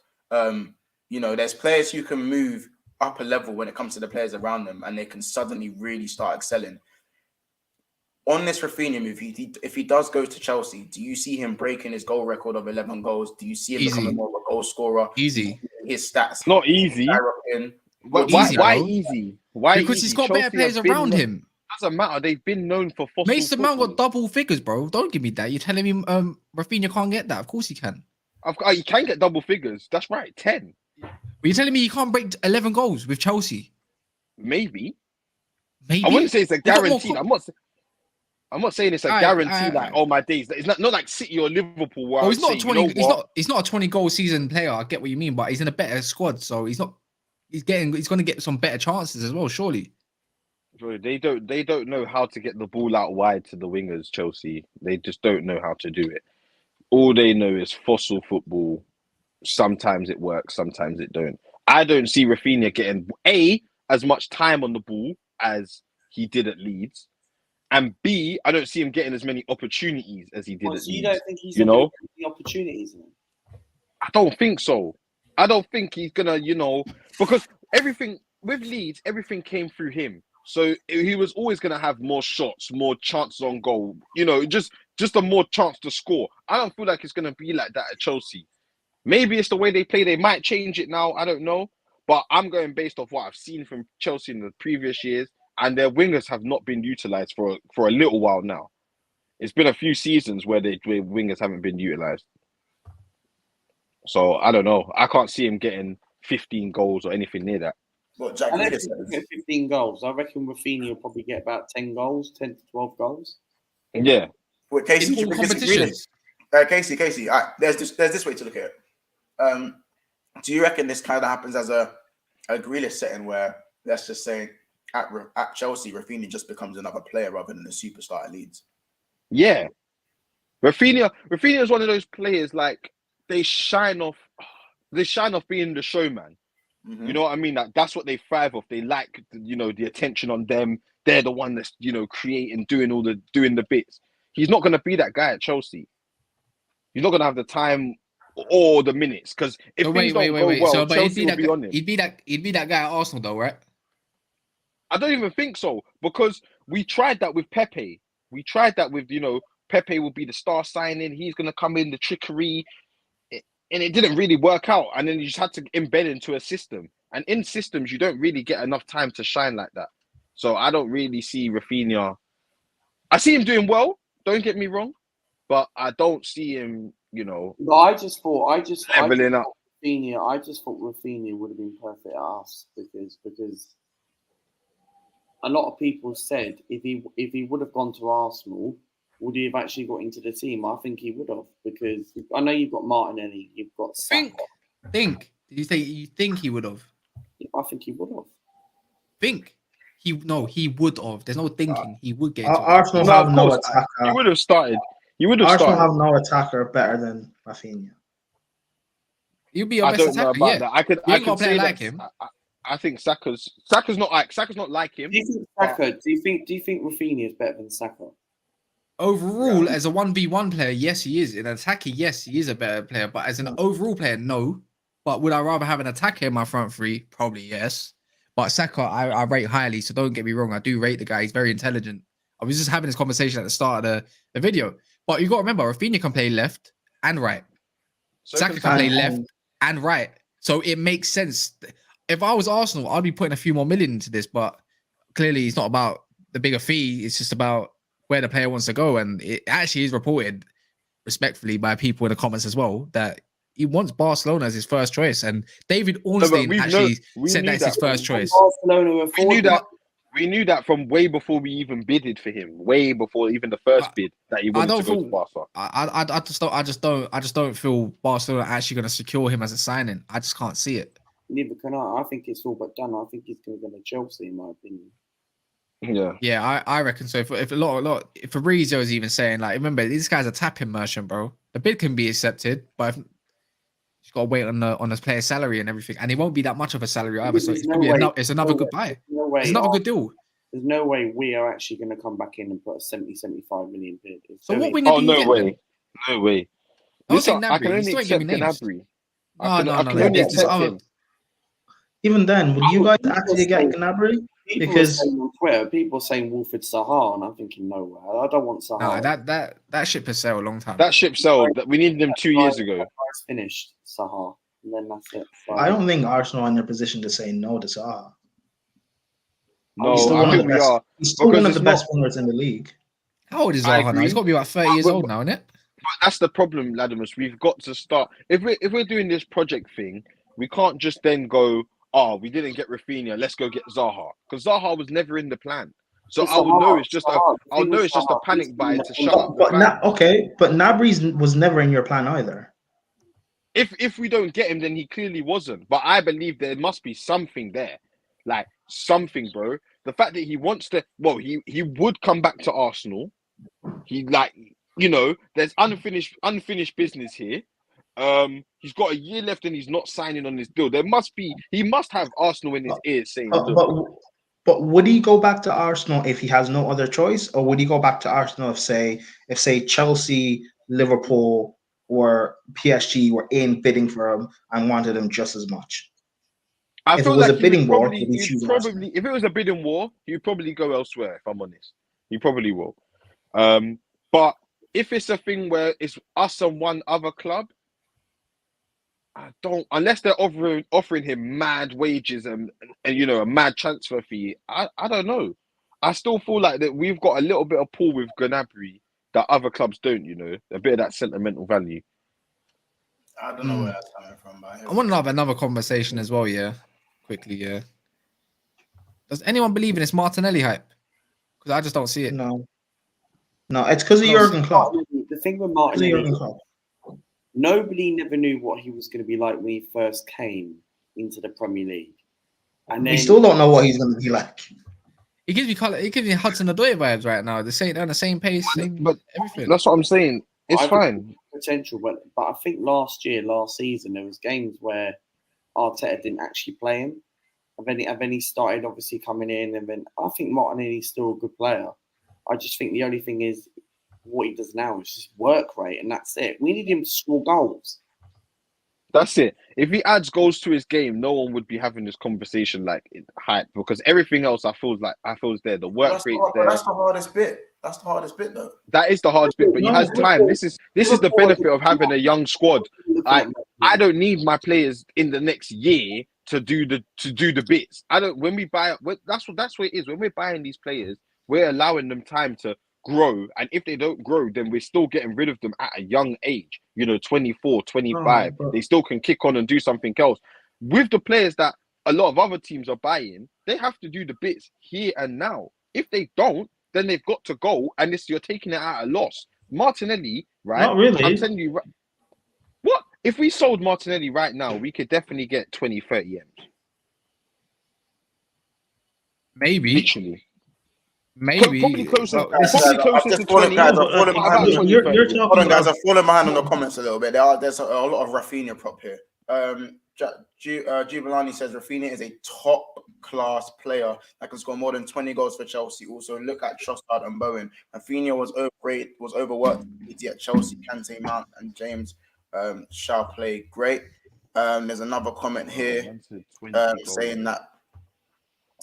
There's players who can move up a level when it comes to the players around them, and they can suddenly really start excelling. On this Raphinha move, if he does go to Chelsea, do you see him breaking his goal record of 11 goals? Do you see him becoming more of a goal scorer? Easy. His stats. Not easy. Why easy? Why? Because he's got better players around him. Doesn't matter. They've been known for fossil Mason Mount got double figures, bro. Don't give me that. You're telling me Raphinha can't get that? Of course he can. He can get double figures. That's right, 10. But you're telling me he can't break 11 goals with Chelsea? Maybe. I wouldn't say it's a guarantee. I'm not saying it's a guarantee. Like, oh my days, it's not like City or Liverpool. Where he's not 20. He's not a 20 goal season player. I get what you mean, but he's in a better squad, so he's not. He's going to get some better chances as well, surely. They don't know how to get the ball out wide to the wingers. Chelsea, they just don't know how to do it. All they know is fossil football. Sometimes it works, sometimes it don't. I don't see Raphinha getting as much time on the ball as he did at Leeds. And B, I don't see him getting as many opportunities as he did at Leeds. You don't think he's getting the opportunities? I don't think so. I don't think he's gonna, because everything with Leeds, everything came through him. So he was always gonna have more shots, more chances on goal. Just a more chance to score. I don't feel like it's gonna be like that at Chelsea. Maybe it's the way they play. They might change it now. I don't know. But I'm going based off what I've seen from Chelsea in the previous years. And their wingers have not been utilised for a little while now. It's been a few seasons where wingers haven't been utilised. So, I don't know. I can't see him getting 15 goals or anything near that. What Jack I don't think he'll get 15 goals. I reckon Raphinha will probably get about 10 goals, 10 to 12 goals. Yeah. Well, Casey, do you disagree? Casey. There's this way to look at it. Do you reckon this kind of happens as a Grealish setting where, let's just say, at Chelsea, Raphinha just becomes another player rather than a superstar at Leeds? Yeah. Raphinha is one of those players, like, they shine off being the showman. Mm-hmm. You know what I mean? Like, that's what they thrive off. They like, the attention on them. They're the one that's, creating, doing the bits. He's not going to be that guy at Chelsea. He's not going to have the time or the minutes, because if things don't go well, so, Chelsea will be on him. He'd be that guy at Arsenal, though, right? I don't even think so, because we tried that with Pepe. We tried that with, Pepe will be the star signing. He's going to come in, the trickery, and it didn't really work out. And then you just had to embed into a system. And in systems, you don't really get enough time to shine like that. So I don't really see Raphinha. I see him doing well. Don't get me wrong, but I don't see him, But I just thought leveling up. I just thought Raphinha would have been perfect at us because a lot of people said if he would have gone to Arsenal, would he have actually got into the team? I think he would have, because I know you've got Martinelli, you've got Saka. Think. Did you say you think he would have? I think he would have. He would have. There's no thinking. He would get. Arsenal have no attacker. He would have started. Arsenal have no attacker better than Rafinha. You'll be your best attacker. Yeah, that. I could play say like him. I think Saka's not like him. Do you think Saka? Do you think Rafinha is better than Saka? Overall, as a 1v1 player, yes, he is. In attacking, yes, he is a better player. But as an overall player, no. But would I rather have an attacker in my front three? Probably yes. But Saka, I rate highly. So don't get me wrong. I do rate the guy. He's very intelligent. I was just having this conversation at the start of the video. But you got to remember, Rafinha can play left and right. Saka can play left and right. So it makes sense. If I was Arsenal, I'd be putting a few more million into this. But clearly, it's not about the bigger fee. It's just about where the player wants to go. And it actually is reported respectfully by people in the comments as well, that he wants Barcelona as his first choice. And David but Ornstein we actually knew said that's that his first from- choice. Barcelona were We knew forward. that. We knew that from way before we even bidded for him. Way before even the first bid that he wanted to go to Barca. I just don't feel Barcelona are actually going to secure him as a signing. I just can't see it. Neither can I. I think it's all but done. I think he's going to go to Chelsea, in my opinion. Yeah. I reckon so. If Fabrizio is even saying, like, remember, this guy's a tapping merchant, bro. The bid can be accepted, but he's got to wait on the player's salary and everything, and it won't be that much of a salary either. So it's probably it's another good buy. It's another good deal. There's no way we are actually going to come back in and put a 70-75 million bid. So what winger do you get? No way. Don't say Listen, I can Gnabry. You only still ain't accept giving me names. Gnabry. No. I can only There's accept other. him. Even then, would you guys actually get Gnabry? Because on Twitter, people saying Wolford Zaha, and I'm thinking, no way, I don't want Zaha. No, that ship has sailed a long time. That ship sailed. We needed him 2 years ago. It's finished, Zaha, and then that's it. So, I don't think Arsenal are in their position to say no to Zaha. No, He's still I one of think the we best. are. He's still Because one of it's the best wingers in the league. How old is I Zaha now? agree. He's got to be about 30 years old now, isn't it? But that's the problem, Latimus. We've got to start. If we're doing this project thing, we can't just then go, oh, we didn't get Rafinha, let's go get Zaha. Because Zaha was never in the plan. So I would know it's just a panic buy to shut up the fan. But Gnabry was never in your plan either. If we don't get him, then he clearly wasn't. But I believe there must be something there. Like something, bro. The fact that he wants to, well, he would come back to Arsenal. He there's unfinished business here. He's got a year left and he's not signing on his deal. He must have Arsenal in his ears saying, look. But would he go back to Arsenal if he has no other choice, or would he go back to Arsenal if say Chelsea, Liverpool, or PSG were in bidding for him and wanted him just as much? If it was a bidding war, he'd probably go elsewhere, if I'm honest. He probably will. But if it's a thing where it's us and one other club, I don't, unless they're offering him mad wages and a mad transfer fee. I don't know. I still feel like that we've got a little bit of pull with Gnabry that other clubs don't. A bit of that sentimental value. I don't know where that's coming from, but I want to have another conversation as well. Yeah, quickly. Yeah. Does anyone believe in this Martinelli hype? Because I just don't see it. No, it's because of Jurgen Klopp. The thing with Martinelli, nobody never knew what he was going to be like when he first came into the Premier League, and then we still don't know what he's going to be like. He gives me Hudson-Odoi vibes right now. They're on the same pace, but everything. That's what I'm saying. It's fine. Potential, but I think last season, there was games where Arteta didn't actually play him. And then he started obviously coming in, and then I think Martinelli's still a good player. I just think the only thing is what he does now is just work rate, and that's it. We need him to score goals. That's it. If he adds goals to his game, no one would be having this conversation like hype, because everything else I feel is there. The work rate's there. That's the hardest bit. That's the hardest bit, though. That is the hardest bit, but he has time. This is the benefit of having a young squad. I don't need my players in the next year to do the bits. When we buy, that's what it is. When we're buying these players, we're allowing them time to grow, and if they don't grow, then we're still getting rid of them at a young age. 24, 25. They still can kick on and do something else. With the players that a lot of other teams are buying, they have to do the bits here and now. If they don't, then they've got to go, and you're taking it at a loss. Martinelli, right? Not really. I'm telling you, what? If we sold Martinelli right now, we could definitely get 20, 30 M's. Maybe. Literally. Maybe. Probably closer to I've 20. fallen behind. Hold on, guys. About- I've fallen behind on the comments a little bit. There's a lot of Rafinha prop here. Jubilani says Rafinha is a top-class player that can score more than 20 goals for Chelsea. Also, look at Trossard and Bowen. Rafinha was overworked at Chelsea. Kante, Mount, and James shall play great. There's another comment here saying that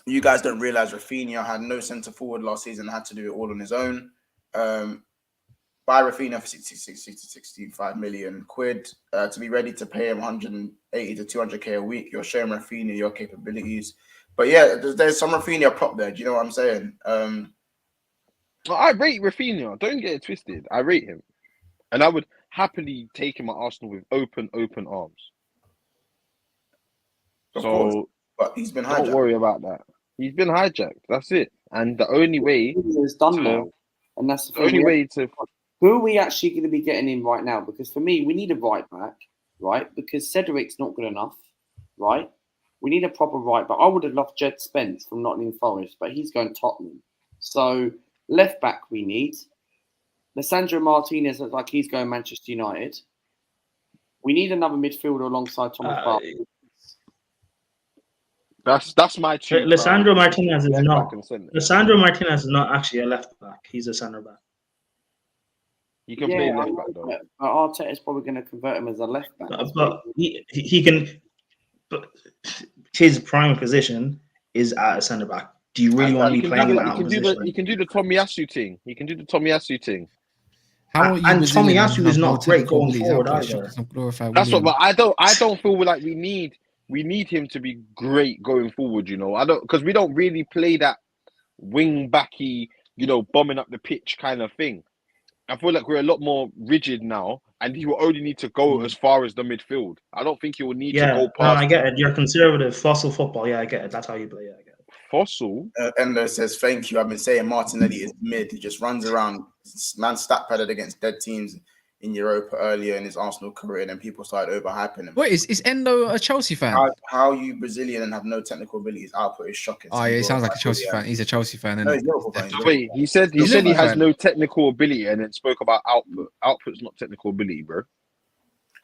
you guys don't realize Rafinha had no centre forward last season, had to do it all on his own. Buy Rafinha for 65 million quid to be ready to pay him 180 to 200k a week. You're showing Rafinha your capabilities. But yeah, there's some Rafinha prop there. Do you know what I'm saying? I rate Rafinha. Don't get it twisted. I rate him. And I would happily take him at Arsenal with open arms. Of course. So But he's been don't hijacked. worry about that. He's been hijacked. That's it. And the only way It's done to- now, and that's the the thing. only way to Who are we actually going to be getting in right now? Because for me, we need a right back, right? Because Cedric's not good enough, right? We need a proper right back. I would have loved Jed Spence from Nottingham Forest, but he's going Tottenham. So left back we need. Lisandro Martinez looks like he's going Manchester United. We need another midfielder alongside Thomas Partey. that's my two. Lisandro Martinez is Left not. back and centre. Lisandro Martinez is not actually a left back. He's a centre back. He can play I left know back though. that, but Arteta's probably going to convert him as a left back. But he can. But his prime position is at a centre back. Do you really want to be playing him out of position? He can do the Tomiyasu thing. How are you And Brazilian Tomiyasu and is have not no great technical going abilities? forward How either. can some glorified That's what. William? But I don't feel like we need him to be great going forward. You know, I don't because we don't really play that wing backy, bombing up the pitch kind of thing. I feel like we're a lot more rigid now, and he will only need to go as far as the midfield. I don't think he will need to go No, past I get it. You're conservative, fossil football. Yeah, I get it. That's how you play. Yeah, I get it. Fossil. Endo says, thank you. I've been saying Martinelli is mid. He just runs around. Man stat padded against dead teams in Europa earlier in his Arsenal career, and then people started overhyping him. Wait, is Endo a Chelsea fan? How you Brazilian and have no technical abilities? Output is shocking. Oh yeah, he sounds like a Chelsea fan. He's a Chelsea fan, No, isn't he's Liverpool fan. Wait, he said he Liverpool has fan. no technical ability, and then spoke about output. Output's not technical ability, bro.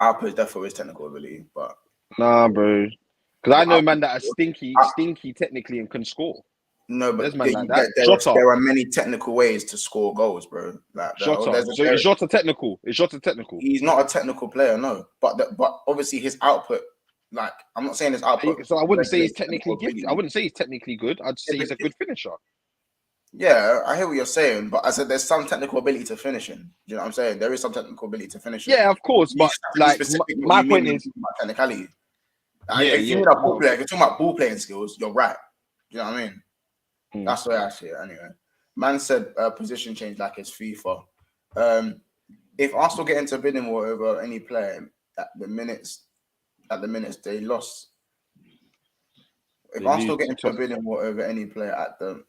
Output is definitely his technical ability, but Nah, bro. Because I know man that are stinky technically and can score. no, but There's man like that. there are many technical ways to score goals, bro. Like Jota. So is Jota technical? Is Jota technical? He's not a technical player, no. But obviously his output, like I'm not saying his output. So I wouldn't say he's technically technical gifted. I wouldn't say he's technically good. I'd say he's a good finisher. Yeah, I hear what you're saying, but I said there's some technical ability to finishing. You know what I'm saying? There is some technical ability to finishing. Yeah, of course. But like my point is technicality. Yeah, if you're a ball player, if you're talking about ball playing skills, you're right. You know what I mean? That's the way I see it. Anyway, man said position change like it's FIFA. If Arsenal get into bidding war over any player at the minutes they lost. If Arsenal get into a bidding war over any player at the,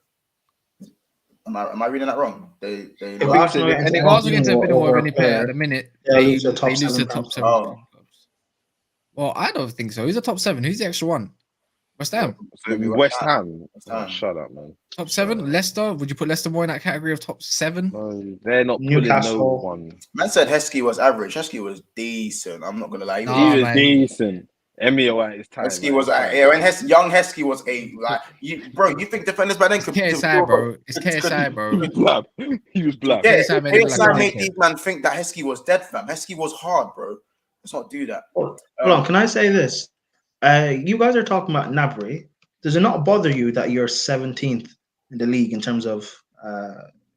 am I reading that wrong? They If Arsenal get into a bidding war over any player at the minute, they lose the top 7. Oh. Well, I don't think so. Who's the top 7? Who's the extra one? West Ham. West Ham. Shut up, man. Top 7. Leicester. Would you put Leicester more in that category of top 7? No, they're not Newcastle. pulling no one. Man said Heskey was average. Heskey was decent. I'm not gonna lie. He was decent. Emil at his time. Heskey was when young Heskey was you think defenders by then could KSI, bro. It's KSI, bro. He was black. Yeah, KSI made these man think that Heskey was dead, fam. Heskey was hard, bro. Let's not do that. Hold on, can I say this? You guys are talking about Gnabry. Does it not bother you that you're 17th in the league in terms of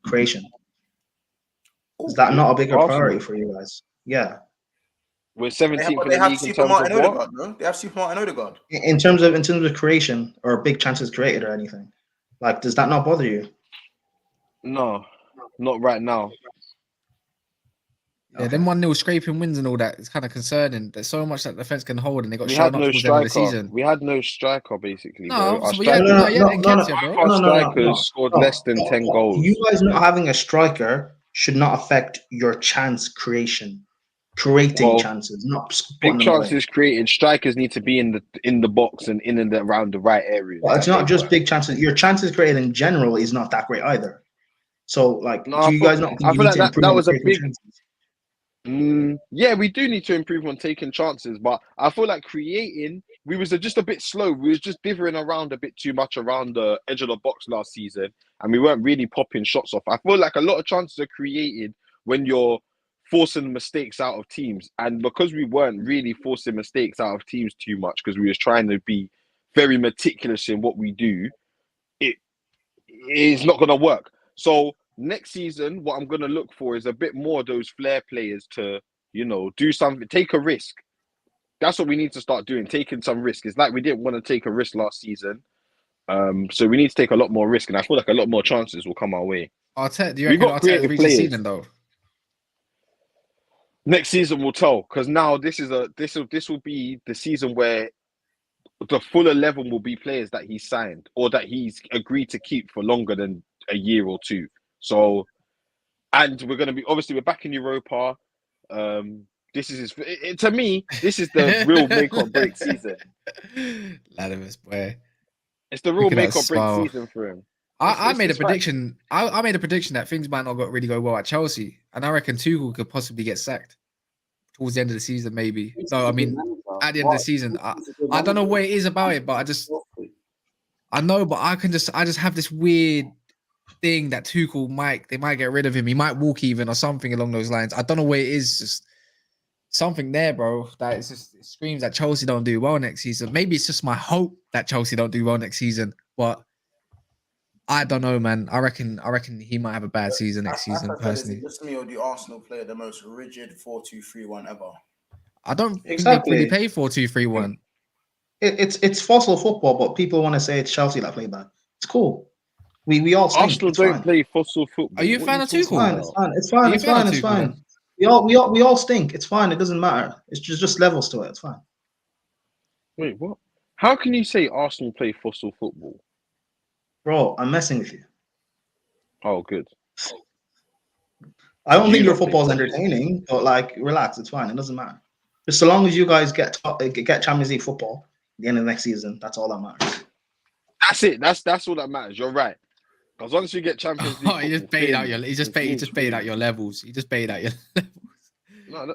creation? Is that not a bigger priority for you guys? Yeah. We're 17th in They the have league in Super terms Martin of what? Odegaard, bro. They have Super Martin Odegaard. In terms of creation or big chances created or anything, like does that not bother you? No, not right now. Yeah, them 1-0 scraping wins and all that. It's kind of concerning. There's so much that the defense can hold, and they got We shown had up no towards the end of the striker. season. We had no striker, basically. No, bro. Our so we had Nketiah, bro. strikers scored less than 10 goals. You guys not having a striker should not affect your chance creation, creating chances, not big chances created. Strikers need to be in the box and in and around the right areas. Well, it's not just big chances. Your chances created in general is not that great either. So, like, do you guys not think you need to improve on creating chances? Yeah, we do need to improve on taking chances, but I feel like creating, we was just a bit slow. We was just dithering around a bit too much around the edge of the box last season, and we weren't really popping shots off. I feel like a lot of chances are created when you're forcing mistakes out of teams, and because we weren't really forcing mistakes out of teams too much, because we was trying to be very meticulous in what we do, it is not going to work. So next season, what I'm going to look for is a bit more of those flair players to, do something, take a risk. That's what we need to start doing, taking some risk. It's like we didn't want to take a risk last season. So we need to take a lot more risk, and I feel like a lot more chances will come our way. Arteta, do you reckon Arteta reach the ceiling, though? Next season will tell, because now this will be the season where the full 11 will be players that he signed or that he's agreed to keep for longer than a year or two. So, and we're going to be, obviously, we're back in Europa. This is to me, this is the real make or break season. Ladimus, boy. It's the real Look at make that or break smile. season for him. I made a It's fine. prediction. I made a prediction that things might not really go well at Chelsea, and I reckon Tuchel could possibly get sacked towards the end of the season, maybe. So I mean, at the end of the season, I don't know what it is about it, but I know, but I just have this weird thing that Tuchel might get rid of him. He might walk even or something along those lines. I don't know what it is. Just something there, bro. That it screams that Chelsea don't do well next season. Maybe it's just my hope that Chelsea don't do well next season, but I don't know, man. I reckon he might have a bad season next season. Personally, Is it just me or do Arsenal play the most rigid 4-2-3-1 ever? I don't think Exactly. they really play 4-2-3-1. It's fossil football, but people want to say it's Chelsea that play bad. It's cool. We all stink. Arsenal It's don't fine. play fossil football. Are you a What fan are of talking Tuchel? about? It's fine. Are you a fan of Tuchel, then? We all stink. It's fine. It doesn't matter. It's just levels to it. It's fine. Wait, what? How can you say Arsenal play fossil football? Bro, I'm messing with you. Oh, good. I don't You think your lot play football's fossil. entertaining, but like, relax. It's fine. It doesn't matter. Just so long as you guys get Champions League football at the end of next season, that's all that matters. That's it. That's all that matters. You're right. Because once you get Champions League, Oh, he just baited out your. He just baited out your levels. He just baited out your levels. No,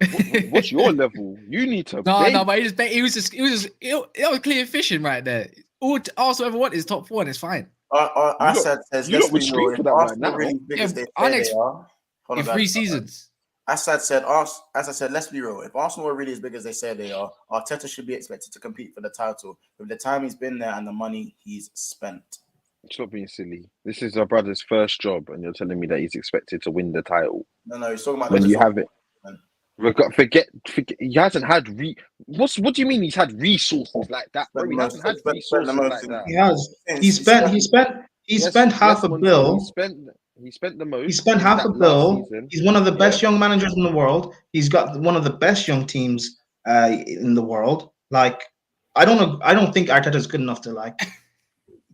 what's your level? You need to. No, but he was just that was clear fishing right there. All Arsenal ever want is top 4, and it's fine. Assad says, you let's lot would be stream real. for If that right Arsenal now. really big as they our say next- they are. Hold In on, 3 guys. seasons. Assad said, let's be real. If Arsenal were really as big as they say they are, Arteta should be expected to compete for the title with the time he's been there and the money he's spent. Stop being silly. This is our brother's first job, and you're telling me that he's expected to win the title No, he's talking about when the you result. have it. Forget. He hasn't had What do you mean? He's had resources like that, bro? He hasn't had resources like that. He has. He spent half a bill. He spent the most. He spent in half that a last bill. season. He's one of the best young managers in the world. He's got one of the best young teams in the world. Like, I don't think Arteta's good enough to like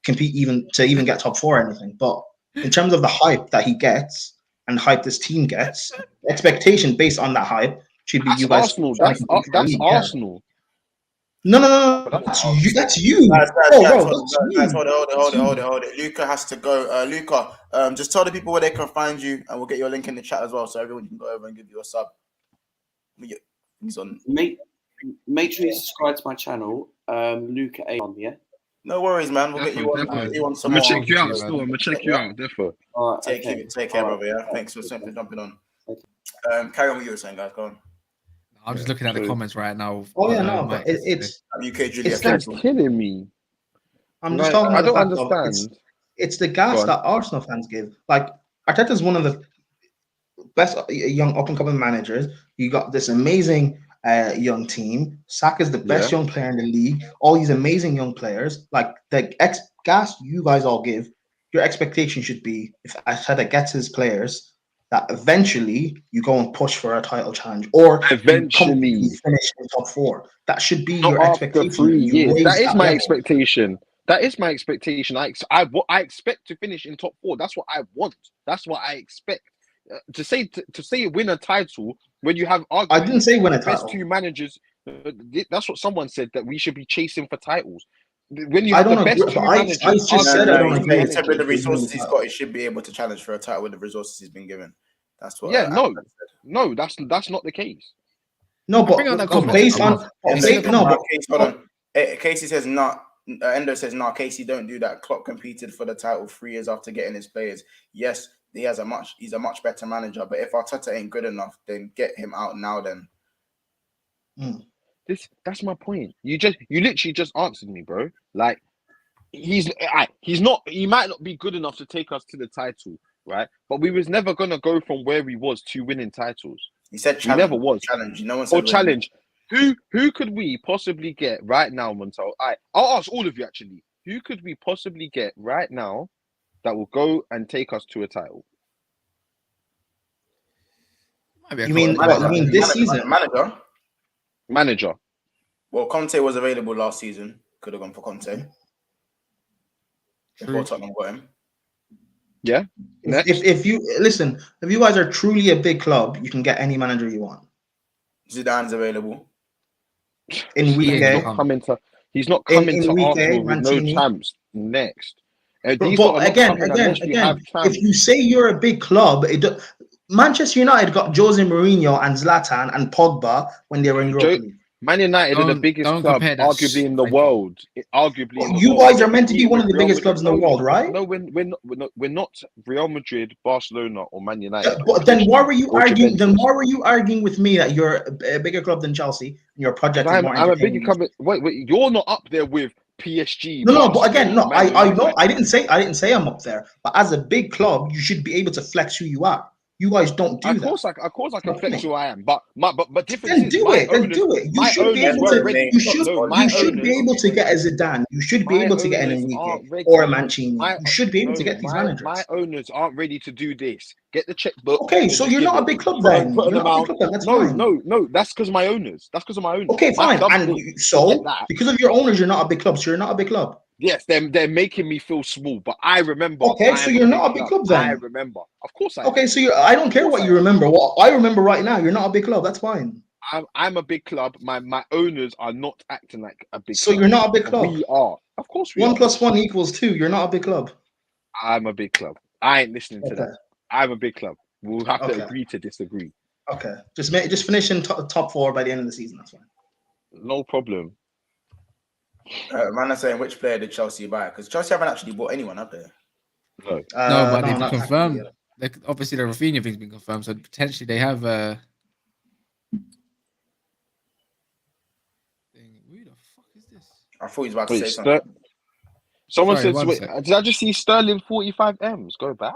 compete even get top 4 or anything. But in terms of the hype that he gets and the hype this team gets, the expectation based on that hype should be That's you guys. Arsenal. trying to compete for the That's league, yeah. Arsenal. No. That's you. That's you. Guys, That's you. hold it. Luca has to go. Luca, just tell the people where they can find you, and we'll get your link in the chat as well, so everyone can go over and give you a sub. He's on. Make sure you subscribe to my channel, Luca A on, yeah. No worries, man. We'll get you on. Definitely. Get you on some I'm more. gonna check you out. Still, I'm gonna check you out. Therefore, All right, Take care, All right. brother. Yeah. Thanks for jumping on. Okay. Carry on what you were saying, guys. Go on. I'm just looking at the comments right now. Oh yeah, no, but Mike, it's UK Juliet. that's killing me. I'm just Like, talking I about don't the fact of understand. it's the gas Go on. that Arsenal fans give. Like Arteta's one of the best young up and coming managers. You got this amazing young team. Saka's the best young player in the league. All these amazing young players. Like the gas you guys all give, your expectation should be if Arteta gets his players, that eventually you go and push for a title challenge, or Eventually. you finish in top 4. That should be Not your after expectation. 3 You years. raise That is my level. expectation. That is my expectation. I expect to finish in top 4. That's what I want. That's what I expect. To say win a title when you have arguably I didn't say win a the best title. 2 managers. That's what someone said, that we should be chasing for titles. When you I have the don't best agree, 2 but I managers, just said I don't He agree. said with the resources he's got, he should be able to challenge for a title with the resources he's been given. That's what. No, that's not the case. No, but bring on that but comment. based on Hold on. Casey says not. Endo says no. Casey don't do that. Klopp competed for the title 3 years after getting his players. Yes, he's a much better manager. But if Arteta ain't good enough, then get him out now. Then. That's my point. You literally just answered me, bro. Like he's not. He might not be good enough to take us to the title, right? But we was never gonna go from where we was to winning titles. He said challenge. He never was challenge. No one said challenge. Who could we possibly get right now, Montel? I'll ask all of you actually. Who could we possibly get right now that will go and take us to a title? Might be a You mean couple you mean this season? Manager. Well, Conte was available last season. Could have gone for Conte. Before Tottenham got him. Yeah. If you listen, if you guys are truly a big club, you can get any manager you want. Zidane's available. Enrique, he's not coming to Enrique, Arsenal with no Mancini. champs next. These But lot are not again, coming unless we have champs. if you say you're a big club, Manchester United got Jose Mourinho and Zlatan and Pogba when they were in Europa League. Man United are the biggest club, arguably in the world. You guys are meant to be one of the biggest clubs in the world, right? No, we're not Real Madrid, Barcelona, or Man United. But then why were you arguing? Then why were you arguing with me that you're a bigger club than Chelsea and your project is more I'm a bigger entertaining? club. Wait, you're not up there with PSG. No, but again, no, I know I didn't say I'm up there. But as a big club, you should be able to flex who you are. You guys don't do that. Of course, I can flex who I am, but different. Then do it. You should be able to. You should be able to get a Zidane. You should be able to get an Enrique or a Mancini. You should be able to get these managers. My owners aren't ready to do this. Get the checkbook. Okay, so you're not a big club then. No, that's because of my owners. That's because of my owners. Okay, fine. And so because of your owners, you're not a big club. So you're not a big club. Yes, they're making me feel small, but I remember. Okay, so you're not a big club then. I remember. Of course I am. Okay, so I don't care what you remember. What I remember right now, you're not a big club. That's fine. I'm a big club. My owners are not acting like a big club. So you're not a big club. We are. Of course we are. 1 + 1 = 2. You're not a big club. I'm a big club. I ain't listening to that. I'm a big club. We'll have to agree to disagree. Okay. Just finish in top 4 by the end of the season. That's fine. No problem. Man, I'm saying which player did Chelsea buy? Because Chelsea haven't actually bought anyone up there. No. But they've been confirmed. Obviously, the Rafinha thing's been confirmed, so potentially they have. Who the fuck is this? I thought he was about to say something. Someone Sorry, says, "Wait, did I just see Sterling 45 M's? Go back."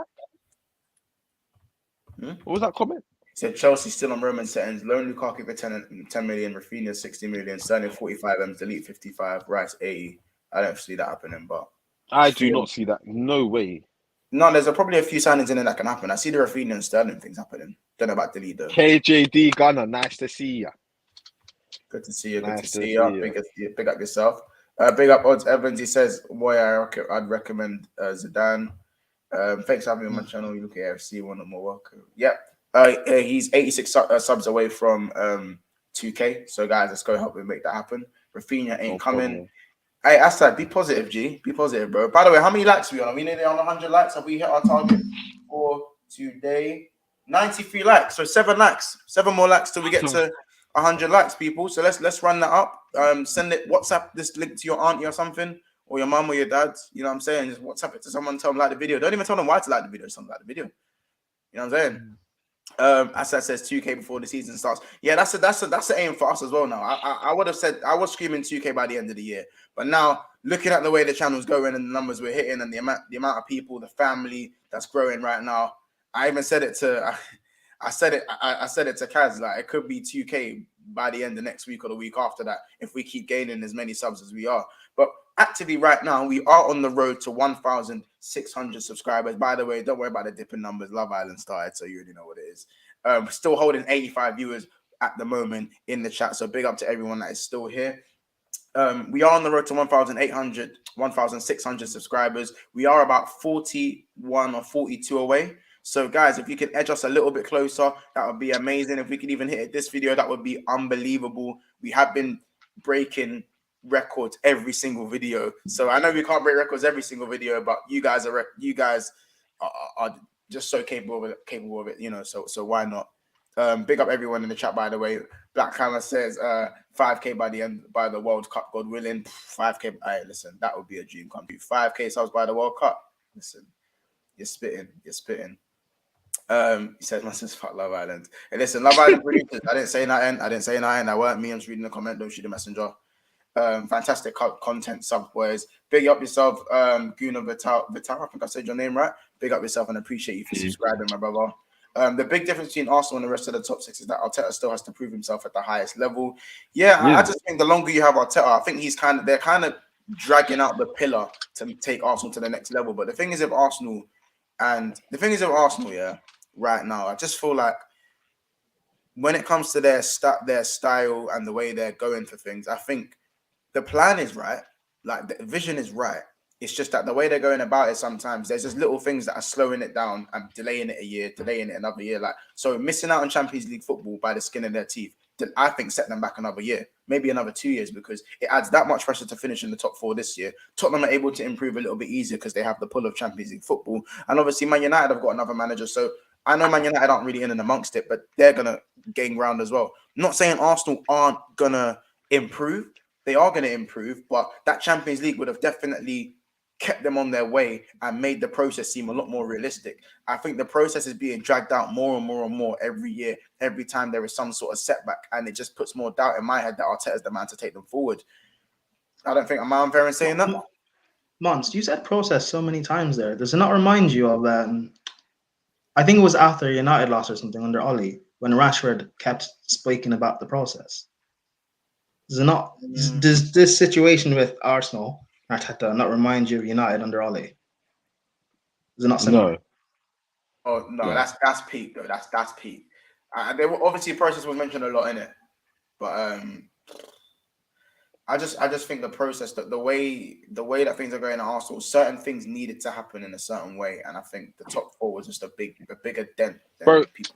What was that comment? He said Chelsea still on Roman settings. Loan Lukaku for 10 million, Rafinha 60 million, Sterling 45 M's, delete 55, Rice 80. I don't see that happening, but I do not see that. No way. No, there's probably a few signings in there that can happen. I see the Rafinha and Sterling things happening. Don't know about delete though. KJD Gunner, nice to see you. Good to see you. Good to see you. Big up yourself. Big up Odds Evans. He says, "Boy, I'd recommend Zidane." Thanks for having me on my channel. You look at AFC, one more welcome. Yep. He's 86 subs away from 2K. So guys, let's go help him make that happen. Rafinha ain't coming. Hey, Asad, be positive, G. Be positive, bro. By the way, how many likes are we on? Are we nearly on 100 likes? Have we hit our target for today? 93 likes. So 7 likes. 7 more likes till we get to 100 likes, people. So let's run that up. Send it, WhatsApp this link to your auntie or something, or your mum or your dad. You know what I'm saying? Just WhatsApp it to someone, tell them like the video. Don't even tell them why to like the video. Just tell them like the video. You know what I'm saying? Asad says 2K before the season starts. Yeah, that's the aim for us as well now. I would have said I was screaming 2K by the end of the year, but now looking at the way the channel's going and the numbers we're hitting and the amount of people, the family that's growing right now, I even said it to I said it to Kaz, like it could be 2K by the end of next week or the week after that if we keep gaining as many subs as we are. But actively right now, we are on the road to 1,600 subscribers. By the way, don't worry about the dipping numbers. Love Island started, so you already know what it is. Still holding 85 viewers at the moment in the chat. So big up to everyone that is still here. We are on the road to 1,600 subscribers. We are about 41 or 42 away. So guys, if you can edge us a little bit closer, that would be amazing. If we could even hit this video, that would be unbelievable. We have been breaking records every single video. So I know we can't break records every single video, but you guys are just so capable of it, you know. So why not? Big up everyone in the chat, by the way. Black Hammer says 5K by the World Cup, God willing. 5K. Hey, listen, that would be a dream come true. 5K subs by the World Cup. Listen, you're spitting. He says, "My sister's fuck Love Island." Hey, listen, Love Island producers. I didn't say nothing. That weren't me. I'm just reading the comment. Don't shoot the messenger. Fantastic content, sub boys. Big up yourself, Guna Vital. I think I said your name right. Big up yourself and appreciate you for subscribing, my brother. The big difference between Arsenal and the rest of the top 6 is that Arteta still has to prove himself at the highest level. I just think the longer you have Arteta, I think they're kind of dragging out the pillar to take Arsenal to the next level. But the thing is, of Arsenal, right now, I just feel like when it comes to their style and the way they're going for things, I think the plan is right. Like the vision is right. It's just that the way they're going about it, sometimes there's just little things that are slowing it down and delaying it a year, delaying it another year. Like, so missing out on Champions League football by the skin of their teeth, I think set them back another year, maybe another 2 years, because it adds that much pressure to finish in the top 4 this year. Tottenham are able to improve a little bit easier because they have the pull of Champions League football. And obviously Man United have got another manager. So I know Man United aren't really in and amongst it, but they're going to gain ground as well. Not saying Arsenal aren't going to improve. They are going to improve, but that Champions League would have definitely kept them on their way and made the process seem a lot more realistic. I think the process is being dragged out more and more and more every year, every time there is some sort of setback, and it just puts more doubt in my head that Arteta is the man to take them forward. I don't think, am I unfair in saying that? Mons, you said process so many times there. Does it not remind you of, I think it was after United lost or something under Ollie, when Rashford kept speaking about the process? Does it not, does this situation with Arsenal, Arteta, not remind you of United under Ollie? Is it not similar? No. Oh no, No. that's peak though. That's peak. There were obviously process was mentioned a lot in it, but I just think the process, that the way that things are going at Arsenal, certain things needed to happen in a certain way, and I think the top 4 was just a bigger dent than Bro, people.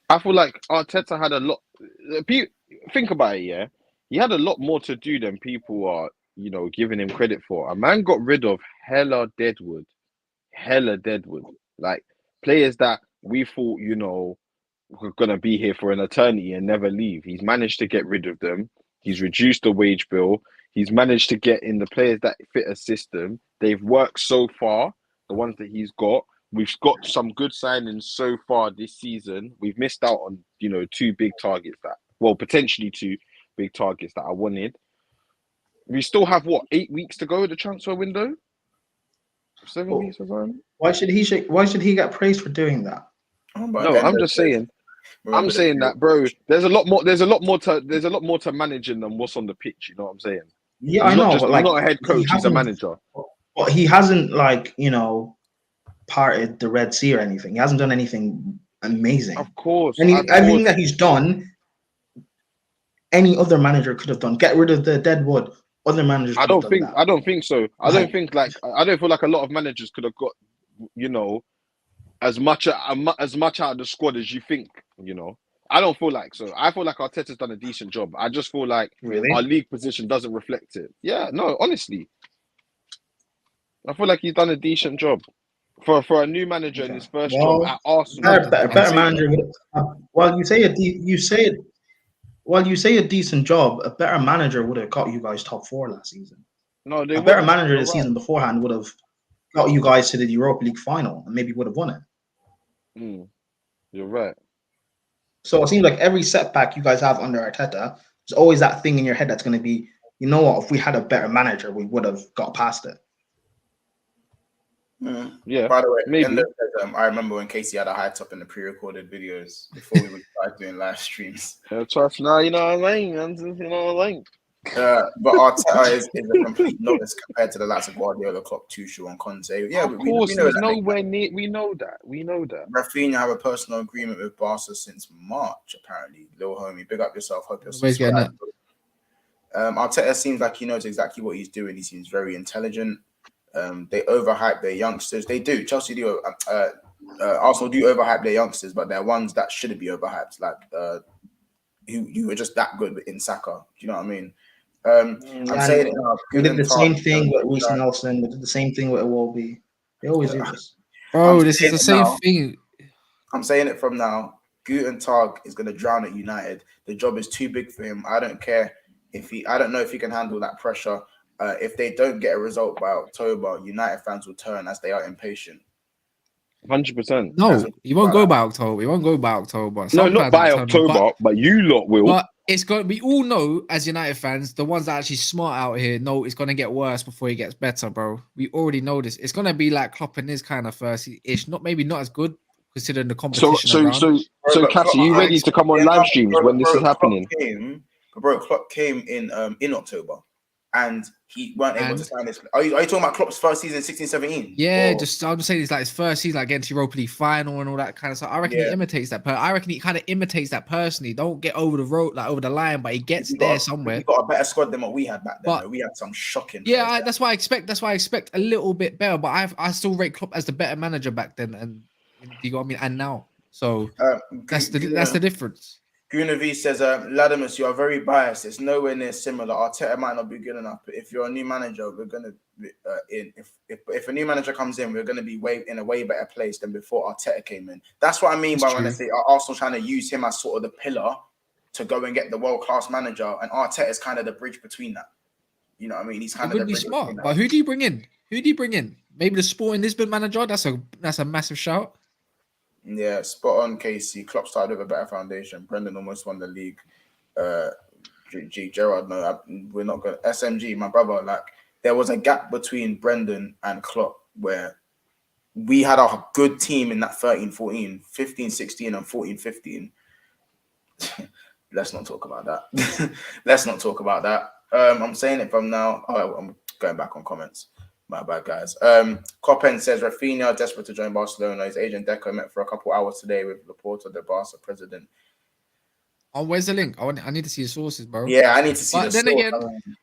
I feel like Arteta had a lot. Think about it, yeah. He had a lot more to do than people are, giving him credit for. A man got rid of hella deadwood, like players that we thought, were gonna be here for an eternity and never leave. He's managed to get rid of them. He's reduced the wage bill. He's managed to get in the players that fit a system. They've worked so far, the ones that he's got. We've got some good signings so far this season. We've missed out on, 2 big targets potentially 2 big targets that I wanted. We still have 8 weeks to go at the transfer window? 7 weeks or something? Why should he get praised for doing that? No, I'm just saying. I'm saying that, bro. There's a lot more to managing than what's on the pitch. You know what I'm saying? Yeah, He's I know. He's not a head coach. He's a manager. But he hasn't parted the Red Sea or anything. He hasn't done anything amazing. Of course. Everything that he's done, any other manager could have done. Get rid of the dead wood. Other managers. I don't think so. I don't feel like a lot of managers could have got, as much out of the squad as you think. I don't feel like so. I feel like Arteta's done a decent job. I just feel like our league position doesn't reflect it. Yeah, no, honestly, I feel like he's done a decent job for a new manager in his first job at Arsenal. Better manager. While you say a decent job, a better manager would have got you guys top 4 last season. No, a better manager the season beforehand would have got you guys to the Europa League final and maybe would have won it. You're right. So it seems like every setback you guys have under Arteta, there's always that thing in your head that's going to be, you know what, if we had a better manager, we would have got past it. Yeah. By the way, maybe. I remember when Casey had a high top in the pre-recorded videos before we would start doing live streams. Trust now, you know what I mean? But Arteta is a complete novice compared to the likes of Guardiola, Klopp, Tuchel, and Conte. Yeah, of course, we know nowhere near. We know that. Rafinha have a personal agreement with Barca since March, apparently. Little homie, big up yourself. Hope you're subscribed. Arteta seems like he knows exactly what he's doing. He seems very intelligent. They overhype their youngsters. They do. Chelsea do. Arsenal do overhype their youngsters, but they're ones that shouldn't be overhyped. Like who are just that good in Saka. Do you know what I mean? I'm saying it now. We did the same thing with Reece Nelson. We did the same thing with Iwobi. They always do this. Bro, this is the same thing. I'm saying it from now. Guten Tag is going to drown at United. The job is too big for him. I don't care I don't know if he can handle that pressure. If they don't get a result by October, United fans will turn as they are impatient. 100%. No, he won't go by October. He won't go by October. No, not by October, but you lot will. But it's going. We all know as United fans, the ones that are actually smart out here know it's going to get worse before it gets better, bro. We already know this. It's going to be like Klopp in his kind of first-ish. Maybe not as good considering the competition. So, Cassie, are you ready to come on live streams when this is happening? Klopp came in October. and he weren't able to And- sign this. Are you talking about Klopp's first season, 16-17? Yeah, Or- I'm just saying it's like his first season, like against Europa League final and all that kind of stuff. I reckon he imitates that. I reckon he kind of imitates that personally. Don't get over the road, like over the line, but he gets there somewhere. He got a better squad than what we had back then. But- though. We had some shocking. Yeah, that's why I expect a little bit better. But I still rate Klopp as the better manager back then, and you got me, and now. So that's the difference. Guna V says, Latimus, you are very biased. It's nowhere near similar. Arteta might not be good enough, but if you're a new manager, we're gonna if a new manager comes in, we're gonna be in a way better place than before Arteta came in. That's what I mean by when I say Arsenal trying to use him as sort of the pillar to go and get the world-class manager, and Arteta is kind of the bridge between that. You know what I mean? He's kind of the bridge smart. But who do you bring in? Maybe the Sporting Lisbon manager. That's a massive shout. Yeah, spot on, Casey. Klopp started with a better foundation. Brendan almost won the league. Gerard, no, we're not going to. SMG, my brother, like, there was a gap between Brendan and Klopp where we had a good team in that 13-14, 15-16 and 14-15. Let's not talk about that. Let's not talk about that. I'm saying it from now. Oh, I'm going back on comments. My bad, guys. Coppen says Rafinha desperate to join Barcelona. His agent Deco met for a couple hours today with Laporta, the Barca president. Oh, where's the link? I need to see the sources, bro. Yeah, I need to see. But then again,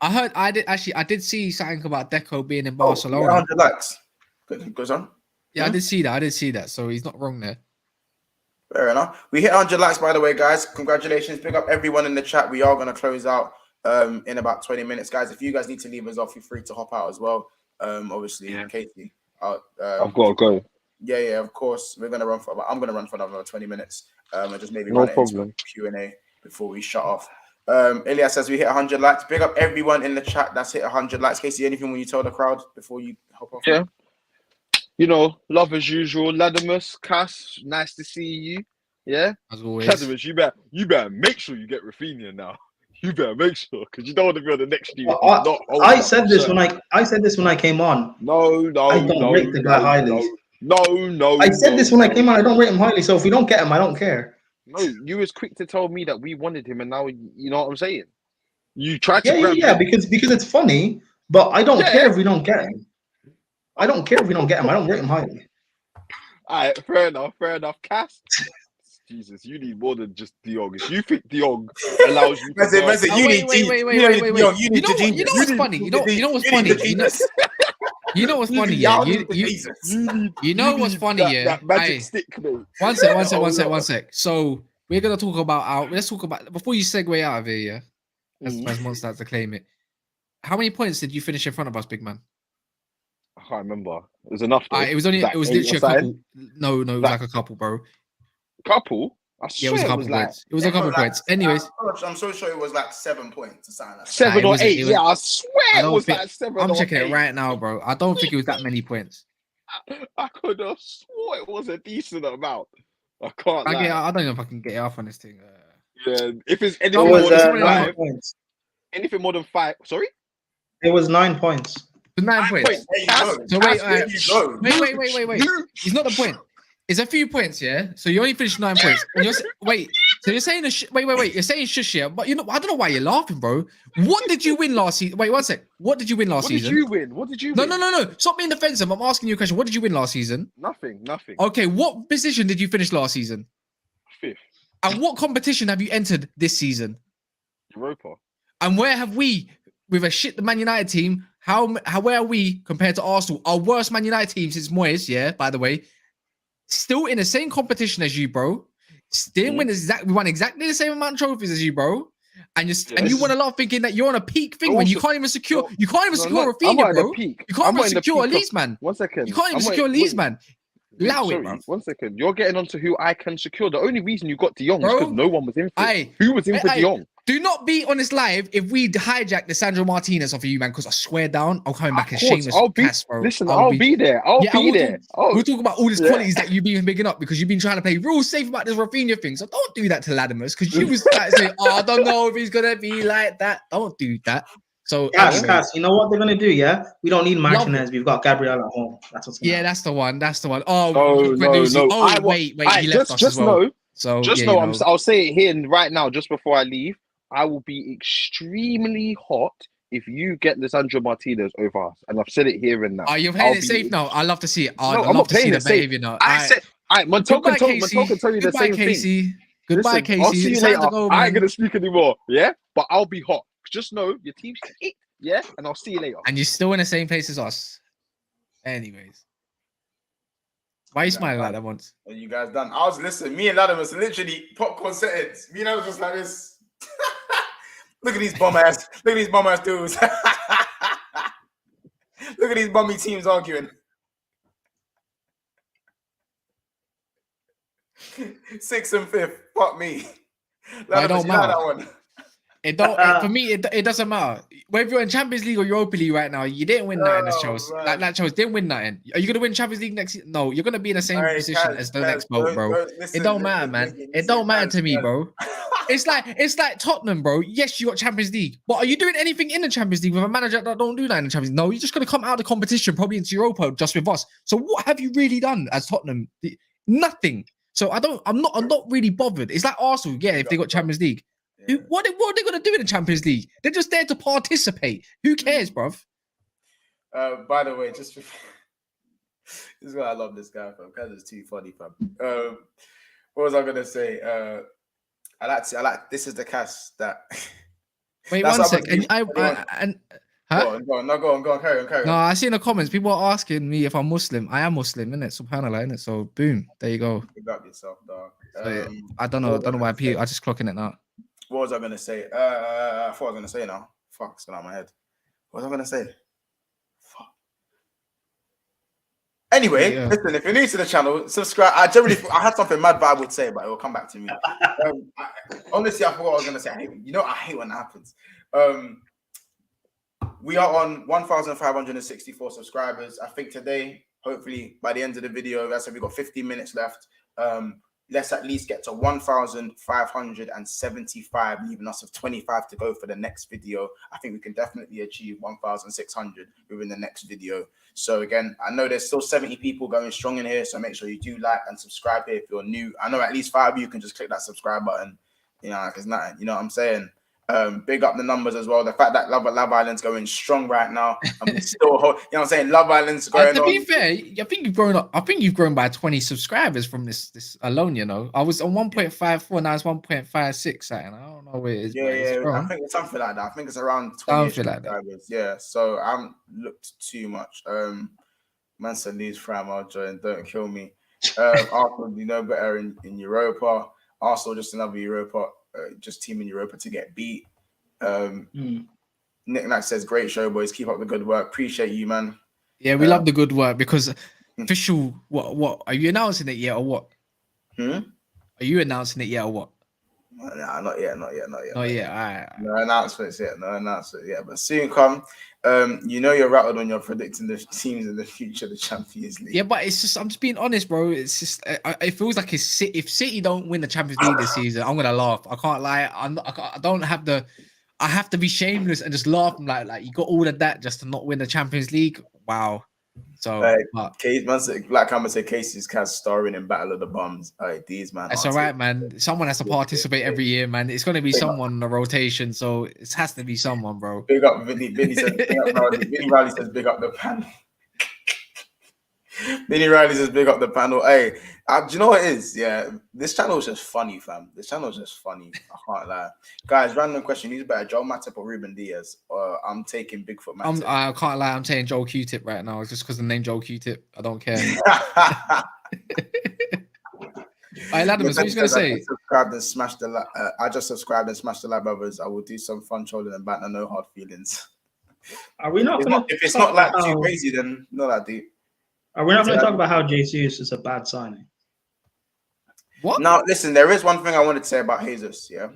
I did see something about Deco being in Barcelona. 100 likes. Goes on. Yeah, I did see that. So he's not wrong there. Fair enough. We hit 100 likes, by the way, guys. Congratulations. Pick up everyone in the chat. We are going to close out in about 20 minutes, guys. If you guys need to leave us off, you're free to hop out as well. Obviously, Katie. I've got to go. Yeah, of course. I'm gonna run for another 20 minutes. And just maybe No run problem. it into Q&A before we shut off. Ilya says we hit 100 likes. Big up everyone in the chat that's hit 100 likes. Casey, anything when you tell the crowd before you hop off? Yeah. You know, love as usual. Ladimus, Cass, nice to see you. Yeah. As always. Ladimus, you better make sure you get Rafinha now. You better make sure, because you don't want to be on the next team. I said this when I came on. No. I don't rate the guy highly. No. I said this when I came on. I don't rate him highly. So if we don't get him, I don't care. No, you was quick to tell me that we wanted him, and now you know what I'm saying. You tried to grab him. because it's funny, but I don't care if we don't get him. I don't care if we don't get him. I don't rate him highly. All right, fair enough. Cass. Jesus, you need more than just De Jong. If you think De Jong allows you to... Wait. You know what's funny? You know what's funny? You know what's funny? Yeah. You know what's funny? Yeah. That magic stick, mate. One sec. So we're gonna talk about let's talk about before you segue out of here. Yeah. As Monster has to claim it. How many points did you finish in front of us, big man? I can't remember. It was enough. It was literally a couple. No, it was like a couple, bro. Couple? I swear it was a couple points. It was a couple points. Anyways, I'm so sure it was like 7 points or something like that. 7 or 8. Yeah, I swear it was like 7 or 8. I'm checking it right now, bro. I don't think it was that many points. I could have swore it was a decent amount. I can't lie. I don't know if I can get it off on this thing. Yeah, if it's anything more than 5 points. Anything more than 5. Sorry? It was 9 points. 9 points. So wait. It's not the point. It's a few points, yeah. So you only finished 9 points. And you're So you're saying wait. You're saying shush, yeah. But I don't know why you're laughing, bro. What did you win last season? Wait, one sec. What did you win last season? What did you win? No. Stop being defensive. I'm asking you a question. What did you win last season? Nothing. Okay, what position did you finish last season? 5th. And what competition have you entered this season? Europa. And where have we, with the Man United team, where are we compared to Arsenal? Our worst Man United team since Moyes, yeah, by the way. Still in the same competition as you, bro. Still we won exactly the same amount of trophies as you, bro. And you want a lot thinking that you're on a peak thing when you can't even secure Rafinha, bro. You can't even secure a lease, man. 1 second. You can't even secure a lease, man. Allow it, bro. 1 second. You're getting onto who I can secure. The only reason you got De Jong is because no one was in for it. Who was in for De Jong? Do not be on this live if we hijack Lisandro Martinez off of you, man, because I swear down, I'm coming back as shameless. I'll be there. We'll talk about all these qualities that you've been picking up because you've been trying to play real safe about this Rafinha thing. So don't do that to Latimus because you was like saying, I don't know if he's going to be like that. Don't do that. So, Cass, you know what they're going to do, yeah? We don't need Martinez. We've got Gabriel at home. That's what's going on. That's the one. No. Wait, he left us as well. I'll say it here right now, just before I leave. I will be extremely hot if you get Lisandro Martinez over us, and I've said it here and now. Are you playing it safe now? I love to see it. No, I'd I'm love not to see playing the it safe. behavior now. I said, Montoya Goodbye, can Casey. tell you the Goodbye, same thing. Casey. Goodbye, Listen, Casey. I'll see you It's time later. to go, I ain't man. gonna speak anymore, yeah? But I'll be hot. Just know your team's shit, yeah? And I'll see you later. And you're still in the same place as us. Anyways. Why are you smiling like that once? Are you guys done? I was listening. Me and Adam was literally popcorn settings. Me and Adam was just like this. Look at these bum ass. Look at these bum ass dudes. Look at these bummy teams arguing. 6th and 5th. Fuck me. It don't matter. That one. It don't for me. It doesn't matter whether you're in Champions League or Europa League right now. You didn't win nothing, as Chelsea. That Chelsea didn't win nothing. Are you gonna win Champions League next year? No, you're gonna be in the same position as the next boat, bro. It don't matter, man. It don't matter to me, bro. It's like Tottenham, bro. Yes, you got Champions League, but are you doing anything in the Champions League with a manager that don't do that in the Champions League? No, you're just gonna come out of the competition, probably into Europa, just with us. So what have you really done as Tottenham? Nothing. So I'm not really bothered. It's like Arsenal, yeah. If they got Champions League. Yeah. What are they gonna do in the Champions League? They're just there to participate. Who cares, bruv? By the way, just this is why I love this guy, fam. Because it's too funny, fam. What was I gonna say? I like this is the cast that. Wait one sec. And Go on, carry on. No, I see in the comments people are asking me if I'm Muslim. I am Muslim, innit? Subhanallah, innit? So boom, there you go. Pick up yourself, dog. So, I don't know why people. I just clocking it now. What was I gonna say? I thought I was gonna say now. Fuck, it's gone out of my head. What was I gonna say? Fuck. Anyway, listen, if you're new to the channel, subscribe. I had something mad, but I would say, but it will come back to me. Honestly, I forgot what I was gonna say. I hate when that happens. We are on 1,564 subscribers. I think today, hopefully, by the end of the video, that's if we've got 15 minutes left. Let's at least get to 1,575, leaving us with 25 to go for the next video. I think we can definitely achieve 1,600 within the next video. So again, I know there's still 70 people going strong in here, so make sure you do like and subscribe here if you're new. I know at least 5 of you can just click that subscribe button. You know, like it's nothing. You know what I'm saying? Big up the numbers as well. The fact that Love Island's going strong right now, and we still, you know what I'm saying? Love Island's going to on. be fair, I think you've grown up. I think you've grown by 20 subscribers from this alone. You know, I was on 1.54, now it's 1.56. I don't know where it is. Yeah. I think it's something like that. I think it's around 20 subscribers. Yeah. So I haven't looked too much. Man said leaves Fram, I'll join. Don't kill me. Arsenal, you know better in Europa. Arsenal, just another Europa. Just team in Europa to get beat. Nick Knack says, great show, boys. Keep up the good work. Appreciate you, man. Yeah, we love the good work because official, what are you announcing it yet or what? Are you announcing it yet or what? Nah, not yet. Not yet. All right. No announcements yet. But soon come. You know you're rattled when you're predicting the teams in the future, the Champions League. Yeah, but it's just, I'm just being honest, bro. It's just, it feels like if City don't win the Champions League this season, I'm gonna laugh. I can't lie. I have to be shameless and just laugh. Like you got all of that just to not win the Champions League. Wow. So, Black Hammer said Casey's cast starring in Battle of the Bums. These man. It's all right, man. Someone has to participate every year, man. It's gonna be someone in the rotation, so it has to be someone, bro. Big up Vinny. Vinny says big up Riley. Vinny Riley says big up the panel. Vinny Riley says big up the panel. Hey, do you know what it is? Yeah, this channel is just funny, fam. This channel is just funny. I can't lie. Guys, random question. Who's better, Joel Matip or Ruben Diaz? I'm taking Bigfoot Matip. I can't lie. I'm saying Joel Q-Tip right now. It's just because the name Joel Q-Tip. I don't care. All right, Ladimus, what are you going to say? I just subscribed and smashed the like, brothers. I will do some fun trolling and banter. No hard feelings. Are we not? If it's not like too crazy, then not that deep. Are we not going to talk about how Jesus is a bad signing? What? Now, listen, there is one thing I wanted to say about Jesus, yeah?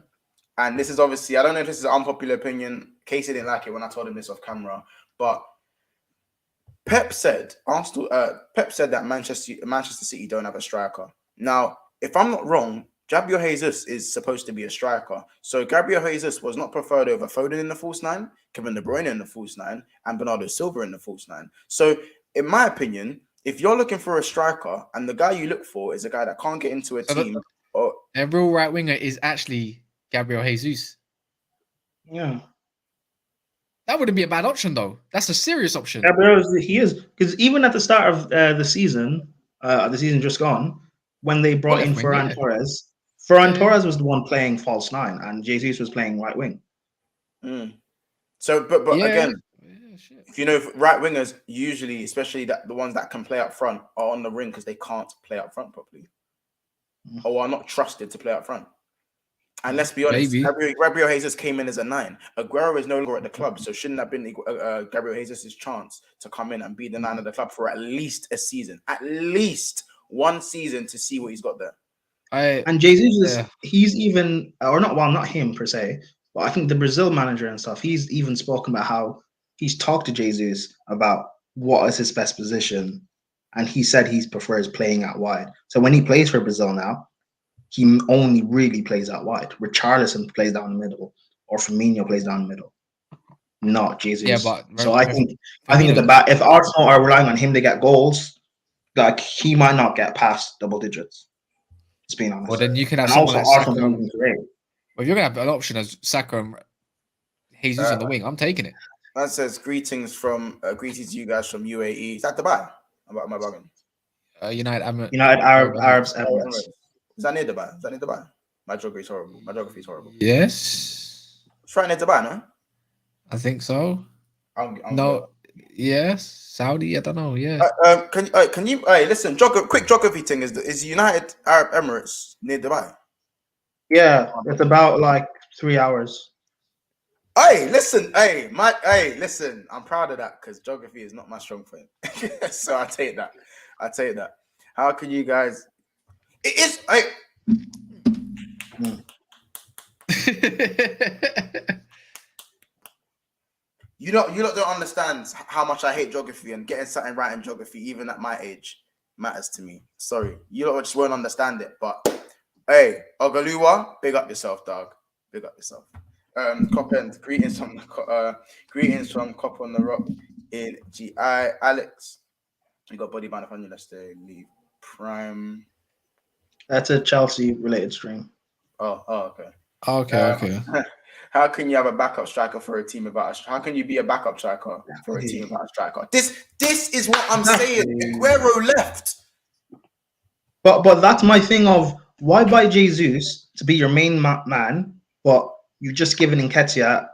And this is obviously, I don't know if this is an unpopular opinion. Casey didn't like it when I told him this off camera, but Pep said that Manchester City don't have a striker. Now, if I'm not wrong, Gabriel Jesus is supposed to be a striker. So Gabriel Jesus was not preferred over Foden in the false nine, Kevin De Bruyne in the false nine, and Bernardo Silva in the false nine. So in my opinion, if you're looking for a striker and the guy you look for is a guy that can't get into a team, a real right winger is actually Gabriel Jesus. Yeah. That wouldn't be a bad option though. That's a serious option. Gabriel, he is, because even at the start of the season just gone, when they brought in left wing, Ferran yeah. Torres, Ferran Yeah. Torres was the one playing false nine, and Jesus was playing right wing. So, but Yeah. again, Yeah, shit. if you know, right wingers usually, especially the ones that can play up front, are on the ring because they can't play up front properly, or are not trusted to play up front. And let's be honest, Maybe. Gabriel Jesus came in as a 9. Aguero is no longer at the club, so shouldn't have been Gabriel Jesus' chance to come in and be the 9 of the club for at least a season, at least one season, to see what he's got there. And Jesus, he's even, or not, well, not him per se, but I think the Brazil manager and stuff, he's even spoken about how he's talked to Jesus about what is his best position, and he said he prefers playing out wide. So when he plays for Brazil now, he only really plays out wide. Richarlison plays down the middle, or Firmino plays down the middle, not Jesus. Yeah, but so I think at the back, if Arsenal are relying on him to get goals, like he might not get past double digits. Just being honest. Well, then you can have and someone also like Arsenal. Saka. Well, you're gonna have an option as Saka and Jesus on the wing. I'm taking it. That says greetings to you guys from UAE. Is that Dubai? Am I bugging? United Arab Emirates. Is that near Dubai? My geography is horrible. Yes. It's right near Dubai, no? I think so. No. Yes. Saudi. I don't know. Yeah. Can you? Listen. Quick geography thing is United Arab Emirates near Dubai? Yeah, it's about like 3 hours. Listen. I'm proud of that because geography is not my strong point. So I take that. How can you guys? It is. You lot don't understand how much I hate geography, and getting something right in geography, even at my age, matters to me. Sorry, you lot just won't understand it. But hey, Ogaluwa, big up yourself, dog. Big up yourself. Copend, greetings from Cop on the Rock in GI. Alex, you got body band on you. Let's stay. Leave Prime. That's a Chelsea related stream. Oh, okay. Okay. How can you have a backup striker for a team without how can you be a backup striker for a team without a striker? This is what I'm saying. Aguero left. But that's my thing of why buy Jesus to be your main man, but you've just given Nketiah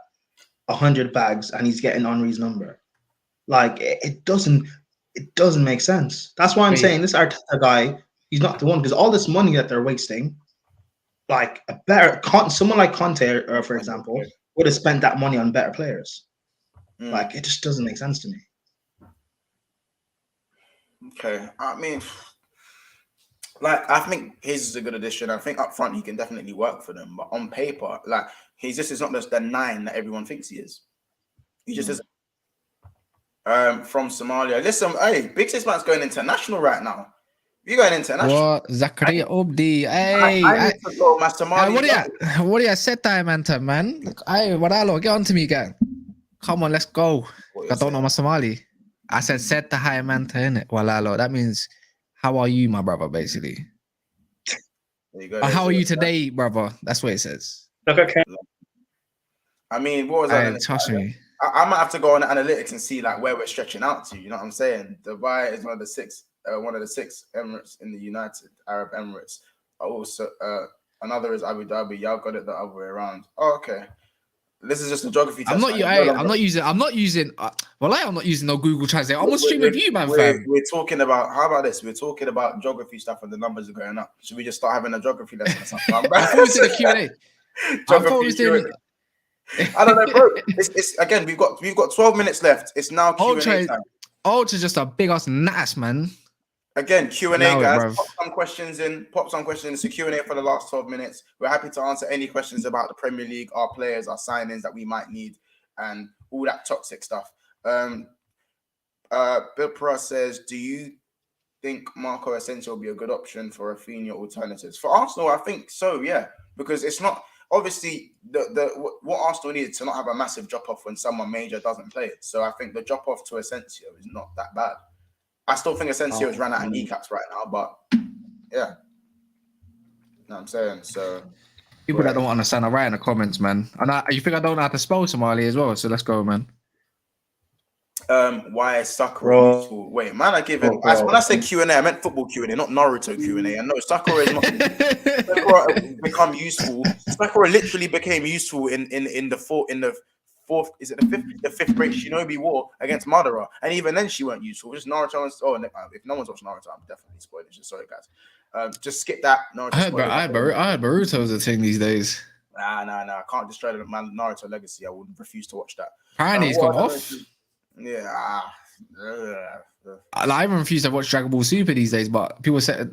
100 bags and he's getting Henry's number. Like it doesn't make sense. That's why I'm saying this Arteta guy, he's not the one, because all this money that they're wasting, like someone like Conte, for example, would have spent that money on better players. Like it just doesn't make sense to me. Okay, I mean, like I think his is a good addition. I think up front he can definitely work for them, but on paper, like he's just is not just the 9 that everyone thinks he is. He just isn't. From Somalia. Listen, hey, Big Sis Man's going international right now. You going international? What? Zakaria Obdi. Hey, I need to go, my Somali. What do you set time, man? Hey, what get on to me, gang. Come on, let's go. I don't know my Somali. I said set the high man to innit. Walalo. That means how are you, my brother, basically. There you go. How are you today, brother? That's what it says. Okay. I mean, what was that? Trust me. I might have to go on the analytics and see like where we're stretching out to. You know what I'm saying? Dubai is one of the six Emirates in the United Arab Emirates. Also, another is Abu Dhabi. Y'all got it the other way around. Oh, okay. This is just a geography test. I'm not using no Google Translate. I'm on stream with you, man, fam. We're talking about, how about this? We're talking about geography stuff and the numbers are going up. Should we just start having a geography lesson or something? I thought we did a Q&A. I don't know, bro. It's again, we've got 12 minutes left. It's now Q&A time. Ultra's just a big ass nass, man. Again, Q&A, guys. Pop some questions in. It's a Q&A for the last 12 minutes. We're happy to answer any questions about the Premier League, our players, our signings that we might need, and all that toxic stuff. Bill Perra says, do you think Marco Asensio will be a good option for Rafinha alternatives? For Arsenal, I think so, yeah. Because it's not... Obviously, what Arsenal needs to not have a massive drop-off when someone major doesn't play it. So I think the drop-off to Asensio is not that bad. I still think Asensio has run out of kneecaps right now, but yeah. You know what I'm saying? So people that don't understand, I write in the comments, man. And you think I don't know how to spell Somali as well, so let's go, man. Why is Sakura Bro. useful? Wait, man, I give him. Bro. When I said Q&A, I meant football Q&A, not Naruto Q&A. And no, Sakura is not. Sakura become useful. Sakura literally became useful in the fourth. Is it the fifth break Shinobi War against Madara, and even then she weren't useful. Just Naruto. If no one's watched Naruto, I'm definitely spoiling. Just sorry, guys. Just skip that. Naruto. I heard Boruto's a thing these days. Nah. I can't destroy the man Naruto legacy. I would refuse to watch that. Apparently, he's gone off. Yeah. I even refuse to watch Dragon Ball Super these days, but people say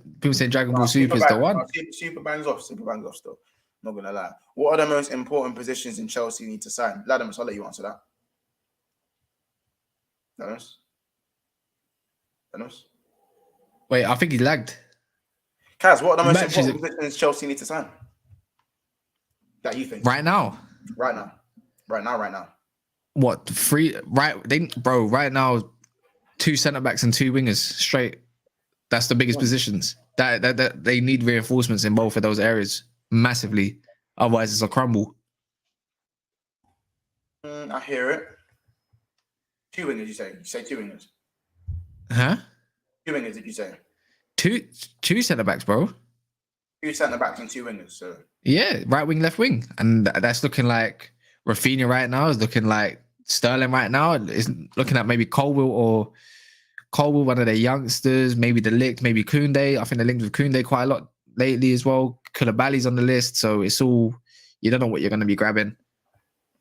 Dragon Ball Super is the one. Super bangs off still. Not gonna lie. What are the most important positions in Chelsea need to sign? Ladamus, I'll let you answer that. Ladamus? Wait, I think he lagged. Kaz, what are the most important positions Chelsea need to sign? That you think? Right now. What, three? Right now, 2 centre backs and 2 wingers straight. That's the biggest positions. That they need reinforcements in both of those areas massively. Otherwise, it's a crumble. I hear it. 2 wingers, you say? You say 2 wingers? Huh? 2 wingers, did you say? Two centre backs, bro. 2 centre backs and 2 wingers. So yeah, right wing, left wing, and that's looking like Rafinha right now. Is looking like Sterling right now. Is looking at maybe Colwill, one of their youngsters. Maybe the Ligt, maybe Koundé. I think they're linked with Koundé quite a lot lately as well. Koulibaly's on the list, so it's all you don't know what you're going to be grabbing.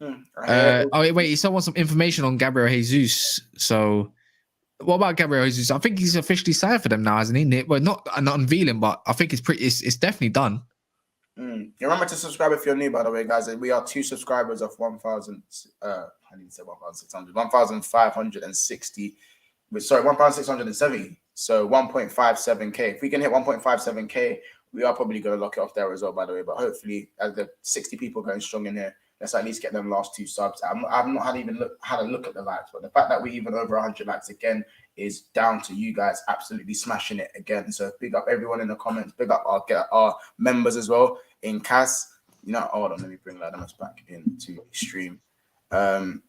Wait, he still wants some information on Gabriel Jesus. So, what about Gabriel Jesus? I think he's officially signed for them now, hasn't he? Well, not unveiling, but I think it's definitely done. Remember to subscribe if you're new, by the way, guys. We are 2 subscribers of 1,000. I need to say 1,600, 1,560. Sorry, 1,670. So 1.57k. If we can hit 1.57k, we are probably going to lock it off there as well, by the way. But hopefully, as the 60 people going strong in here, let's at least get them last 2 subs. I've not had a look at the likes, but the fact that we're even over 100 likes again is down to you guys absolutely smashing it again. So big up everyone in the comments. Big up our members as well in CAS. Hold on, let me bring Ladamus back into the stream. Big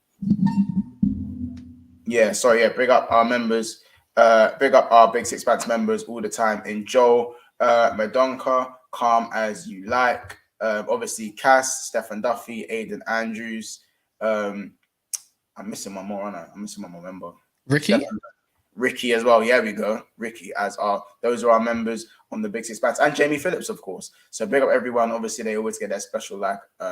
up our members. Big up our Big Six Pants members all the time in Joel, Madonka, Calm As You Like. Obviously, Cass, Stefan Duffy, Aidan Andrews. I'm missing one more, aren't I? I'm missing one more member. Ricky as well. Yeah, we go. Ricky those are our members on the Big Six Pants, and Jamie Phillips, of course. So big up everyone. Obviously, they always get their special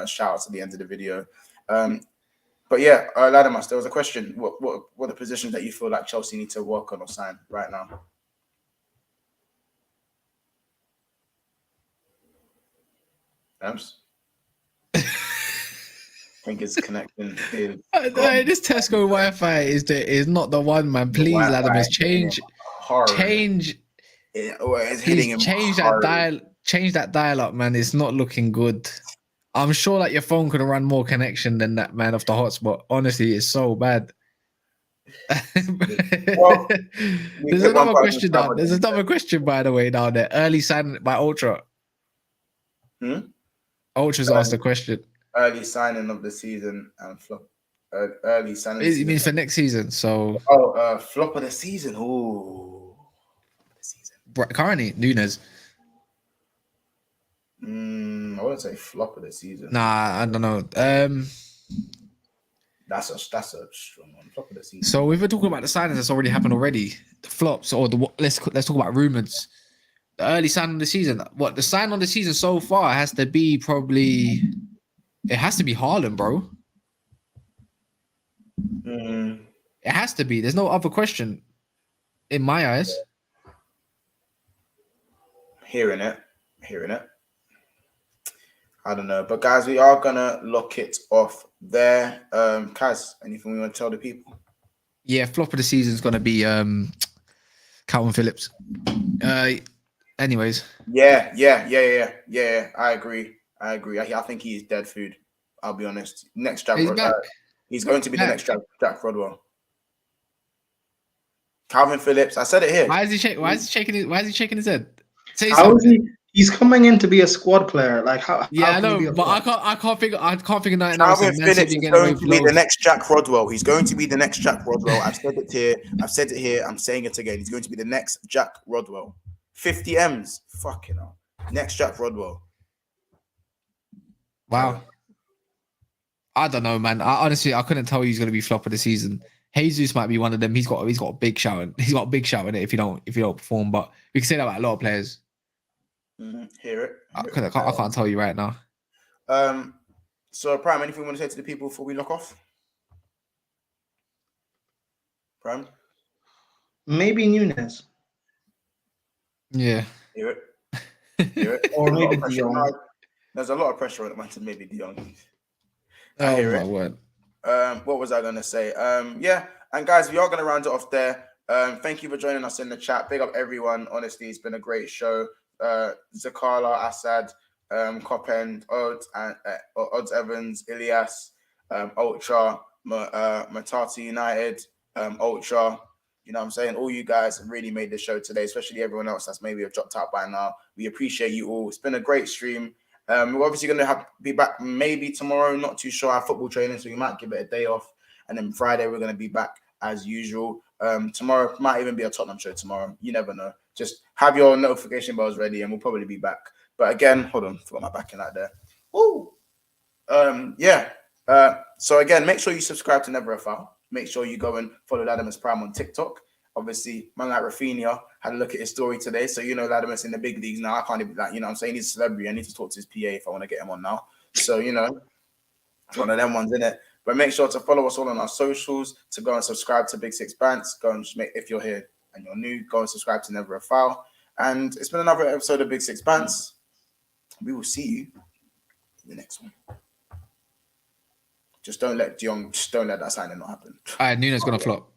shout outs at the end of the video. But yeah, Ladamus, there was a question. What are the positions that you feel like Chelsea need to work on or sign right now? I think it's connecting. This Tesco Wi-Fi is not the one, man. Please, Ladamus, change. It's hitting him. Change that dial up, man. It's not looking good. I'm sure that your phone could have run more connection than that, man, off the hotspot. Honestly, it's so bad. Well, There's another question down. There's another question, by the way, down there. Early signing by Ultra. Ultra's asked a question. Early signing of the season and flop. Early signing. It means for next season. So. Flop of the season. Ooh. Currently, Nunes. I wouldn't say flop of the season. Nah, I don't know. That's a strong one. Flop of the season. So if we're talking about the signings that's already happened already, the flops or let's talk about rumors. The early sign of the season. What the sign on the season so far has to be probably. It has to be Haaland, bro. It has to be. There's no other question. In my eyes. Hearing it. I don't know. But guys, we are gonna lock it off there. Kaz, anything we want to tell the people? Yeah, flop of the season is gonna be Calvin Phillips. Anyways. Yeah. I agree. I think he is dead food. I'll be honest. Next Jack. He's going to be the next Jack Rodwell. Calvin Phillips. I said it here. Why is he shaking his head? How is he? He's coming in to be a squad player. Like how Yeah, I can he be know, a but flop? I can't figure nothing else. Calvin And Man Phillips City is getting away going with to be the loads. next Jack Rodwell. He's going to be the next Jack Rodwell. I've said it here. I've said it here. I'm saying it again. He's going to be the next Jack Rodwell. 50 M's. Fucking hell. Next Jack Rodwell. Wow. I don't know, man. I couldn't tell you he's going to be flop of the season. Jesus might be one of them. He's got a big shout. He's got a big shout in it if you don't perform. But we can say that about a lot of players. Hear it. I can't tell you right now. So Prime, anything you want to say to the people before we lock off? Prime? Maybe Nunes. Yeah. Hear it. Hear it. Or There's a lot maybe of pressure. Dion. There's a lot of pressure on it, man, to maybe Dion. I Oh hear my it. word. What was I gonna say? Yeah, and guys, we are gonna round it off there. Thank you for joining us in the chat. Big up everyone. Honestly, it's been a great show. Zakala, Assad, Copend, Odds Evans, Ilias, Ultra, Matata United, Ultra. You know what I'm saying? All you guys have really made the show today, especially everyone else that's maybe have dropped out by now. We appreciate you all. It's been a great stream. We're obviously going to be back maybe tomorrow. Not too sure. Our football training, so we might give it a day off. And then Friday, we're going to be back as usual. Tomorrow might even be a Tottenham show tomorrow. You never know. Just have your notification bells ready and we'll probably be back. But again, hold on. Forgot my backing out there. Woo! Yeah. So again, make sure you subscribe to Never a Foul. Make sure you go and follow Latimus Prime on TikTok. Obviously, man like Raphinha had a look at his story today. So, you know, Latimus in the big leagues now. I can't even, like, you know what I'm saying? He's a celebrity. I need to talk to his PA if I want to get him on now. So, you know, it's one of them ones, innit? But make sure to follow us all on our socials, to go and subscribe to Big Six Bants. Go and just if you're here and you're new, go and subscribe to Never a Foul. And it's been another episode of Big Six Bants. We will see you in the next one. Just don't let that signing not happen. All right, Nuno's going to flop.